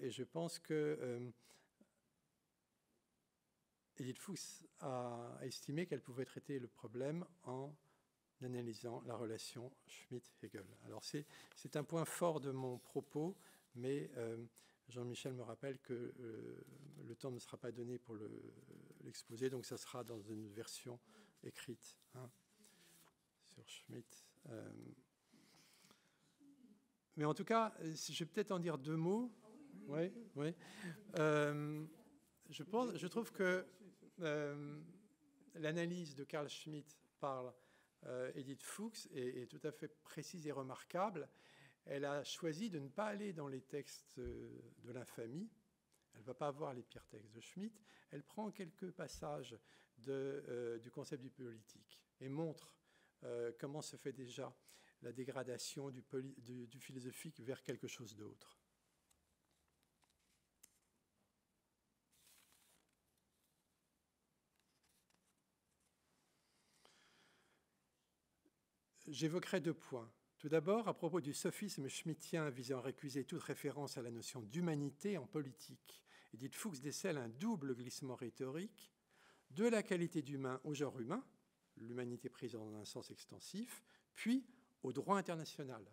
Et je pense que Edith Fuchs a estimé qu'elle pouvait traiter le problème en analysant la relation Schmitt-Hegel. Alors c'est un point fort de mon propos, mais Jean-Michel me rappelle que le temps ne sera pas donné pour l'exposer, donc ça sera dans une version écrite sur Schmitt. Mais en tout cas, je vais peut-être en dire deux mots. Oui, oui. Je trouve que l'analyse de Carl Schmitt par Edith Fuchs est tout à fait précise et remarquable. Elle a choisi de ne pas aller dans les textes de l'infamie. Elle ne va pas voir les pires textes de Schmitt. Elle prend quelques passages du concept du politique et montre comment se fait déjà la dégradation du philosophique vers quelque chose d'autre. J'évoquerai deux points. Tout d'abord, à propos du sophisme schmittien visant à récuser toute référence à la notion d'humanité en politique, Edith Fuchs décèle un double glissement rhétorique de la qualité d'humain au genre humain, l'humanité prise dans un sens extensif, puis au droit international.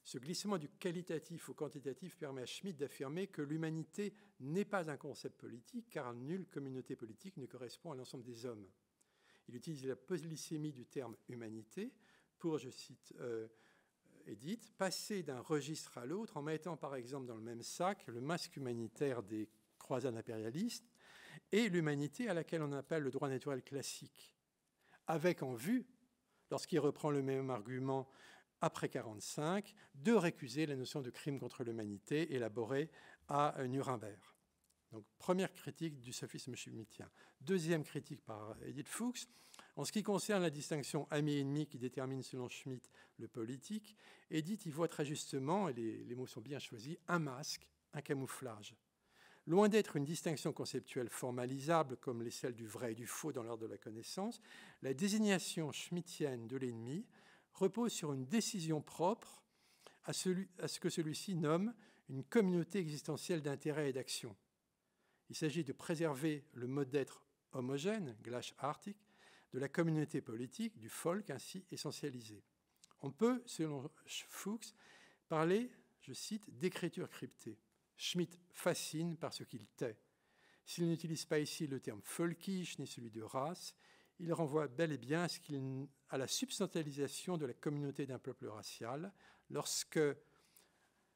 Ce glissement du qualitatif au quantitatif permet à Schmitt d'affirmer que l'humanité n'est pas un concept politique, car nulle communauté politique ne correspond à l'ensemble des hommes. Il utilise la polysémie du terme humanité pour, je cite Edith, passer d'un registre à l'autre en mettant par exemple dans le même sac le masque humanitaire des croisades impérialistes et l'humanité à laquelle on appelle le droit naturel classique, avec en vue, lorsqu'il reprend le même argument après 1945, de récuser la notion de crime contre l'humanité élaborée à Nuremberg. Donc, première critique du sophisme schmittien. Deuxième critique par Edith Fuchs. En ce qui concerne la distinction ami-ennemi qui détermine selon Schmitt le politique, Edith y voit très justement, et les mots sont bien choisis, un masque, un camouflage. Loin d'être une distinction conceptuelle formalisable comme les celles du vrai et du faux dans l'ordre de la connaissance, la désignation schmittienne de l'ennemi repose sur une décision propre à ce que celui-ci nomme une communauté existentielle d'intérêt et d'action. Il s'agit de préserver le mode d'être homogène, gleichartig, de la communauté politique, du folk ainsi essentialisé. On peut, selon Fuchs, parler, je cite, d'écriture cryptée. Schmitt fascine par ce qu'il tait. S'il n'utilise pas ici le terme völkisch ni celui de race, il renvoie bel et bien à la substantialisation de la communauté d'un peuple racial, lorsque,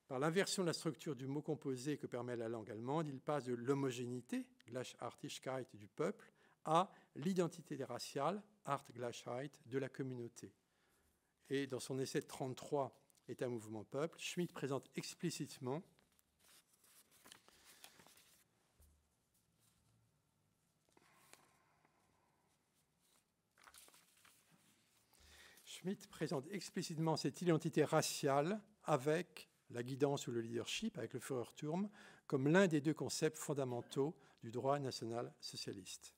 par l'inversion de la structure du mot composé que permet la langue allemande, il passe de l'homogénéité, Gleichartigkeit du peuple, à l'identité raciale, Artgleichheit, de la communauté. Et dans son essai de 1933, État, mouvement, peuple, Schmitt présente explicitement cette identité raciale avec la guidance ou le leadership, avec le Führerturm, comme l'un des deux concepts fondamentaux du droit national socialiste.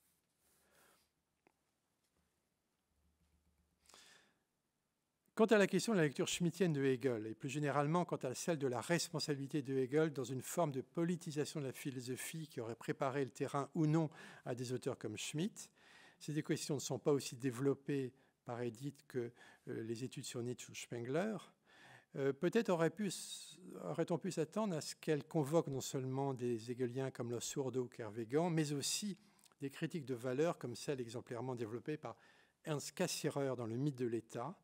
Quant à la question de la lecture schmittienne de Hegel, et plus généralement quant à celle de la responsabilité de Hegel dans une forme de politisation de la philosophie qui aurait préparé le terrain ou non à des auteurs comme Schmitt, ces questions ne sont pas aussi développées par Edith que les études sur Nietzsche ou Spengler. Peut-être aurait-on pu s'attendre à ce qu'elle convoque non seulement des hegeliens comme Lassourdo ou Kervégan, mais aussi des critiques de valeur comme celle exemplairement développée par Ernst Cassirer dans Le mythe de l'État,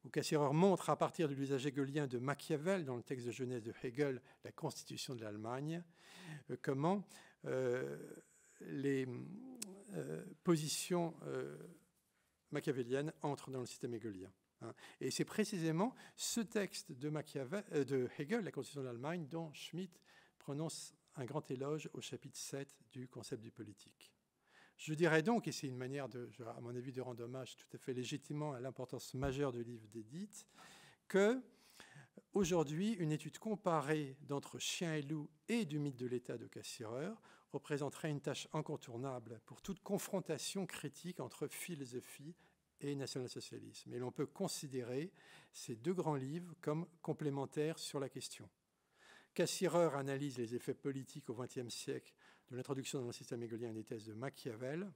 où Cassirer montre à partir de l'usage hegelien de Machiavel dans le texte de Genèse de Hegel, la constitution de l'Allemagne, comment les positions machiavéliennes entrent dans le système hegelien. Et c'est précisément ce texte de Hegel, la Constitution de l'Allemagne, dont Schmitt prononce un grand éloge au chapitre 7 du concept du politique. Je dirais donc, et c'est une manière, à mon avis, de rendre hommage tout à fait légitimement à l'importance majeure du livre d'Edith, que aujourd'hui, une étude comparée d'entre Chien et loup et du mythe de l'État de Cassirer représenterait une tâche incontournable pour toute confrontation critique entre philosophie et national-socialisme. Et l'on peut considérer ces deux grands livres comme complémentaires sur la question. Cassirer analyse les effets politiques au XXe siècle de l'introduction dans le système hegelien des thèses de Machiavel,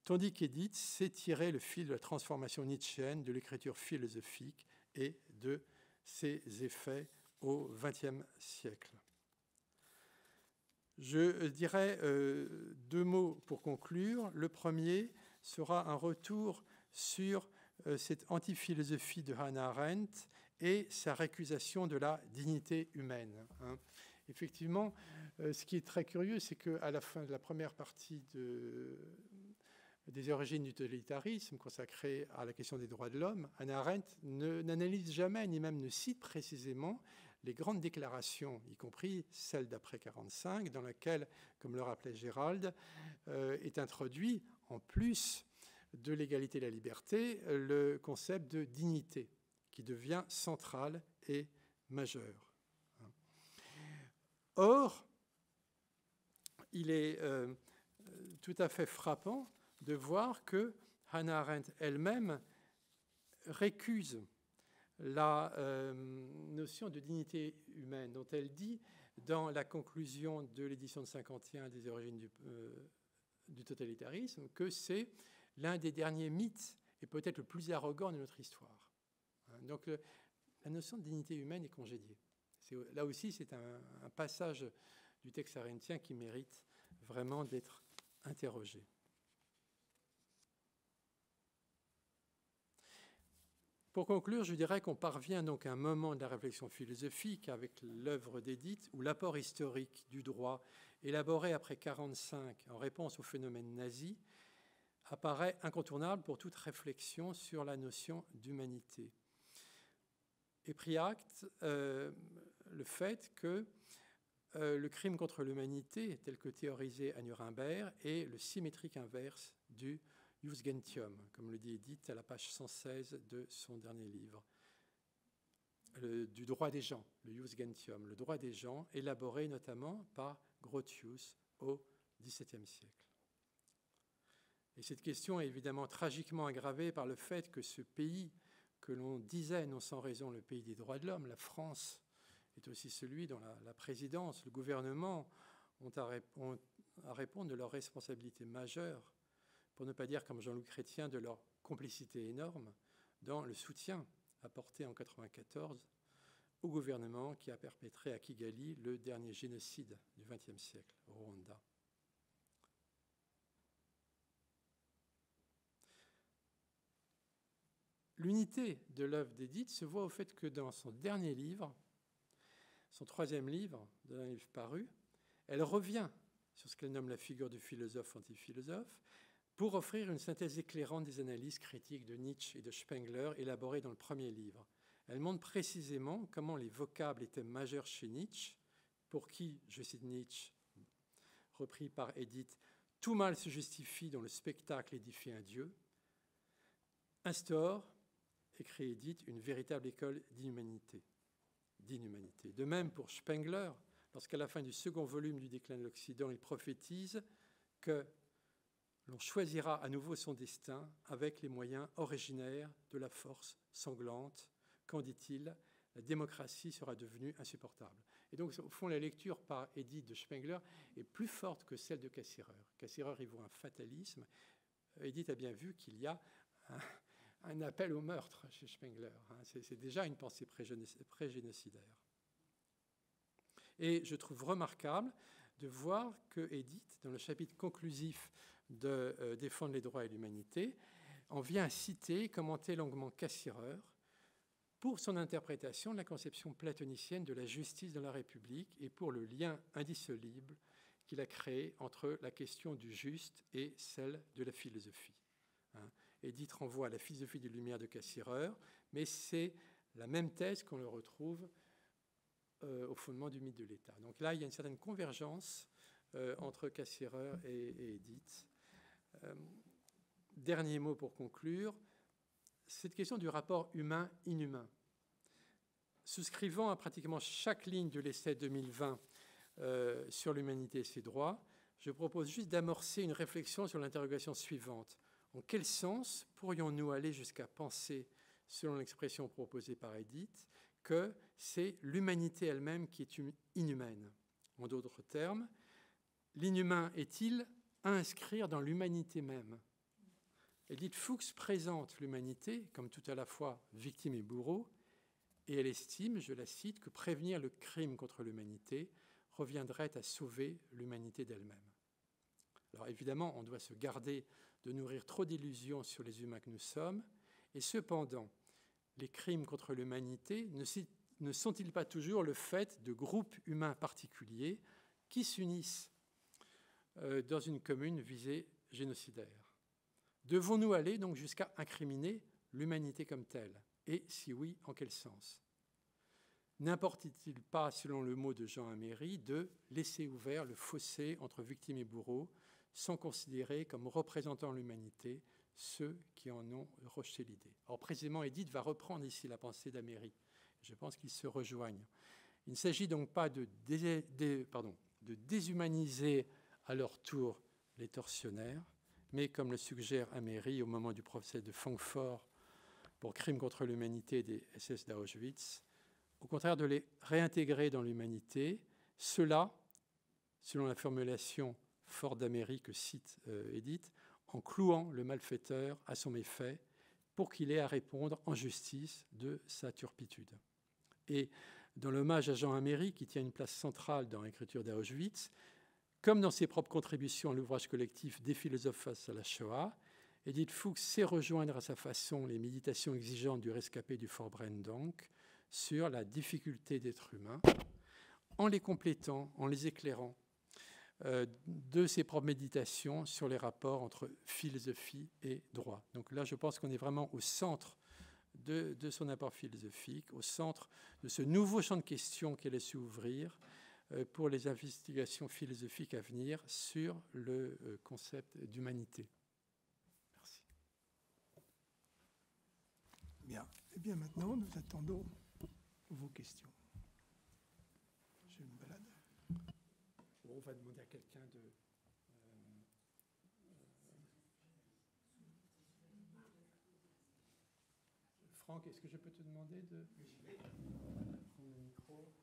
tandis qu'Edith sait tirer le fil de la transformation nietzschéenne de l'écriture philosophique et de ses effets au XXe siècle. Je dirais deux mots pour conclure. Le premier sera un retour sur cette antiphilosophie de Hannah Arendt et sa récusation de la dignité humaine. Effectivement, ce qui est très curieux, c'est qu'à la fin de la première partie des origines du totalitarisme, consacrée à la question des droits de l'homme, Hannah Arendt n'analyse jamais, ni même ne cite précisément les grandes déclarations, y compris celles d'après 1945, dans laquelle, comme le rappelait Gérald, est introduit, en plus de l'égalité et la liberté, le concept de dignité, qui devient central et majeur. Or, il est tout à fait frappant de voir que Hannah Arendt elle-même récuse la notion de dignité humaine dont elle dit dans la conclusion de l'édition de 1951 des origines du totalitarisme que c'est l'un des derniers mythes et peut-être le plus arrogant de notre histoire. Donc la notion de dignité humaine est congédiée. Là aussi, c'est un passage du texte arendtien qui mérite vraiment d'être interrogé. Pour conclure, je dirais qu'on parvient donc à un moment de la réflexion philosophique avec l'œuvre d'Edith où l'apport historique du droit élaboré après 1945 en réponse au phénomène nazi apparaît incontournable pour toute réflexion sur la notion d'humanité. Et pris acte le fait que le crime contre l'humanité, tel que théorisé à Nuremberg, est le symétrique inverse du Jus Gentium, comme le dit Edith à la page 116 de son dernier livre, du droit des gens, le Jus Gentium, le droit des gens, élaboré notamment par Grotius au XVIIe siècle. Et cette question est évidemment tragiquement aggravée par le fait que ce pays que l'on disait, non sans raison, le pays des droits de l'homme, la France, est aussi celui dont la présidence, le gouvernement ont à répondre de leur responsabilité majeure, pour ne pas dire, comme Jean-Louis Chrétien, de leur complicité énorme dans le soutien apporté en 1994 au gouvernement qui a perpétré à Kigali le dernier génocide du XXe siècle, au Rwanda. L'unité de l'œuvre d'Edith se voit au fait que dans son dernier livre, son troisième livre, d'un livre paru, elle revient sur ce qu'elle nomme la figure du philosophe-antiphilosophe, pour offrir une synthèse éclairante des analyses critiques de Nietzsche et de Spengler élaborées dans le premier livre. Elle montre précisément comment les vocables et thèmes majeurs chez Nietzsche, pour qui, je cite Nietzsche, repris par Edith, « tout mal se justifie dans le spectacle édifié un Dieu », instaure, écrit Edith, une véritable école d'inhumanité. De même pour Spengler, lorsqu'à la fin du second volume du Déclin de l'Occident, il prophétise que l'on choisira à nouveau son destin avec les moyens originaires de la force sanglante. Qu'en dit-il? La démocratie sera devenue insupportable. Et donc, au fond, la lecture par Edith de Spengler est plus forte que celle de Cassirer. Cassirer y voit un fatalisme. Edith a bien vu qu'il y a un appel au meurtre chez Spengler. C'est déjà une pensée pré-génocidaire. Et je trouve remarquable de voir que Edith, dans le chapitre conclusif de Défendre les droits et l'humanité, en vient à citer et commenter longuement Cassirer pour son interprétation de la conception platonicienne de la justice dans la République et pour le lien indissoluble qu'il a créé entre la question du juste et celle de la philosophie. Edith renvoie à la philosophie des Lumières de Cassirer, mais c'est la même thèse qu'on le retrouve au fondement du mythe de l'État. Donc là, il y a une certaine convergence entre Cassirer et Edith. Dernier mot pour conclure, cette question du rapport humain-inhumain. Souscrivant à pratiquement chaque ligne de l'essai 2020 sur l'humanité et ses droits, je propose juste d'amorcer une réflexion sur l'interrogation suivante. En quel sens pourrions-nous aller jusqu'à penser, selon l'expression proposée par Edith, que c'est l'humanité elle-même qui est inhumaine? En d'autres termes, l'inhumain est-il à inscrire dans l'humanité même? Edith Fuchs présente l'humanité comme tout à la fois victime et bourreau, et elle estime, je la cite, que prévenir le crime contre l'humanité reviendrait à sauver l'humanité d'elle-même. Alors évidemment, on doit se garder de nourrir trop d'illusions sur les humains que nous sommes, et cependant, les crimes contre l'humanité ne sont-ils pas toujours le fait de groupes humains particuliers qui s'unissent dans une commune visée génocidaire? Devons-nous aller donc jusqu'à incriminer l'humanité comme telle? Et si oui, en quel sens? N'importe-t-il pas, selon le mot de Jean Améry, de laisser ouvert le fossé entre victimes et bourreaux, sans considérer comme représentant l'humanité ceux qui en ont rejeté l'idée? Alors précisément, Edith va reprendre ici la pensée d'Améry. Je pense qu'ils se rejoignent. Il ne s'agit donc pas de déshumaniser à leur tour les tortionnaires, mais comme le suggère Améry au moment du procès de Francfort pour crimes contre l'humanité des SS d'Auschwitz, au contraire de les réintégrer dans l'humanité, cela, selon la formulation forte d'Améry que cite Edith, en clouant le malfaiteur à son méfait pour qu'il ait à répondre en justice de sa turpitude. Et dans l'hommage à Jean Améry, qui tient une place centrale dans l'écriture d'Auschwitz, comme dans ses propres contributions à l'ouvrage collectif Des philosophes face à la Shoah, Edith Fuchs sait rejoindre à sa façon les méditations exigeantes du rescapé du Fort Brennpunkt sur la difficulté d'être humain, en les complétant, en les éclairant de ses propres méditations sur les rapports entre philosophie et droit. Donc là, je pense qu'on est vraiment au centre de son apport philosophique, au centre de ce nouveau champ de questions qu'elle a su ouvrir pour les investigations philosophiques à venir sur le concept d'humanité. Merci. Bien. Eh bien, maintenant, nous attendons vos questions. Je me balade. On va demander à quelqu'un de... Franck, est-ce que je peux te demander de prendre le micro?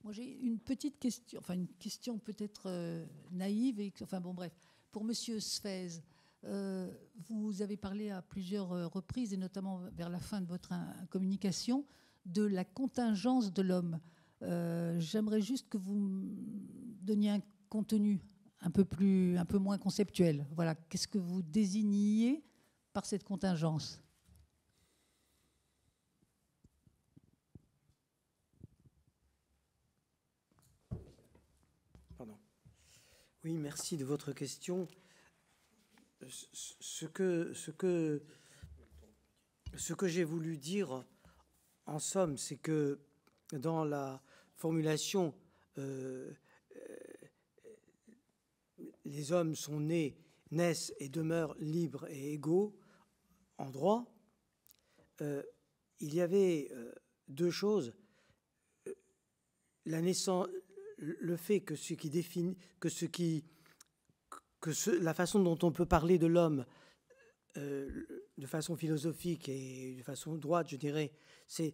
Moi, j'ai une petite question, enfin une question peut-être naïve, enfin bon bref, pour Monsieur Sfez. Vous avez parlé à plusieurs reprises, et notamment vers la fin de votre communication, de la contingence de l'homme. J'aimerais juste que vous me donniez un contenu un peu moins conceptuelle. Voilà, qu'est-ce que vous désigniez par cette contingence? Pardon. Oui, merci de votre question. Ce que j'ai voulu dire, en somme, c'est que dans la formulation les hommes sont nés, naissent et demeurent libres et égaux en droit, il y avait deux choses. La naissance, le fait que ce qui définit, la façon dont on peut parler de l'homme de façon philosophique et de façon droite, je dirais, c'est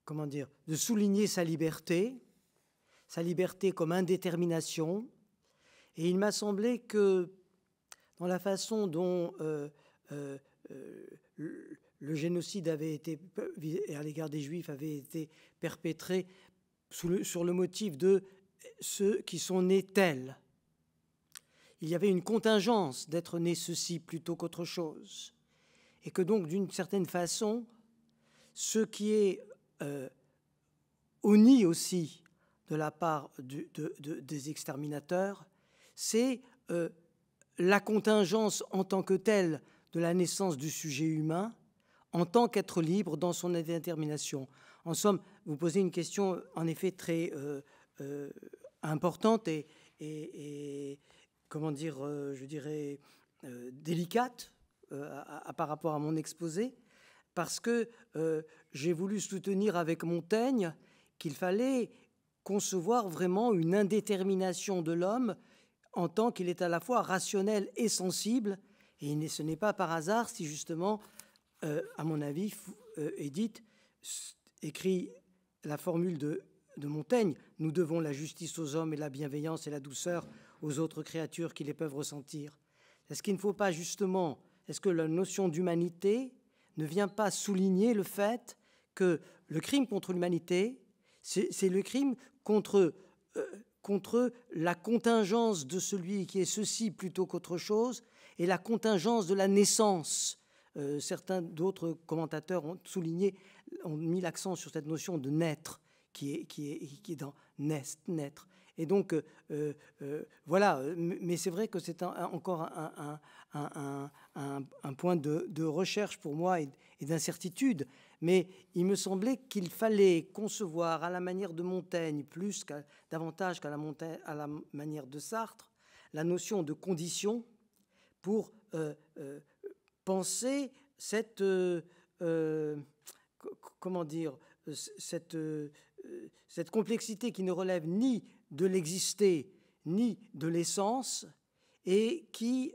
comment dire, de souligner sa liberté comme indétermination. Et il m'a semblé que dans la façon dont le génocide avait été, à l'égard des Juifs, avait été perpétré sur le motif de ceux qui sont nés tels, il y avait une contingence d'être nés ceci plutôt qu'autre chose. Et que donc, d'une certaine façon, ce qui est honni aussi de la part des exterminateurs, c'est la contingence en tant que telle de la naissance du sujet humain, en tant qu'être libre dans son indétermination. En somme, vous posez une question en effet très importante et comment dire, je dirais, délicate par rapport à mon exposé, parce que j'ai voulu soutenir avec Montaigne qu'il fallait concevoir vraiment une indétermination de l'homme en tant qu'il est à la fois rationnel et sensible. Et ce n'est pas par hasard si justement, à mon avis, Édith écrit la formule de Montaigne: nous devons la justice aux hommes et la bienveillance et la douceur aux autres créatures qui les peuvent ressentir. Est-ce qu'il ne faut pas justement, est-ce que la notion d'humanité ne vient pas souligner le fait que le crime contre l'humanité, c'est le crime contre la contingence de celui qui est ceci plutôt qu'autre chose et la contingence de la naissance. Certains d'autres commentateurs ont souligné, ont mis l'accent sur cette notion de naître qui est dans naître. Et donc, voilà, mais c'est vrai que c'est encore un point de recherche pour moi et d'incertitude. Mais il me semblait qu'il fallait concevoir à la manière de Montaigne, davantage qu'à la manière de Sartre, la notion de condition pour penser cette, comment dire, cette complexité qui ne relève ni de l'existé ni de l'essence et qui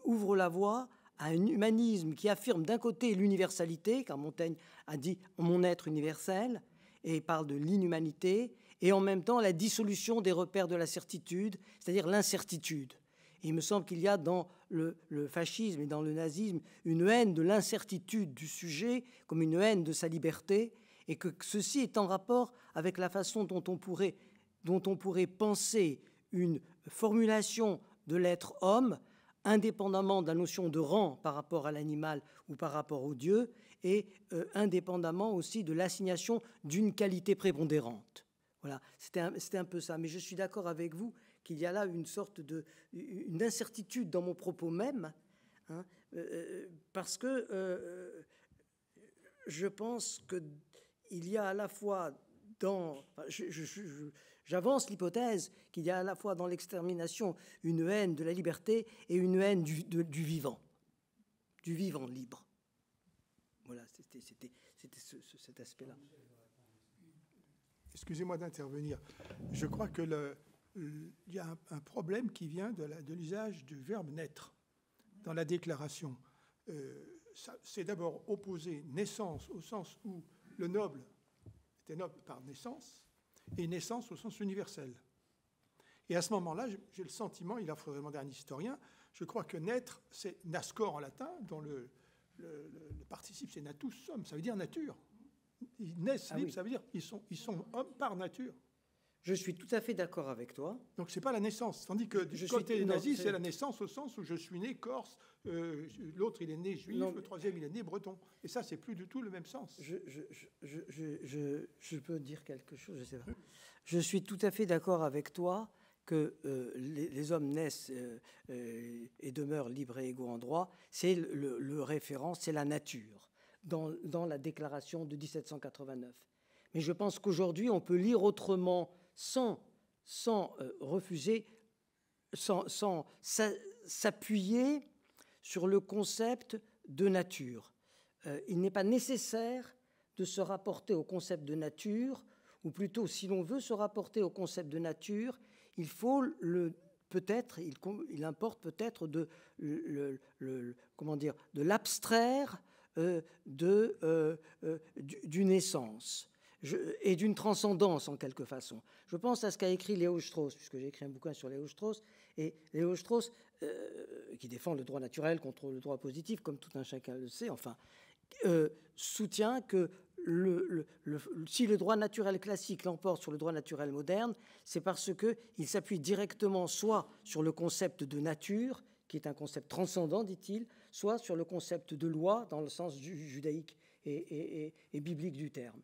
ouvre la voie à un humanisme qui affirme d'un côté l'universalité, car Montaigne a dit « mon être universel », et parle de l'inhumanité, et en même temps la dissolution des repères de la certitude, c'est-à-dire l'incertitude. Et il me semble qu'il y a dans le fascisme et dans le nazisme une haine de l'incertitude du sujet comme une haine de sa liberté, et que ceci est en rapport avec la façon dont on pourrait penser une formulation de l'être homme, indépendamment de la notion de rang par rapport à l'animal ou par rapport au Dieu, et indépendamment aussi de l'assignation d'une qualité prépondérante. Voilà, c'était un peu ça. Mais je suis d'accord avec vous qu'il y a là une sorte une incertitude dans mon propos même, hein, parce que je pense qu'il y a à la fois j'avance l'hypothèse qu'il y a à la fois dans l'extermination une haine de la liberté et une haine du vivant libre. Voilà, c'était cet aspect-là. Excusez-moi d'intervenir. Je crois que il y a un problème qui vient de l'usage du verbe naître dans la déclaration. C'est d'abord opposer naissance au sens où le noble était noble par naissance et naissance au sens universel. Et à ce moment-là, j'ai le sentiment, il faudrait demander à un historien, je crois que naître, c'est nascor en latin, dont le participe c'est natus homme, ça veut dire nature. Ils naissent libres, oui. Ça veut dire ils sont hommes par nature. Je suis tout à fait d'accord avec toi. Donc c'est pas la naissance. Tandis que du côté des nazis, c'est la naissance au sens où je suis né corse, l'autre il est né juif, le troisième il est né breton. Et ça, c'est plus du tout le même sens. Je peux dire quelque chose, je sais pas. Je suis tout à fait d'accord avec toi que les hommes naissent et demeurent libres et égaux en droit. C'est le référent, c'est la nature dans la déclaration de 1789. Mais je pense qu'aujourd'hui, on peut lire autrement sans refuser, sans s'appuyer sur le concept de nature. Il n'est pas nécessaire de se rapporter au concept de nature, ou plutôt, si l'on veut se rapporter au concept de nature, il faut il importe peut-être de l'abstraire d'une essence et d'une transcendance en quelque façon. Je pense à ce qu'a écrit Léo Strauss, puisque j'ai écrit un bouquin sur Léo Strauss, et Léo Strauss, qui défend le droit naturel contre le droit positif, comme tout un chacun le sait, enfin, soutient que si le droit naturel classique l'emporte sur le droit naturel moderne, c'est parce qu'il s'appuie directement soit sur le concept de nature, qui est un concept transcendant, dit-il, soit sur le concept de loi, dans le sens judaïque et biblique du terme.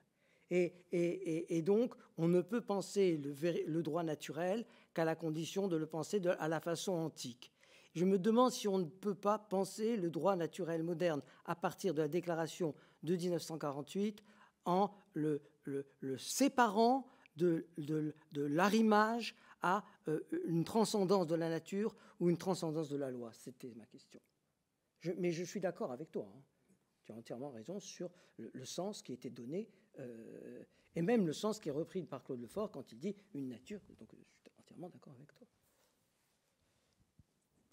Et donc, on ne peut penser le droit naturel qu'à la condition de le penser à la façon antique. Je me demande si on ne peut pas penser le droit naturel moderne à partir de la déclaration de 1948 en le séparant de l'arrimage à une transcendance de la nature ou une transcendance de la loi. C'était ma question. Mais je suis d'accord avec toi. Hein. Tu as entièrement raison sur le sens qui était donné, et même le sens qui est repris par Claude Lefort quand il dit une nature. Donc je suis entièrement d'accord avec toi.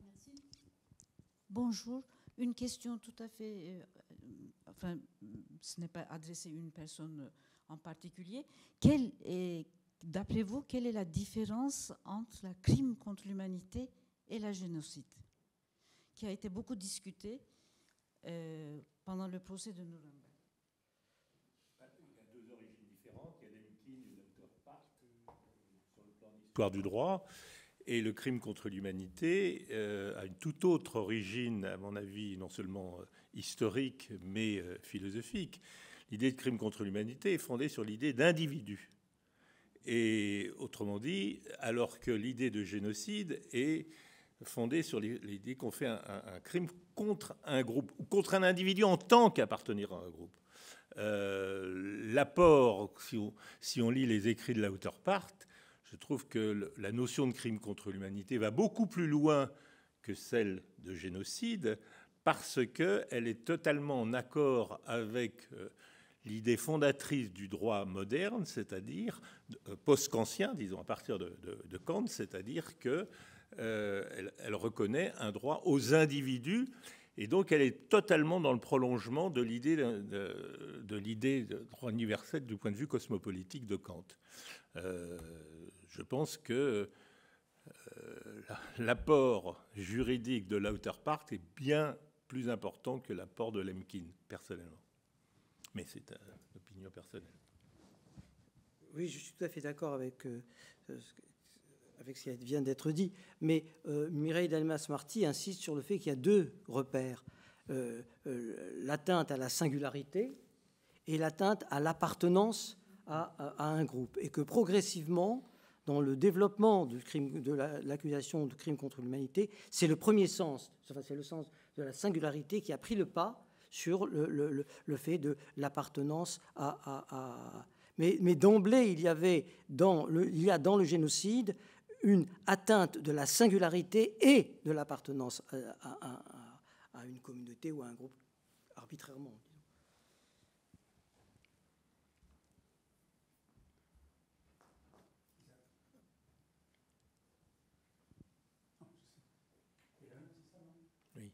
Merci. Bonjour. Une question tout à fait... ce n'est pas adressé à une personne en particulier. D'après vous, quelle est la différence entre le crime contre l'humanité et le génocide, qui a été beaucoup discuté pendant le procès de Nuremberg? Il y a deux origines différentes. Il y a Lemkin et Lauterpacht sur le plan d'histoire du droit. Et le crime contre l'humanité a une toute autre origine, à mon avis, non seulement historique, mais philosophique. L'idée de crime contre l'humanité est fondée sur l'idée d'individu. Et autrement dit, alors que l'idée de génocide est fondée sur l'idée qu'on fait un crime contre un groupe, ou contre un individu en tant qu'appartenir à un groupe. L'apport, si on lit les écrits de Lauterpacht, je trouve que la notion de crime contre l'humanité va beaucoup plus loin que celle de génocide, parce qu'elle est totalement en accord avec l'idée fondatrice du droit moderne, c'est-à-dire post-kantien, disons à partir de Kant, c'est-à-dire qu'elle reconnaît un droit aux individus, et donc elle est totalement dans le prolongement de l'idée de droit universel du point de vue cosmopolitique de Kant. Je pense que l'apport juridique de Lauterpacht est bien plus important que l'apport de Lemkin, personnellement. Mais c'est une opinion personnelle. Oui, je suis tout à fait d'accord avec ce qui vient d'être dit. Mais Mireille Delmas-Marty insiste sur le fait qu'il y a deux repères. L'atteinte à la singularité et l'atteinte à l'appartenance à un groupe. Et que progressivement, dans le développement de l'accusation de crime contre l'humanité, c'est le premier sens, enfin, c'est le sens de la singularité qui a pris le pas sur le fait de l'appartenance à... Mais d'emblée, il y a dans le génocide une atteinte de la singularité et de l'appartenance à une communauté ou à un groupe arbitrairement. Oui.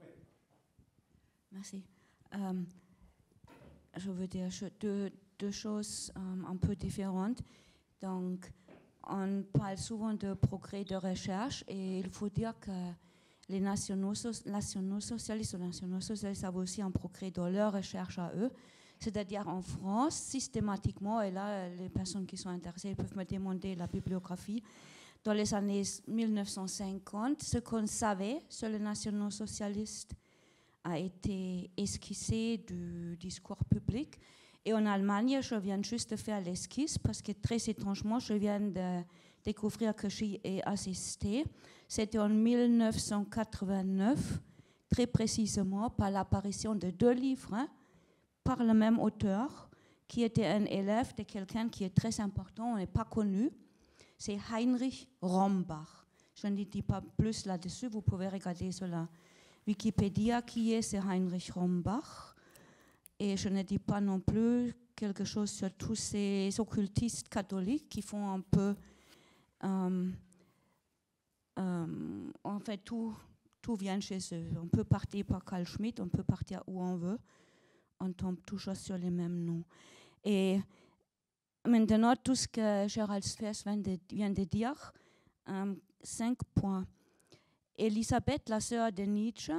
Merci. Je veux dire deux choses un peu différentes. Donc, on parle souvent de progrès de recherche et il faut dire que les nationaux-socialistes ou nationaux-socialistes avaient aussi un progrès dans leur recherche à eux. C'est-à-dire en France, systématiquement, et là, les personnes qui sont intéressées peuvent me demander la bibliographie, dans les années 1950, ce qu'on savait sur les nationaux-socialistes a été esquissé du discours public. Et en Allemagne, je viens juste de faire l'esquisse parce que très étrangement, je viens de découvrir que j'y ai assisté. C'était en 1989, très précisément, par l'apparition de 2 livres par le même auteur, qui était un élève de quelqu'un qui est très important, on n'est pas connu. C'est Heinrich Rombach. Je ne dis pas plus là-dessus, vous pouvez regarder sur la Wikipédia qui est ce Heinrich Rombach. Et je ne dis pas non plus quelque chose sur tous ces occultistes catholiques qui font un peu... en fait, tout vient chez eux. On peut partir par Carl Schmitt, on peut partir où on veut. On tombe toujours sur les mêmes noms. Et maintenant, tout ce que Gérald Sfers vient de dire, 5 points. Elisabeth, la sœur de Nietzsche,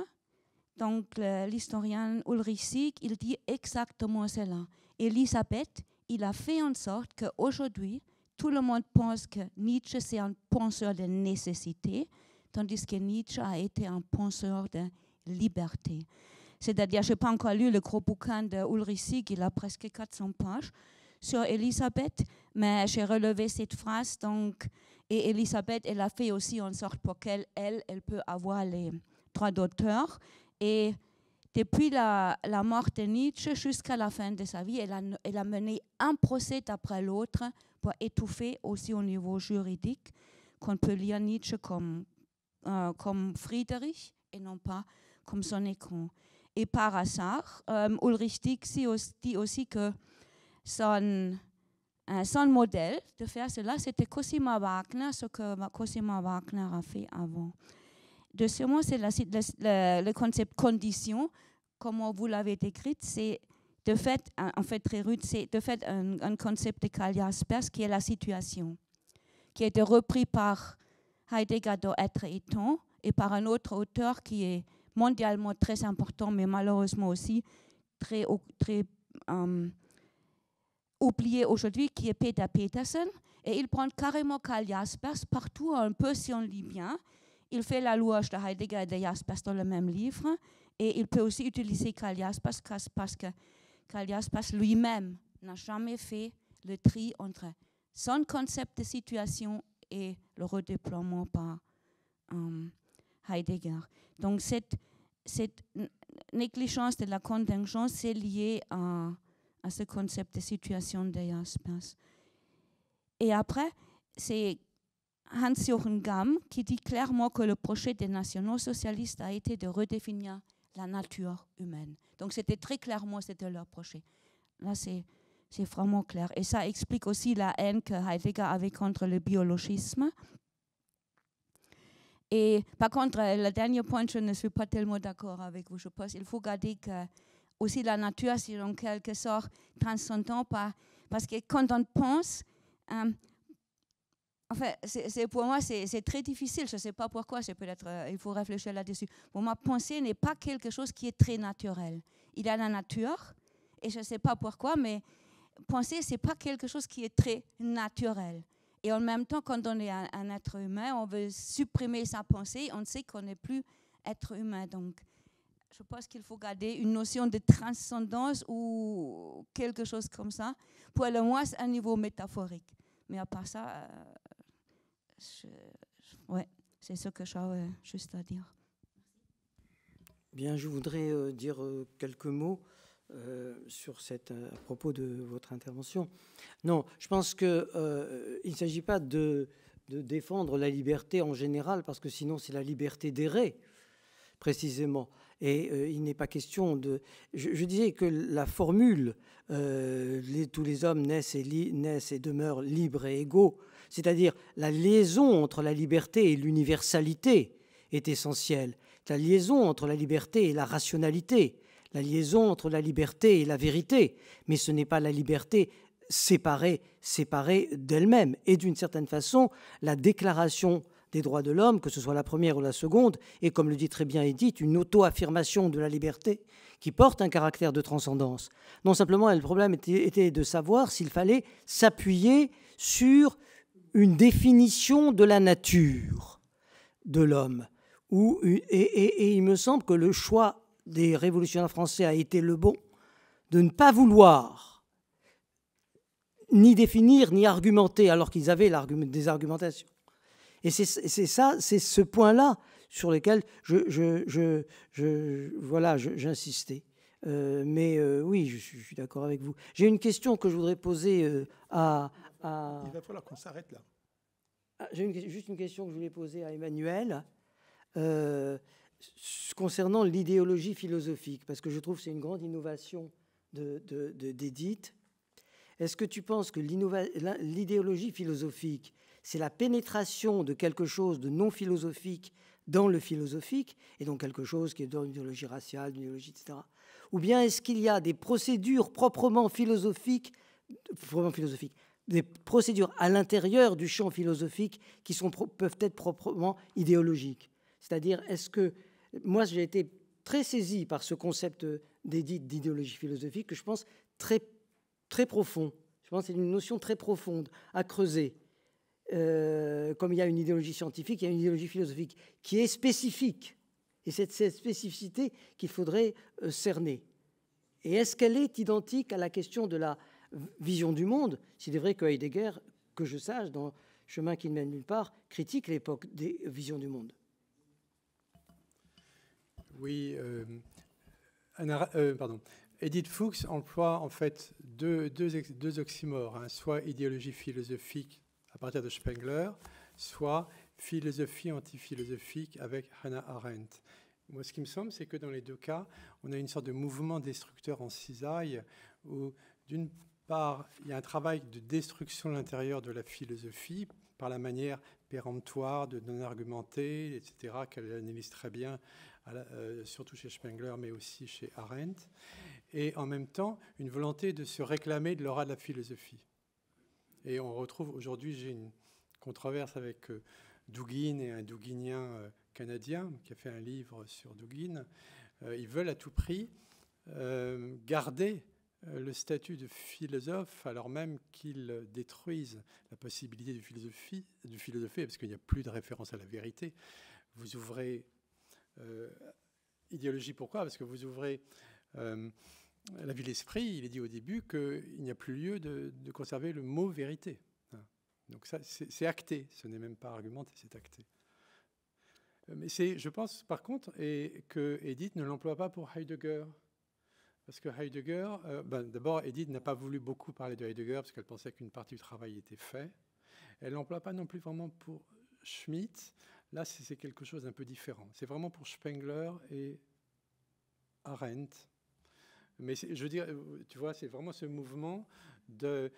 donc l'historien Ulrich Sieg, il dit exactement cela. Elisabeth, il a fait en sorte qu'aujourd'hui, tout le monde pense que Nietzsche, c'est un penseur de nécessité, tandis que Nietzsche a été un penseur de liberté. C'est-à-dire, je n'ai pas encore lu le gros bouquin de Ulrich Sieg, il a presque 400 pages, sur Elisabeth, mais j'ai relevé cette phrase. Donc, et Elisabeth, elle a fait aussi en sorte pour qu'elle peut avoir les droits d'auteur. Et depuis la mort de Nietzsche jusqu'à la fin de sa vie, elle a mené un procès après l'autre pour étouffer aussi au niveau juridique qu'on peut lire Nietzsche comme Friedrich et non pas comme son écran. Et par hasard, Ulrich Sieg dit aussi que son modèle de faire cela, c'était Cosima Wagner, ce que Cosima Wagner a fait avant. Deuxièmement, c'est le concept condition, comme vous l'avez décrit, c'est de fait, en fait très rude, c'est de fait un concept de Karl Jaspers qui est la situation, qui a été repris par Heidegger dans Être et temps et par un autre auteur qui est mondialement très important, mais malheureusement aussi très oublié aujourd'hui, qui est Peter Peterson. Et il prend carrément Karl Jaspers partout, un peu si on lit bien. Il fait la louange de Heidegger et de Jaspers dans le même livre. Et il peut aussi utiliser Karl Jaspers parce que Karl Jaspers lui-même n'a jamais fait le tri entre son concept de situation et le redéploiement par Heidegger. Donc cette négligence de la contingence est liée à ce concept de situation de Jaspers. Et après, c'est Hans-Jochen Gamm qui dit clairement que le projet des nationaux socialistes a été de redéfinir la nature humaine. Donc c'était très clairement, c'était leur projet. Là, c'est vraiment clair. Et ça explique aussi la haine que Heidegger avait contre le biologisme. Et par contre, le dernier point, je ne suis pas tellement d'accord avec vous. Je pense qu'il faut garder que aussi la nature, c'est en quelque sorte transcendant, parce que quand on pense, enfin, pour moi, c'est très difficile. Je ne sais pas pourquoi, peut-être il faut réfléchir là-dessus. Pour moi, penser n'est pas quelque chose qui est très naturel. Il y a la nature, et je ne sais pas pourquoi, mais penser, ce n'est pas quelque chose qui est très naturel. Et en même temps, quand on est un être humain, on veut supprimer sa pensée, on sait qu'on n'est plus être humain. Donc, je pense qu'il faut garder une notion de transcendance ou quelque chose comme ça, pour le moins à un niveau métaphorique. Mais à part ça, ouais, c'est ce que j'ai juste à dire. Bien, je voudrais dire quelques mots sur à propos de votre intervention. Non, je pense qu'il ne s'agit pas de défendre la liberté en général, parce que sinon c'est la liberté d'errer, précisément. Et il n'est pas question de... Je disais que la formule tous les hommes naissent et demeurent libres et égaux, c'est-à-dire la liaison entre la liberté et l'universalité est essentielle. La liaison entre la liberté et la rationalité, la liaison entre la liberté et la vérité, mais ce n'est pas la liberté séparée d'elle-même. Et d'une certaine façon, la déclaration des droits de l'homme, que ce soit la première ou la seconde, et comme le dit très bien Edith, une auto-affirmation de la liberté qui porte un caractère de transcendance. Non simplement, le problème était de savoir s'il fallait s'appuyer sur une définition de la nature de l'homme. Et il me semble que le choix des révolutionnaires français a été le bon, de ne pas vouloir ni définir ni argumenter, alors qu'ils avaient des argumentations. Et c'est ce point-là sur lequel j'insistais. Oui, je suis d'accord avec vous. J'ai une question que je voudrais poser à... Il va falloir qu'on s'arrête là. J'ai juste une question que je voulais poser à Emmanuel concernant l'idéologie philosophique, parce que je trouve que c'est une grande innovation d'Edith. Est-ce que tu penses que l'idéologie philosophique, c'est la pénétration de quelque chose de non philosophique dans le philosophique, et donc quelque chose qui est dans l'idéologie raciale, l'idéologie, etc. Ou bien est-ce qu'il y a des procédures proprement philosophiques, des procédures à l'intérieur du champ philosophique qui peuvent être proprement idéologiques? C'est-à-dire, est-ce que... Moi, j'ai été très saisi par ce concept d'Edith d'idéologie philosophique que je pense très, très profond. Je pense que c'est une notion très profonde à creuser. Comme il y a une idéologie scientifique, il y a une idéologie philosophique qui est spécifique. Et c'est cette spécificité qu'il faudrait cerner. Et est-ce qu'elle est identique à la question de la vision du monde? S'il est vrai que Heidegger, que je sache, dans Chemin qui ne mène nulle part, critique l'époque des visions du monde. Oui, Edith Fuchs emploie en fait deux oxymores, hein, soit idéologie philosophique à partir de Spengler, soit philosophie antiphilosophique avec Hannah Arendt. Moi, ce qui me semble, c'est que dans les deux cas, on a une sorte de mouvement destructeur en cisaille où, d'une part, il y a un travail de destruction de l'intérieur de la philosophie par la manière péremptoire de non-argumenter, etc., qu'elle analyse très bien, surtout chez Spengler, mais aussi chez Arendt, et en même temps, une volonté de se réclamer de l'aura de la philosophie. Et on retrouve aujourd'hui, j'ai une controverse avec Dugin et un Duginien canadien qui a fait un livre sur Dugin. Ils veulent à tout prix garder le statut de philosophe alors même qu'ils détruisent la possibilité de philosopher parce qu'il n'y a plus de référence à la vérité. Vous ouvrez idéologie, pourquoi? Parce que vous ouvrez la vie de l'esprit, il est dit au début qu'il n'y a plus lieu de conserver le mot vérité. Donc ça, c'est acté, ce n'est même pas argumenté, c'est acté. Mais je pense par contre que Edith ne l'emploie pas pour Heidegger. Parce que Heidegger, d'abord, Edith n'a pas voulu beaucoup parler de Heidegger parce qu'elle pensait qu'une partie du travail était fait. Elle ne l'emploie pas non plus vraiment pour Schmitt. Là, c'est quelque chose d'un peu différent. C'est vraiment pour Spengler et Arendt. Mais je veux dire, tu vois, c'est vraiment ce mouvement de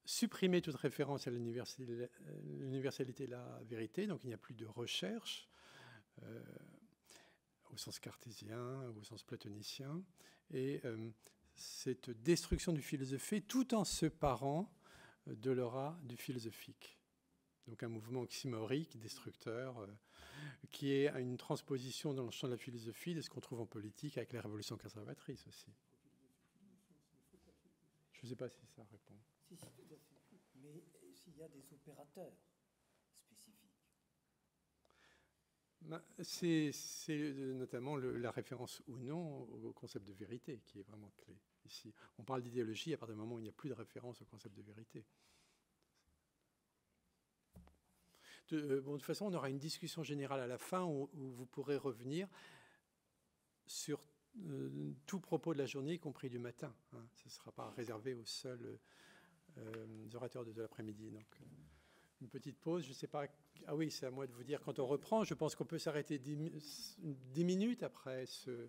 supprimer toute référence à l'universalité de la vérité. Donc, il n'y a plus de recherche au sens cartésien, au sens platonicien. Et cette destruction du philosophé tout en se parant de l'aura du philosophique. Donc un mouvement oxymorique, destructeur, qui est une transposition dans le champ de la philosophie de ce qu'on trouve en politique avec les révolutions conservatrices aussi. Je ne sais pas si ça répond. Si, tout à fait. Mais s'il y a des opérateurs spécifiques. C'est notamment la référence ou non au concept de vérité qui est vraiment clé ici. On parle d'idéologie à partir du moment où il n'y a plus de référence au concept de vérité. De toute façon, on aura une discussion générale à la fin où vous pourrez revenir sur tout propos de la journée, y compris du matin. Hein. Ce ne sera pas réservé aux seuls orateurs de l'après-midi. Donc, une petite pause, je ne sais pas. Ah oui, c'est à moi de vous dire quand on reprend. Je pense qu'on peut s'arrêter 10 minutes après ce